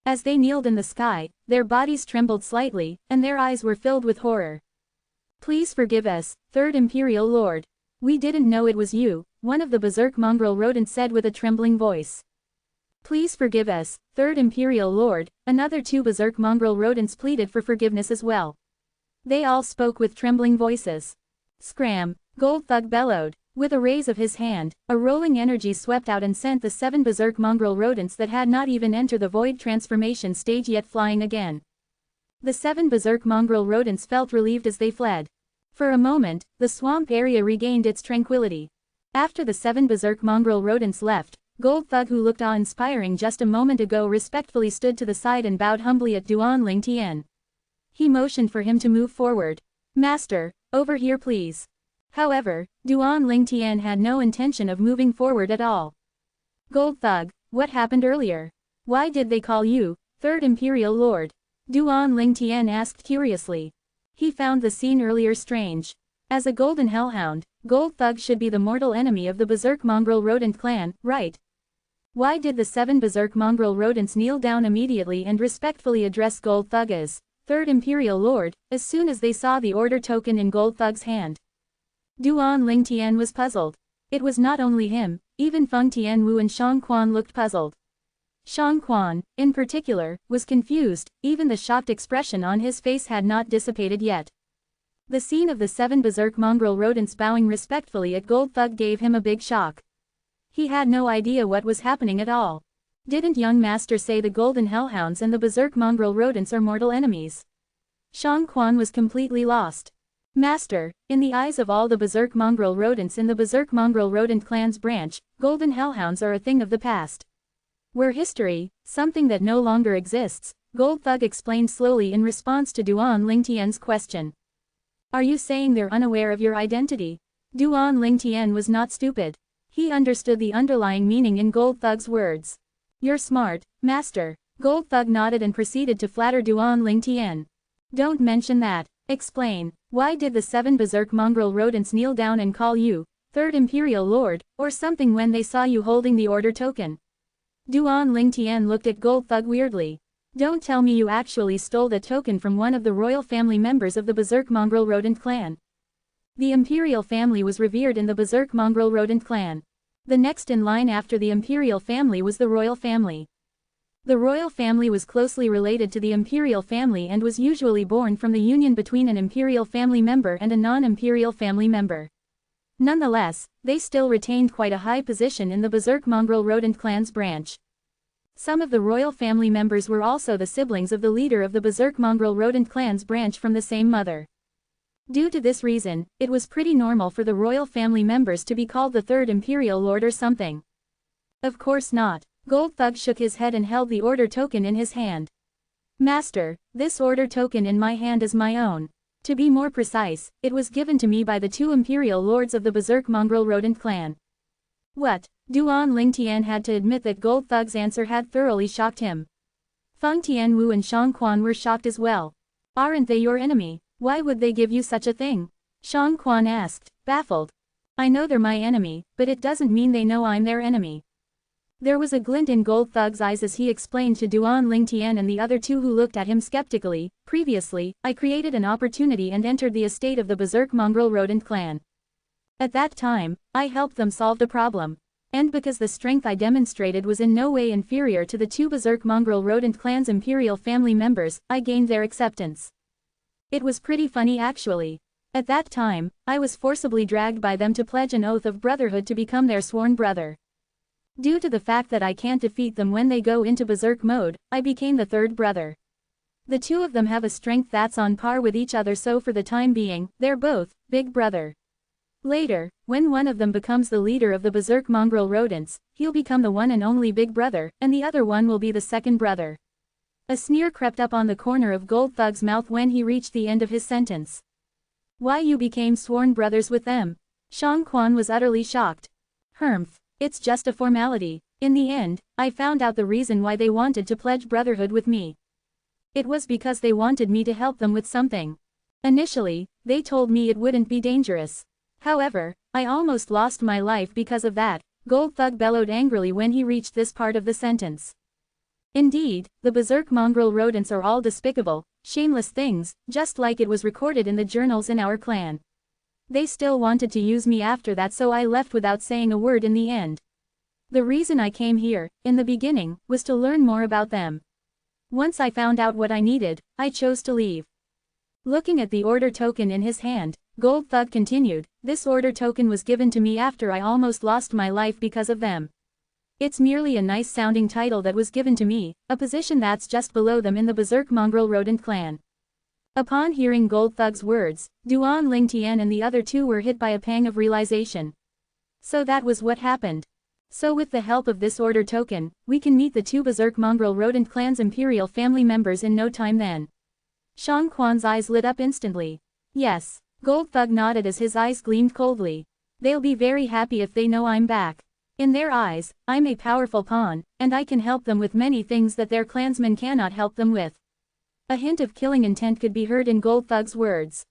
As they kneeled in the sky, their bodies trembled slightly, and their eyes were filled with horror. Please forgive us, Third Imperial Lord. We didn't know it was you, one of the Berserk mongrel rodents said with a trembling voice. Please forgive us, Third Imperial Lord, another 2 Berserk mongrel rodents pleaded for forgiveness as well. They all spoke with trembling voices. Scram! Gold Thug bellowed. With a raise of his hand, a rolling energy swept out and sent the 7 Berserk mongrel rodents that had not even entered the void transformation stage yet flying again. The 7 Berserk mongrel rodents felt relieved as they fled. For a moment, the swamp area regained its tranquility. After the 7 Berserk mongrel rodents left, Gold Thug, who looked awe-inspiring just a moment ago, respectfully stood to the side and bowed humbly at Duan Ling Tian. He motioned for him to move forward. "Master, over here please." However, Duan Ling Tian had no intention of moving forward at all. "Gold Thug, what happened earlier? Why did they call you Third Imperial Lord?" Duan Ling Tian asked curiously. He found the scene earlier strange. As a golden hellhound, Gold Thug should be the mortal enemy of the berserk mongrel rodent clan, right? Why did the 7 berserk mongrel rodents kneel down immediately and respectfully address Gold Thug as Third Imperial Lord, as soon as they saw the order token in Gold Thug's hand? Duan Ling Tian was puzzled. It was not only him, even Feng Tianwu and Shang Quan looked puzzled. Shang Quan, in particular, was confused, even the shocked expression on his face had not dissipated yet. The scene of the 7 berserk mongrel rodents bowing respectfully at Gold Thug gave him a big shock. He had no idea what was happening at all. Didn't young master say the golden hellhounds and the berserk mongrel rodents are mortal enemies? Shang Quan was completely lost. "Master, in the eyes of all the berserk mongrel rodents in the berserk mongrel rodent clan's branch, golden hellhounds are a thing of the past. We're history, something that no longer exists," Gold Thug explained slowly in response to Duan Ling Tian's question. "Are you saying they're unaware of your identity?" Duan Ling Tian was not stupid. He understood the underlying meaning in Gold Thug's words. "You're smart, master." Gold Thug nodded and proceeded to flatter Duan Ling Tian. "Don't mention that. Explain, why did the 7 berserk mongrel rodents kneel down and call you Third Imperial Lord, or something when they saw you holding the order token?" Duan Ling Tian looked at Gold Thug weirdly. "Don't tell me you actually stole the token from one of the royal family members of the berserk mongrel rodent clan." The imperial family was revered in the berserk mongrel rodent clan. The next in line after the imperial family was the royal family. The royal family was closely related to the imperial family and was usually born from the union between an imperial family member and a non-imperial family member. Nonetheless, they still retained quite a high position in the berserk mongrel rodent clan's branch. Some of the royal family members were also the siblings of the leader of the berserk mongrel rodent clan's branch from the same mother. Due to this reason, it was pretty normal for the royal family members to be called the Third Imperial Lord or something. Of course not. Gold Thug shook his head and held the order token in his hand. "Master, this order token in my hand is my own. To be more precise, it was given to me by the 2 Imperial Lords of the berserk mongrel rodent clan." "What?" Duan Ling Tian had to admit that Gold Thug's answer had thoroughly shocked him. Feng Tianwu and Shang Quan were shocked as well. "Aren't they your enemy? Why would they give you such a thing?" Shang Quan asked, baffled. "I know they're my enemy, but it doesn't mean they know I'm their enemy." There was a glint in Gold Thug's eyes as he explained to Duan Ling Tian and the other 2 who looked at him skeptically. "Previously, I created an opportunity and entered the estate of the berserk mongrel rodent clan. At that time, I helped them solve the problem. And because the strength I demonstrated was in no way inferior to the 2 berserk mongrel rodent clan's imperial family members, I gained their acceptance. It was pretty funny actually. At that time, I was forcibly dragged by them to pledge an oath of brotherhood to become their sworn brother. Due to the fact that I can't defeat them when they go into berserk mode, I became the 3rd brother. The 2 of them have a strength that's on par with each other, so for the time being, they're both big brother. Later, when one of them becomes the leader of the berserk mongrel rodents, he'll become the one and only big brother, and the other one will be the 2nd brother." A sneer crept up on the corner of Gold Thug's mouth when he reached the end of his sentence. "Why you became sworn brothers with them?" Shang Quan was utterly shocked. "Humph, it's just a formality. In the end, I found out the reason why they wanted to pledge brotherhood with me. It was because they wanted me to help them with something. Initially, they told me it wouldn't be dangerous. However, I almost lost my life because of that," Gold Thug bellowed angrily when he reached this part of the sentence. "Indeed, the berserk mongrel rodents are all despicable, shameless things, just like it was recorded in the journals in our clan. They still wanted to use me after that, so I left without saying a word in the end. The reason I came here, in the beginning, was to learn more about them. Once I found out what I needed, I chose to leave." Looking at the order token in his hand, Gold Thug continued, "This order token was given to me after I almost lost my life because of them. It's merely a nice-sounding title that was given to me, a position that's just below them in the berserk mongrel rodent clan." Upon hearing Gold Thug's words, Duan Ling Tian and the other 2 were hit by a pang of realization. So that was what happened. So with the help of this order token, we can meet the 2 berserk mongrel rodent clan's imperial family members in no time then. Shang Quan's eyes lit up instantly. Yes. Gold Thug nodded as his eyes gleamed coldly. They'll be very happy if they know I'm back. In their eyes, I'm a powerful pawn, and I can help them with many things that their clansmen cannot help them with. A hint of killing intent could be heard in Gold Thug's words.